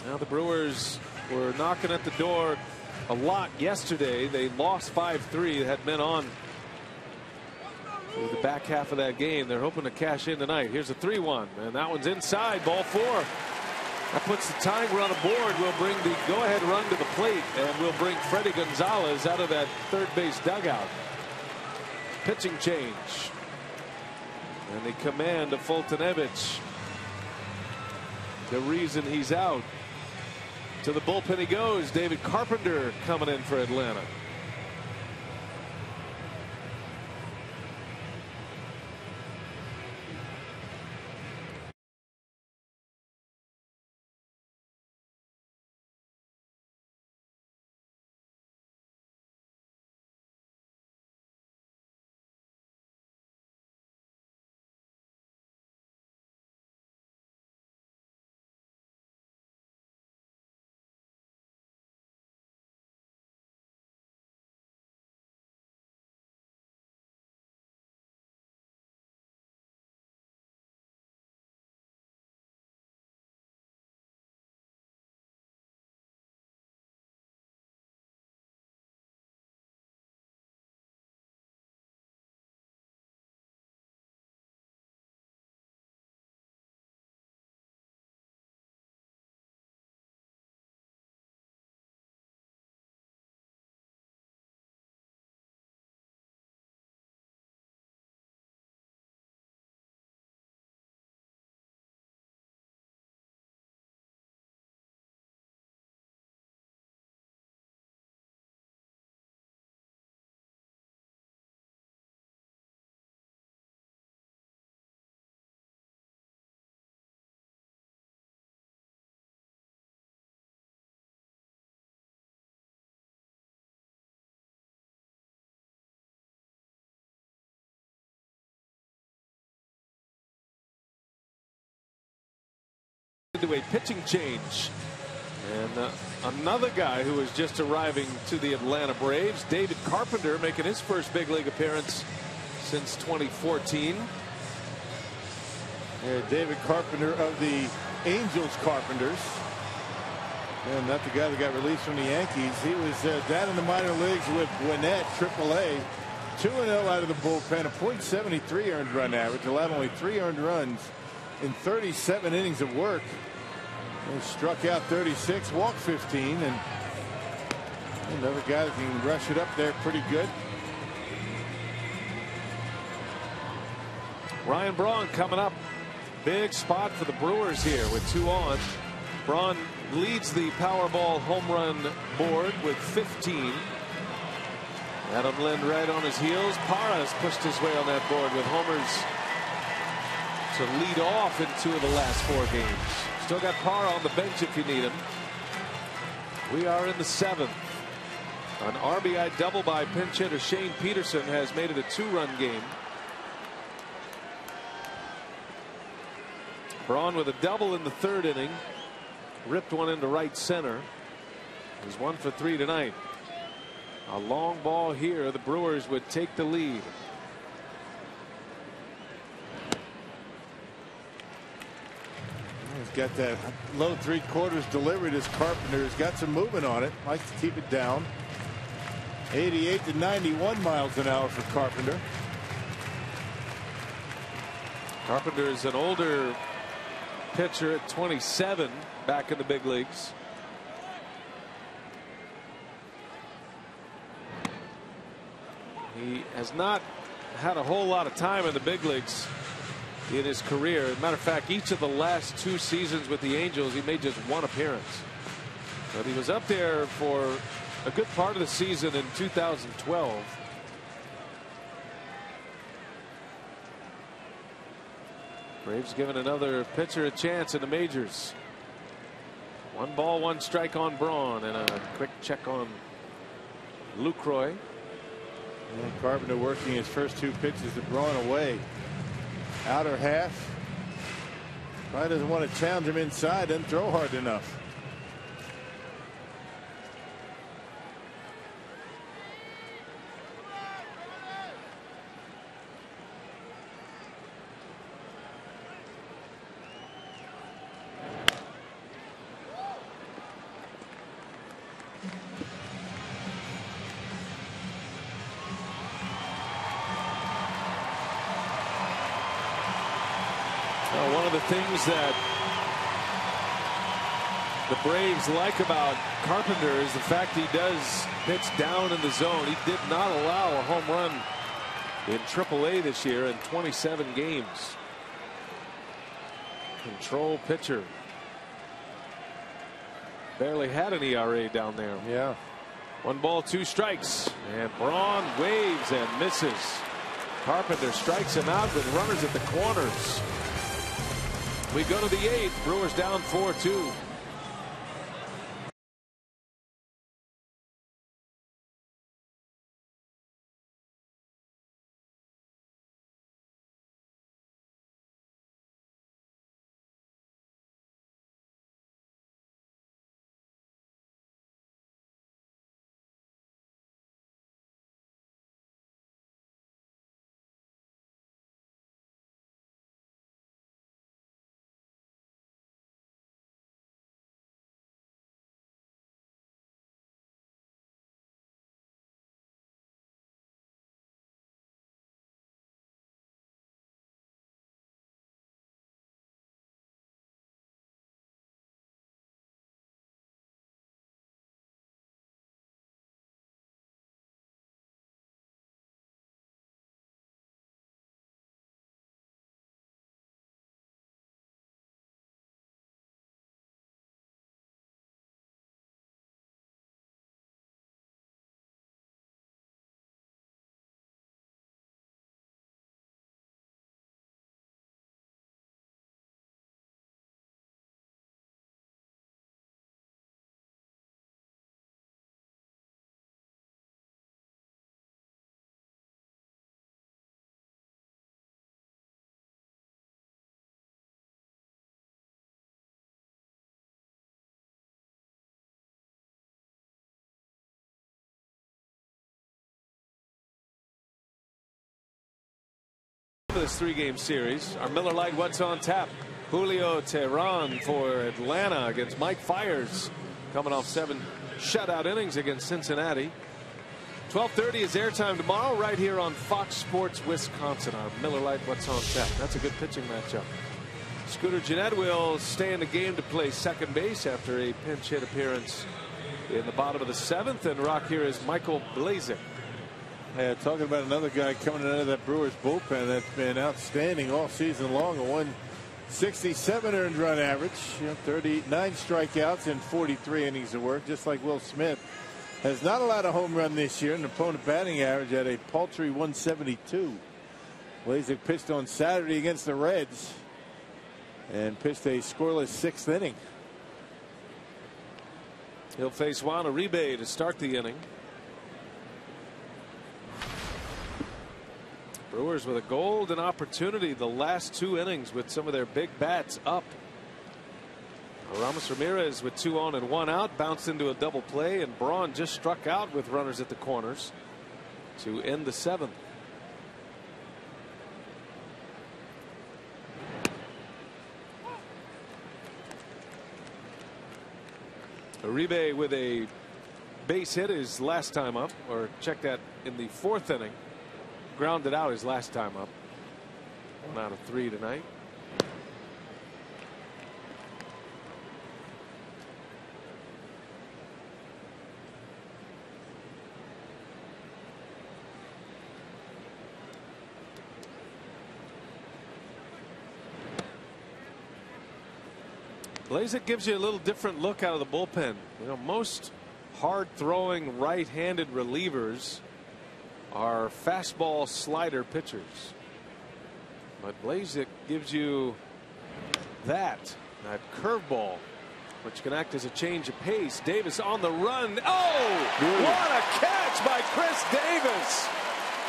S3: Now the Brewers were knocking at the door a lot yesterday. They lost 5-3. Had men on through the back half of that game. They're hoping to cash in tonight. Here's a 3-1, and that one's inside. Ball 4. That puts the tying run aboard. We'll bring the go-ahead run to the plate, and we'll bring Freddie Gonzalez out of that third base dugout. Pitching change. And the command of Foltynewicz. The reason he's out. To the bullpen he goes. David Carpenter coming in for Atlanta. Into a pitching change, and another guy who is just arriving to the Atlanta Braves, David Carpenter, making his first big league appearance since 2014.
S4: Yeah, David Carpenter of the Angels Carpenters, and not the guy that got released from the Yankees. He was down in the minor leagues with Gwinnett, AAA. 2-0 out of the bullpen, a .73 earned run average, allowed only 3 earned runs in 37 innings of work. He struck out 36, walked 15, and another guy that can rush it up there pretty good.
S3: Ryan Braun coming up. Big spot for the Brewers here with 2 on. Braun leads the Powerball home run board with 15. Adam Lind right on his heels. Parra has pushed his way on that board with homers to lead off in 2 of the last 4 games. Still got Parra on the bench if you need him. We are in the 7th. An RBI double by pinch hitter Shane Peterson has made it a 2-run game. Braun with a double in the 3rd inning. Ripped one into right center. He's 1 for 3 tonight. A long ball here. The Brewers would take the lead.
S4: He's got that low 3/4 delivery. This Carpenter has got some movement on it. Likes to keep it down. 88 to 91 miles an hour for Carpenter.
S3: Carpenter is an older pitcher at 27, back in the big leagues. He has not had a whole lot of time in the big leagues. in his career. As a matter of fact, each of the last 2 seasons with the Angels, he made just 1 appearance. But he was up there for a good part of the season in 2012. Braves giving another pitcher a chance in the majors. 1 ball, 1 strike on Braun, and a quick check on Lucroy.
S4: And Carpenter working his first 2 pitches to Braun away. Outer half. Probably doesn't want to challenge him inside. Doesn't throw hard enough.
S3: One of the things that the Braves like about Carpenter is the fact he does pitch down in the zone. He did not allow a home run in AAA this year in 27 games. Control pitcher. Barely had an ERA down there.
S4: Yeah.
S3: 1 ball, 2 strikes, and Braun waves and misses. Carpenter strikes him out with runners at the corners. We go to the 8th. Brewers down 4-2. This 3-game series. Our Miller Lite What's on Tap. Julio Teheran for Atlanta against Mike Fiers, coming off 7 shutout innings against Cincinnati. 12:30 is airtime tomorrow right here on Fox Sports Wisconsin. Our Miller Lite What's on Tap. That's a good pitching matchup. Scooter Gennett will stay in the game to play second base after a pinch hit appearance in the bottom of the 7th. And rock here is Michael Blazek.
S4: Yeah, talking about another guy coming out of that Brewers bullpen that's been outstanding all season long. A 167 earned run average, 39 strikeouts in 43 innings of work, just like Will Smith. Has not allowed a home run this year. An opponent batting average at a paltry 172. Blazek pitched on Saturday against the Reds and pitched a scoreless 6th inning.
S3: He'll face Juan Uribe to start the inning. Brewers with a golden opportunity the last 2 innings with some of their big bats up. Ramos Ramirez with 2 on and 1 out bounced into a double play, and Braun just struck out with runners at the corners to end the 7th. Uribe with a base hit his last time up, or check that, in the 4th inning. Grounded out his last time up. 1 out of 3 tonight. Blazek gives you a little different look out of the bullpen. You know, most hard-throwing right-handed relievers are fastball slider pitchers. But Blazek gives you that curveball, which can act as a change of pace. Davis on the run. Oh, what a catch by Chris Davis.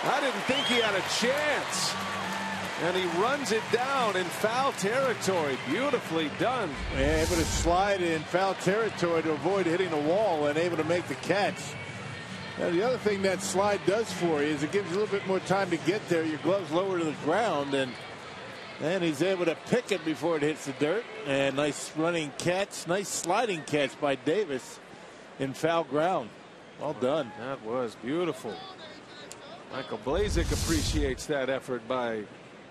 S3: I didn't think he had a chance. And he runs it down in foul territory. Beautifully done.
S4: Yeah, able to slide in foul territory to avoid hitting the wall and able to make the catch. Now, the other thing that slide does for you is it gives you a little bit more time to get there. Your glove's lower to the ground, and he's able to pick it before it hits the dirt. And nice running catch, nice sliding catch by Davis in foul ground. Well done.
S3: That was beautiful. Michael Blazek appreciates that effort by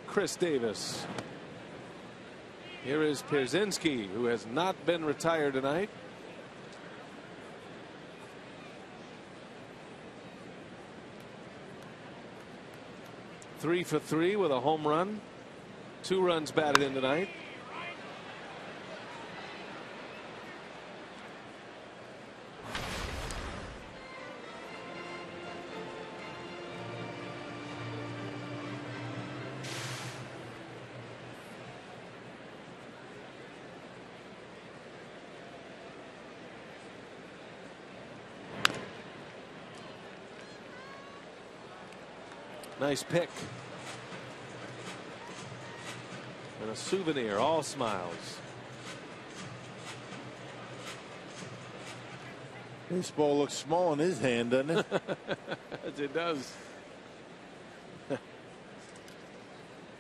S3: Chris Davis. Here is Pierzynski, who has not been retired tonight. Three for three with a home run. 2 runs batted in tonight. Nice pick. And a souvenir, all smiles.
S4: Baseball looks small in his hand, doesn't it?
S3: As it does. I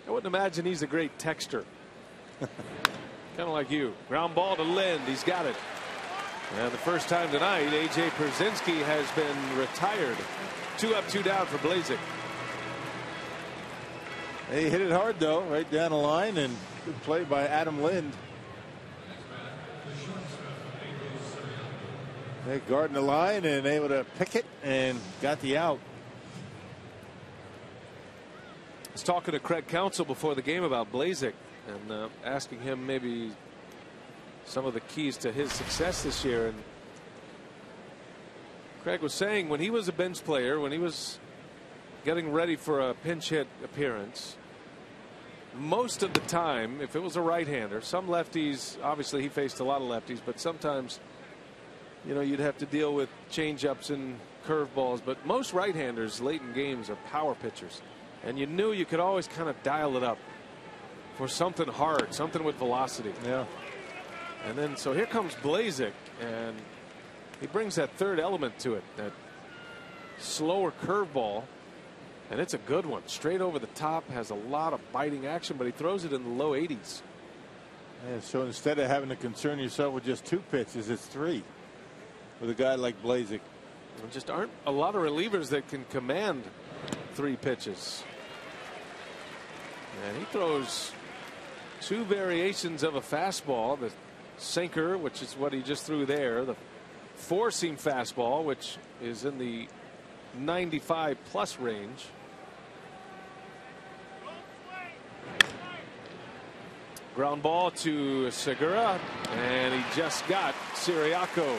S3: wouldn't imagine he's a great texter. Kind of like you. Ground ball to Lind. He's got it. And the first time tonight, A.J. Pierzynski has been retired. 2 up, 2 down for Blazek.
S4: He hit it hard, though, right down the line, and good play by Adam Lind. They guarding the line and able to pick it and got the out.
S3: I was talking to Craig Counsell before the game about Blazek and asking him maybe some of the keys to his success this year. And Craig was saying when he was a bench player, when he was getting ready for a pinch hit appearance, most of the time, if it was a right-hander, some lefties, obviously he faced a lot of lefties, but sometimes, you know, you'd have to deal with change-ups and curveballs. But most right-handers late in games are power pitchers, and you knew you could always kind of dial it up for something hard, something with velocity.
S4: Yeah.
S3: And then so here comes Blazek, and he brings that third element to it, that slower curveball. And it's a good one, straight over the top, has a lot of biting action, but he throws it in the low 80s.
S4: Yeah, so instead of having to concern yourself with just 2 pitches, it's 3 with a guy like Blazek.
S3: There just aren't a lot of relievers that can command 3 pitches. And he throws 2 variations of a fastball, the sinker, which is what he just threw there, the 4-seam fastball, which is in the 95 plus range. Ground ball to Segura, and he just got Siriaco.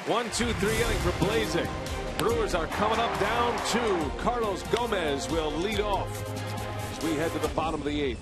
S3: 1-2-3 inning for Blazek. Brewers are coming up down 2. Carlos Gomez will lead off as we head to the bottom of the 8th.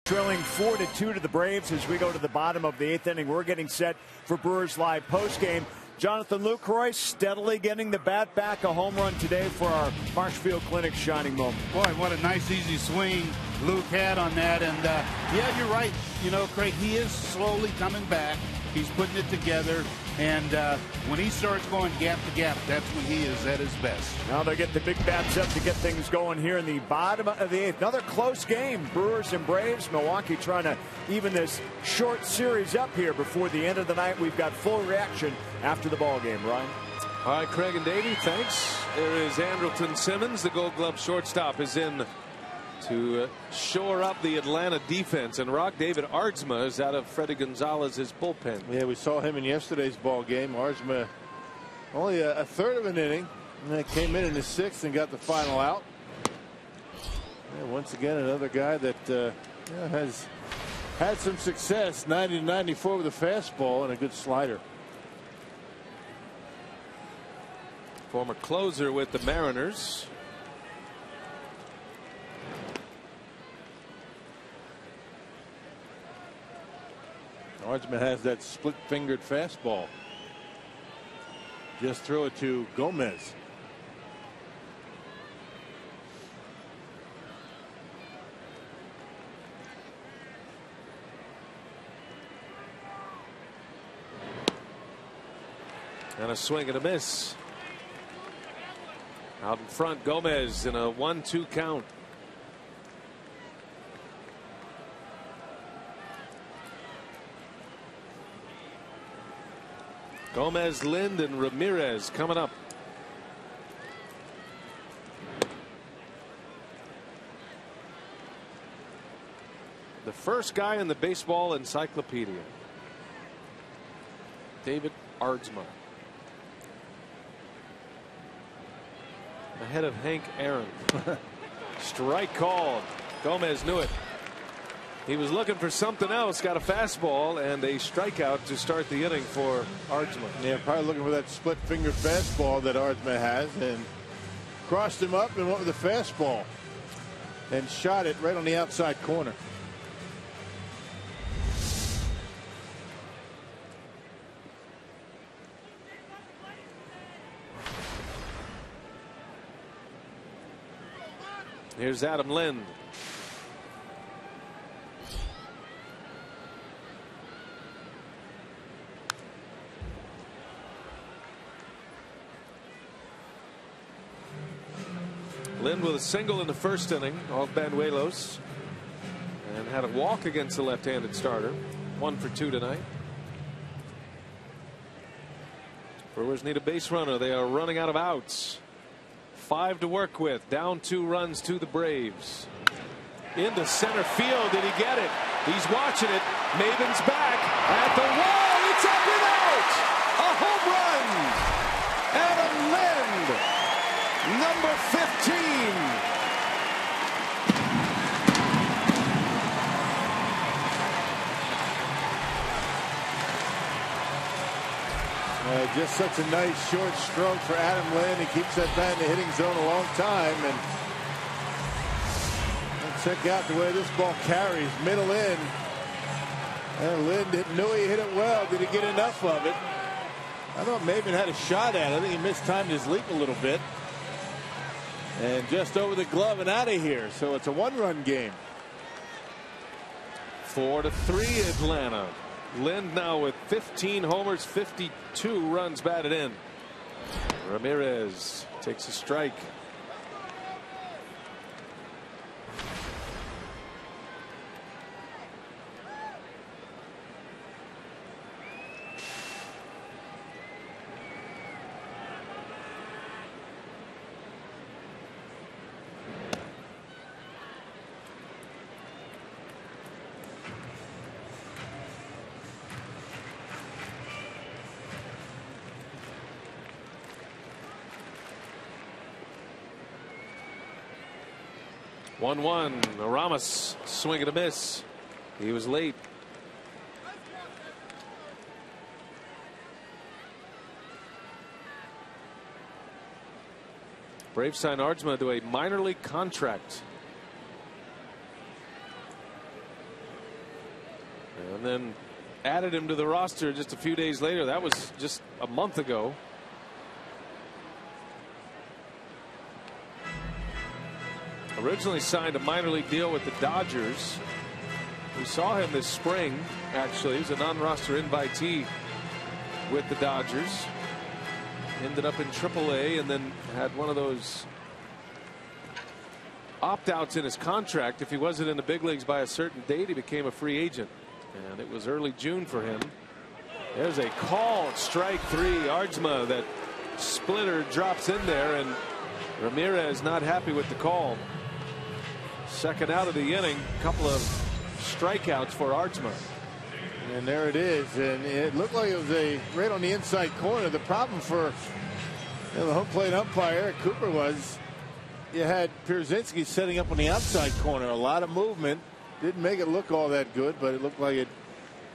S5: Trailing 4-2 to the Braves as we go to the bottom of the 8th inning. We're getting set for Brewers Live postgame. Jonathan Lucroy steadily getting the bat back. A home run today for our Marshfield Clinic shining moment.
S1: Boy, what a nice easy swing Luke had on that. And yeah, you're right. You know, Craig, he is slowly coming back. He's putting it together. And when he starts going gap to gap, that's when he is at his best.
S5: Now they get the big bats up to get things going here in the bottom of the 8th. Another close game. Brewers and Braves. Milwaukee trying to even this short series up here before the end of the night. We've got full reaction after the ball game. Ryan.
S3: All right, Craig and Davey, thanks. There is Andrelton Simmons, the Gold Glove shortstop, is in to shore up the Atlanta defense, and David Aardsma is out of Freddie Gonzalez's bullpen.
S4: Yeah, we saw him in yesterday's ball game. Aardsma only a third of an inning, and then came in the 6th and got the final out. And once again, another guy that has had some success. 90-94 with a fastball and a good slider.
S3: Former closer with the Mariners.
S4: Aardsma has that split-fingered fastball. Just throw it to Gomez.
S3: And a swing and a miss. Out in front, Gomez in a 1-2 count. Gomez, Lind, and Ramirez coming up. The first guy in the baseball encyclopedia, David Aardsma, ahead of Hank Aaron. Strike called. Gomez knew it. He was looking for something else, got a fastball and a strikeout to start the inning for Aardsma.
S4: Yeah, probably looking for that split-fingered fastball that Aardsma has, and crossed him up and went with the fastball and shot it right on the outside corner.
S3: Here's Adam Lind. Lind with a single in the first inning off Banuelos, and had a walk against the left-handed starter. 1 for 2 tonight. Brewers need a base runner. They are running out of outs. 5 to work with. Down 2 runs to the Braves. Into center field. Did he get it? He's watching it. Maven's back at the wall. It's up and out. A home run. Adam Lind, number 15.
S4: Just such a nice short stroke for Adam Lind. He keeps that bat in the hitting zone a long time. And check out the way this ball carries. Middle in. And Lind knew he hit it well. Did he get enough of it? I thought Maven had a shot at it. I think he mistimed his leap a little bit. And just over the glove and out of here. So it's a 1-run game.
S3: 4-3 Atlanta. Lind now with 15 homers, 52 runs batted in. Ramirez takes a strike. One. Ramos swing and a miss. He was late. Braves sign Aardsma to a minor league contract. and then added him to the roster just a few days later. That was just a month ago. Originally signed a minor league deal with the Dodgers. We saw him this spring, actually. He was a non-roster invitee with the Dodgers. Ended up in AAA and then had one of those opt-outs in his contract. If he wasn't in the big leagues by a certain date, he became a free agent. And it was early June for him. There's a call, strike three. Aardsma, that splitter, drops in there, and Ramirez not happy with the call. Second out of the inning, couple of strikeouts for Aardsma.
S4: And there it is, and it looked like it was right on the inside corner. The problem for the home plate umpire, Cooper, was you had Pierzynski setting up on the outside corner. A lot of movement. Didn't make it look all that good, but it looked like it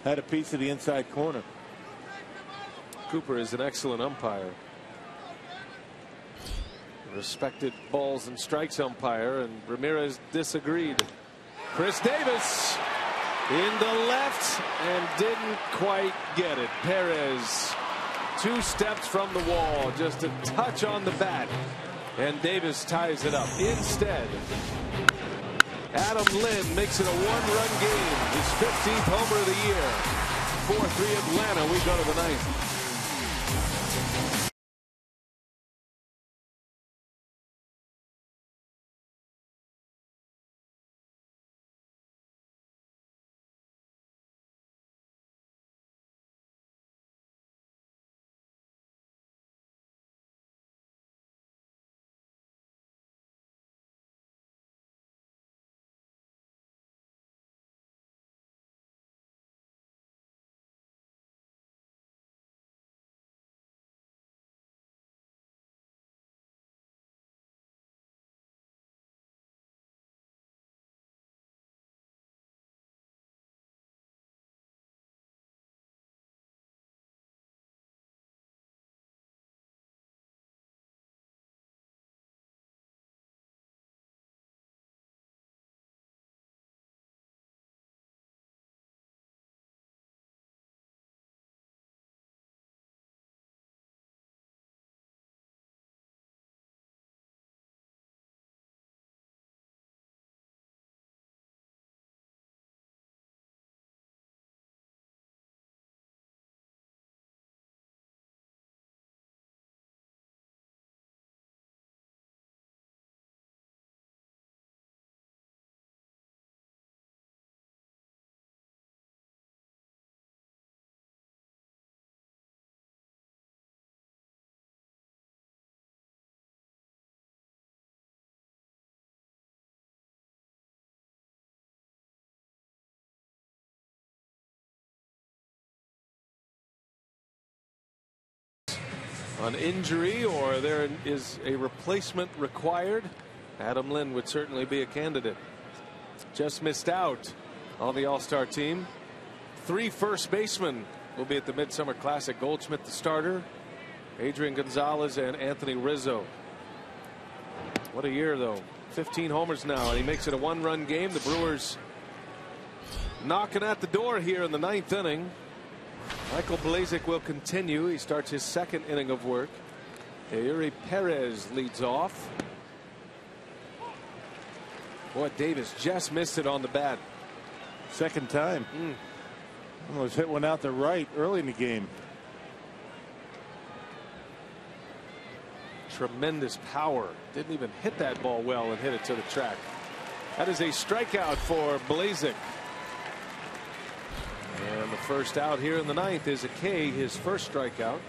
S4: had a piece of the inside corner.
S3: Cooper is an excellent umpire. Respected balls and strikes umpire, and Ramirez disagreed. Chris Davis into left and didn't quite get it. Perez 2 steps from the wall, just a touch on the bat, and Davis ties it up. Instead, Adam Lynn makes it a 1-run game, his 15th homer of the year. 4-3 Atlanta. We go to the 9th. On injury, or there is a replacement required, Adam Lynn would certainly be a candidate. Just missed out on the All-Star team. 3 first basemen will be at the Midsummer Classic. Goldschmidt, the starter, Adrian Gonzalez, and Anthony Rizzo. What a year, though. 15 homers now, and he makes it a 1-run game. The Brewers knocking at the door here in the 9th inning. Michael Blazek will continue. He starts his 2nd inning of work. Eury Perez leads off. Boy, Davis just missed it on the bat.
S4: Second time. Almost hit one out the right early in the game.
S3: Tremendous power. Didn't even hit that ball well and hit it to the track. That is a strikeout for Blazek. And the first out here in the 9th is a K, his first strikeout.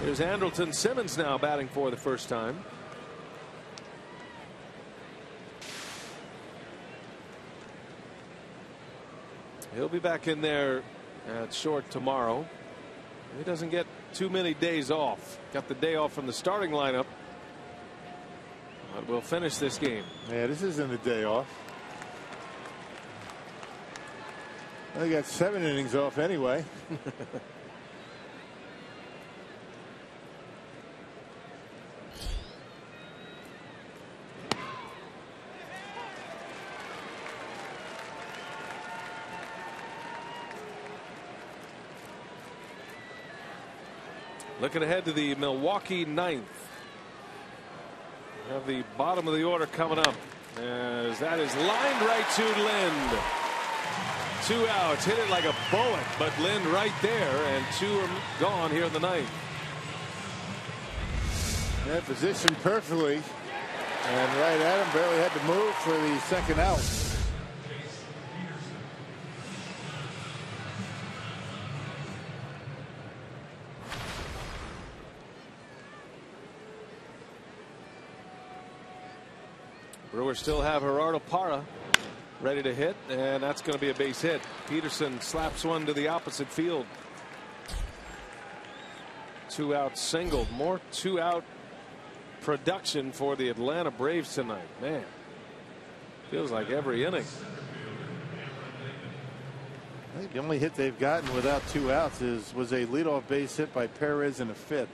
S3: Here's Andrelton Simmons now batting for the first time. He'll be back in there at short tomorrow. He doesn't get too many days off. Got the day off from the starting lineup. But we'll finish this game.
S4: Yeah, this isn't a day off. Well, they got 7 innings off anyway.
S3: Looking ahead to the Milwaukee ninth. We have the bottom of the order coming up, as that is lined right to Lind. 2 outs, hit it like a bullet, but Lind right there, and 2 are gone here in the ninth.
S4: That positioned perfectly, and right at him, barely had to move for the second out.
S3: Brewers still have Gerardo Parra ready to hit, and that's going to be a base hit. Peterson slaps one to the opposite field. 2 out single. More 2 out production for the Atlanta Braves tonight. Man, feels like every inning.
S4: I think the only hit they've gotten without 2 outs was a leadoff base hit by Perez in the 5th.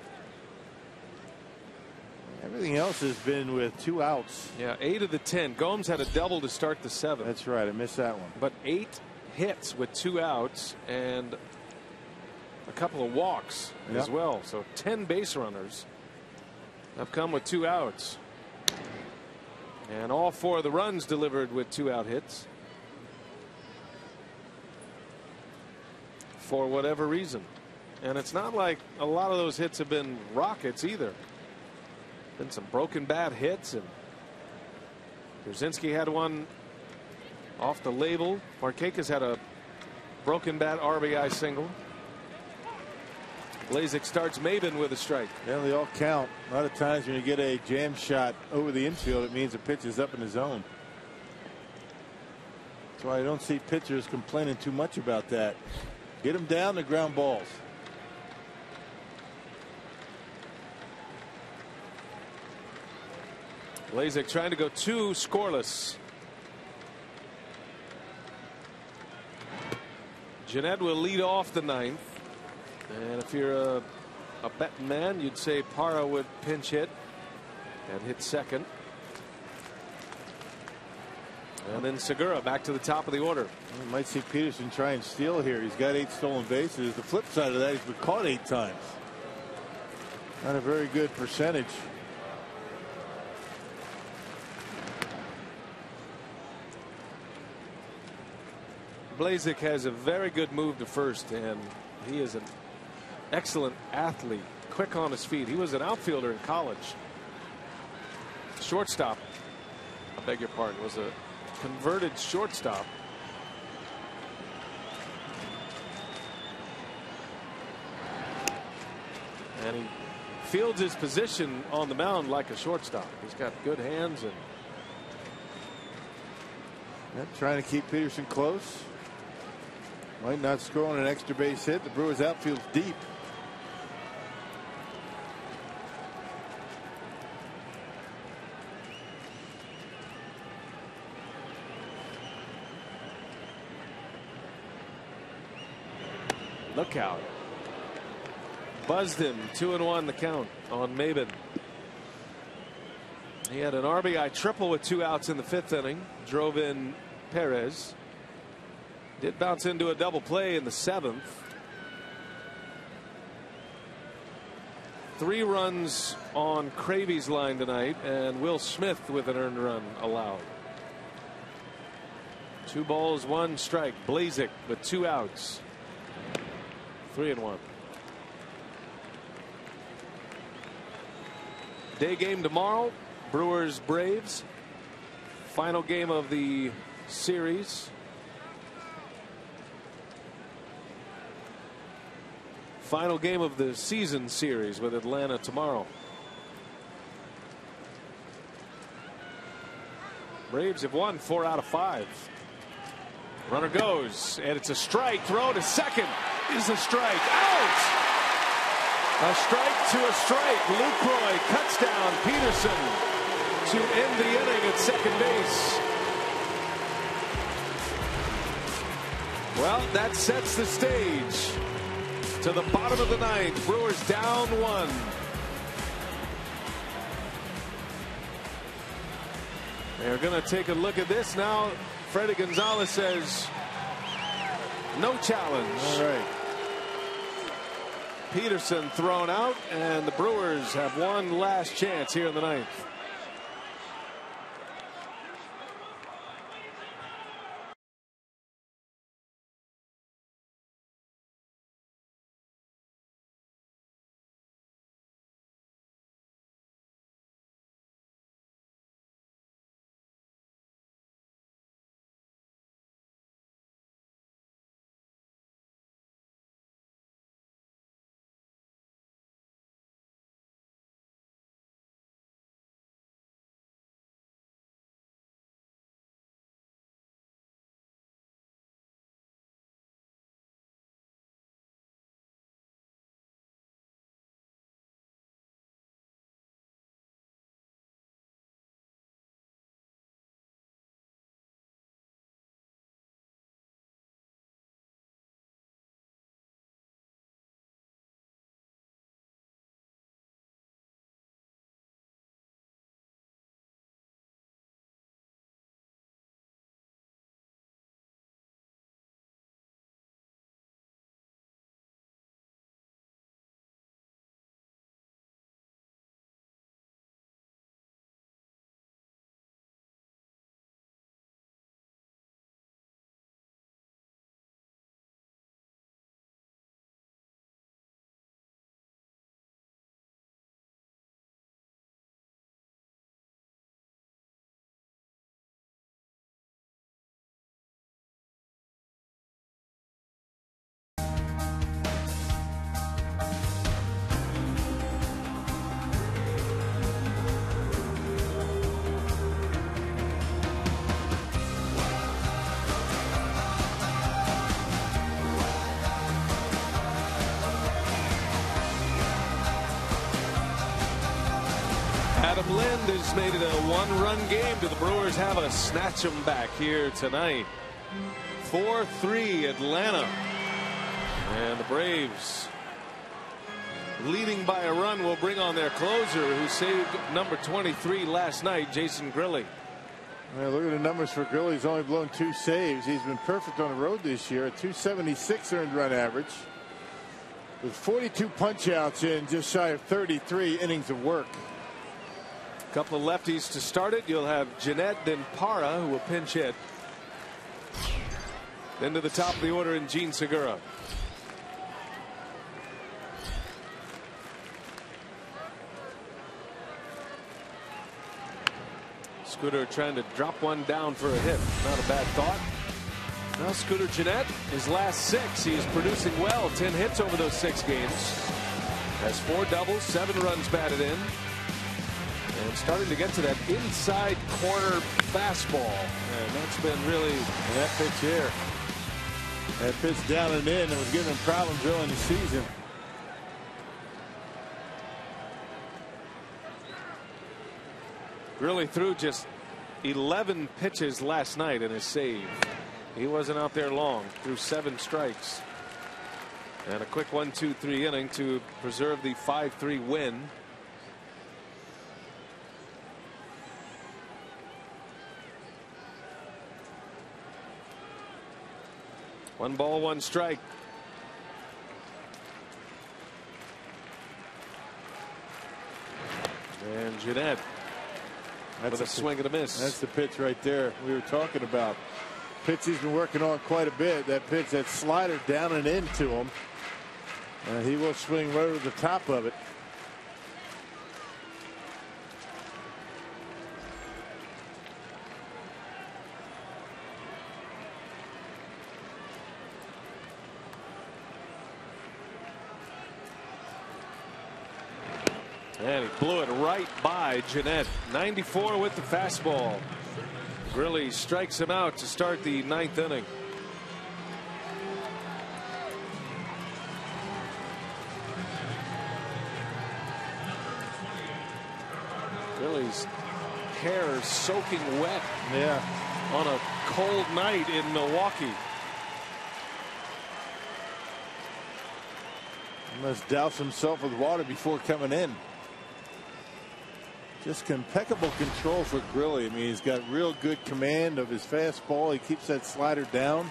S4: Everything else has been with 2 outs.
S3: Yeah, 8 of the 10. Gomes had a double to start the 7th.
S4: That's right. I missed that one.
S3: But 8 hits with 2 outs and a couple of walks as well. So 10 base runners have come with 2 outs. And all 4 of the runs delivered with 2 out hits. For whatever reason. And it's not like a lot of those hits have been rockets either. Been some broken bat hits, and Brzezinski had one off the label. Markakis had a broken bat RBI single. Blazek starts Maben with a strike.
S4: Yeah, they all count. A lot of times when you get a jam shot over the infield, it means the pitch is up in the zone. That's why I don't see pitchers complaining too much about that. Get them down to ground balls.
S3: Blazek trying to go 2 scoreless. Jeanette will lead off the 9th. And if you're a betting man, you'd say Parra would pinch hit and hit second. And then Segura back to the top of the order.
S4: You might see Peterson try and steal here. He's got 8 stolen bases. The flip side of that, he's been caught 8 times. Not a very good percentage.
S3: Blazek has a very good move to first, and he is an excellent athlete, quick on his feet. He was an outfielder in college. Shortstop, I beg your pardon, was a converted shortstop. And he fields his position on the mound like a shortstop. He's got good hands, and
S4: trying to keep Peterson close. Might not score on an extra base hit. The Brewers outfield's deep.
S3: Look out. Buzzed him. 2-1 the count on Maben. He had an RBI triple with 2 outs in the 5th inning. Drove in Perez. Did bounce into a double play in the 7th. 3 runs on Cravy's line tonight, and Will Smith with an earned run allowed. 2 balls, 1 strike. Blazek with 2 outs. 3-1. Day game tomorrow. Brewers Braves. Final game of the series. Final game of the season series with Atlanta tomorrow. Braves have won 4 out of 5. Runner goes, and it's a strike. Throw to second is a strike. Out! A strike to a strike. Lucroy cuts down Peterson to end the inning at second base. Well, that sets the stage. To the bottom of the 9th, Brewers down 1. They're going to take a look at this now. Freddy Gonzalez says no challenge.
S4: All right.
S3: Peterson thrown out, and the Brewers have one last chance here in the ninth. Adam Lind has made it a one-run game. Do the Brewers have a snatch 'em back here tonight? 4-3 Atlanta. And the Braves, leading by a run, will bring on their closer, who saved number 23 last night, Jason Grilli.
S4: Well, look at the numbers for Grilli. He's only blown 2 saves. He's been perfect on the road this year. A .276 earned run average, with 42 punch-outs in just shy of 33 innings of work.
S3: A couple of lefties to start it. You'll have Jeanette, then Parra, who will pinch hit. Then to the top of the order in Gene Segura. Scooter trying to drop one down for a hit. Not a bad thought. Now Scooter Jeanette, his last 6. He is producing well. 10 hits over those 6 games. Has 4 doubles, 7 runs batted in. And starting to get to that inside corner fastball. And that's been really...
S4: And that pitch here. That pitch down and in. It was giving him problems early in the season.
S3: Really threw just 11 pitches last night in his save. He wasn't out there long. Threw 7 strikes. And a quick 1-2-3 inning to preserve the 5-3 win. One ball, 1 strike. And Jeanette with a swing and a miss.
S4: That's the pitch right there we were talking about. Pitch he's been working on quite a bit. That pitch, that slider down and into him. He will swing right over the top of it.
S3: And he blew it right by Jeanette. 94 with the fastball. Grilli strikes him out to start the 9th inning. Grilli's hair soaking wet.
S4: Yeah.
S3: On a cold night in Milwaukee.
S4: He must douse himself with water before coming in. Just impeccable control for Grilli. I mean, he's got real good command of his fastball. He keeps that slider down.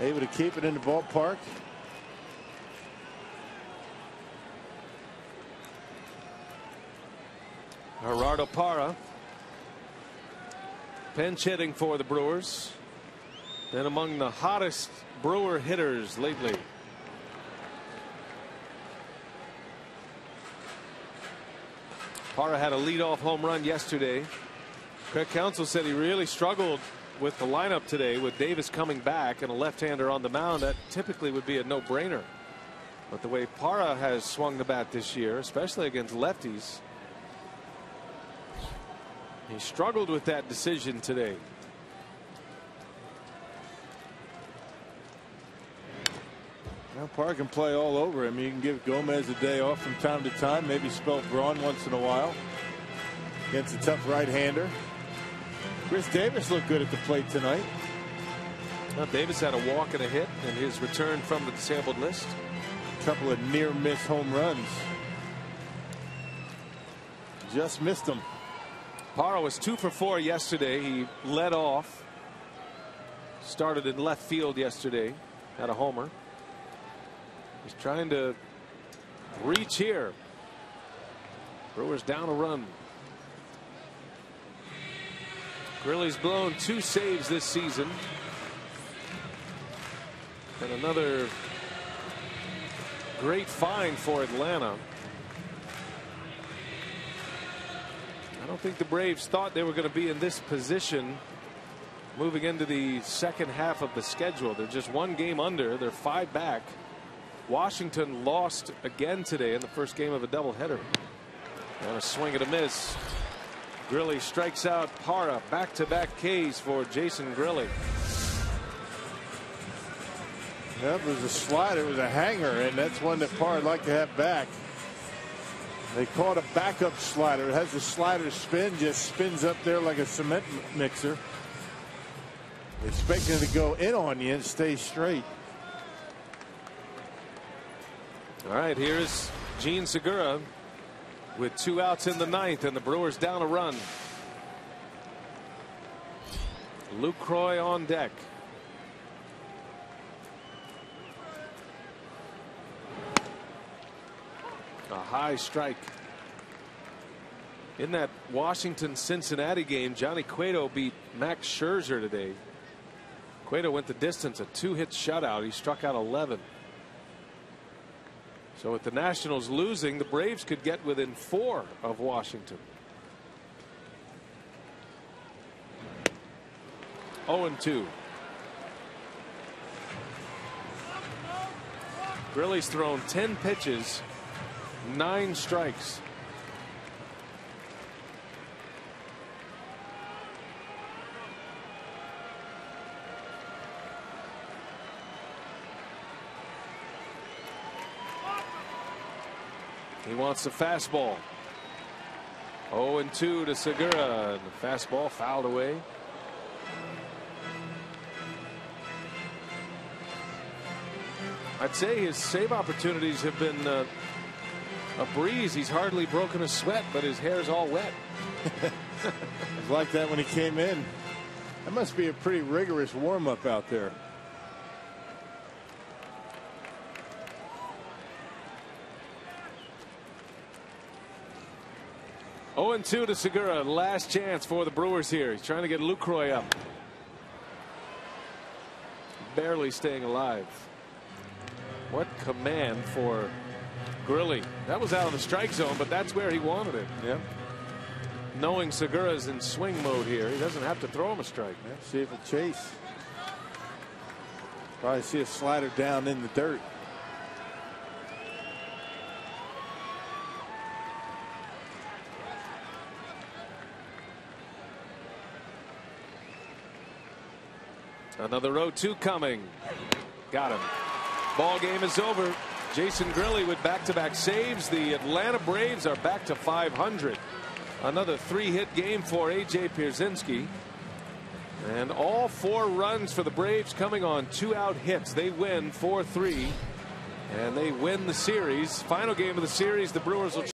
S4: Able to keep it in the ballpark.
S3: Gerardo Parra pinch hitting for the Brewers. Been among the hottest Brewer hitters lately. Parra had a leadoff home run yesterday. Craig Counsell said he really struggled with the lineup today with Davis coming back and a left-hander on the mound. That typically would be a no-brainer. But the way Parra has swung the bat this year, especially against lefties, he struggled with that decision today.
S4: Well, Parra can play all over him. You can give Gomez a day off from time to time, maybe spell Braun once in a while against a tough right-hander. Chris Davis looked good at the plate tonight.
S3: Well, Davis had a walk and a hit in his return from the disabled list.
S4: A couple of near-miss home runs. Just missed them.
S3: Parra was 2 for 4 yesterday. He led off. Started in left field yesterday. Had a homer. He's trying to reach here. Brewers down a run. Grilly's blown 2 saves this season. And another great find for Atlanta. I don't think the Braves thought they were going to be in this position moving into the second half of the schedule. They're just 1 game under. They're 5 back. Washington lost again today in the first game of a doubleheader. And a swing and a miss. Grilly strikes out Parra. Back-to-back Ks for Jason Grilly.
S4: That was a slider. It was a hanger, and that's one that Parra would like to have back. They call it a backup slider. It has the slider spin, just spins up there like a cement mixer. Expecting it to go in on you and stay straight.
S3: All right, here's Gene Segura with 2 outs in the 9th, and the Brewers down a run. Lucroy on deck. A high strike. In that Washington-Cincinnati game, Johnny Cueto beat Max Scherzer today. Cueto went the distance, a 2-hit shutout. He struck out 11. So with the Nationals losing, the Braves could get within 4 of Washington. 0-2. Grilly's thrown 10 pitches, 9 strikes. He wants the fastball. 0-2 to Segura. And the fastball fouled away. I'd say his save opportunities have been a breeze. He's hardly broken a sweat, but his hair's all wet.
S4: It was like that when he came in. That must be a pretty rigorous warm-up out there.
S3: Oh, 0-2 to Segura. Last chance for the Brewers here. He's trying to get Lucroy up. Barely staying alive. What command for Grilly. That was out of the strike zone, but that's where he wanted it.
S4: Yep.
S3: Knowing Segura's in swing mode here, he doesn't have to throw him a strike.
S4: Yeah, see if it chase. Probably see a slider down in the dirt.
S3: Another 0-2 coming. Got him. Ball game is over. Jason Grilly with back-to-back saves. The Atlanta Braves are back to 500. Another 3-hit game for A.J. Pierzynski. And all 4 runs for the Braves coming on 2-out hits. They win 4-3. And they win the series. Final game of the series, the Brewers will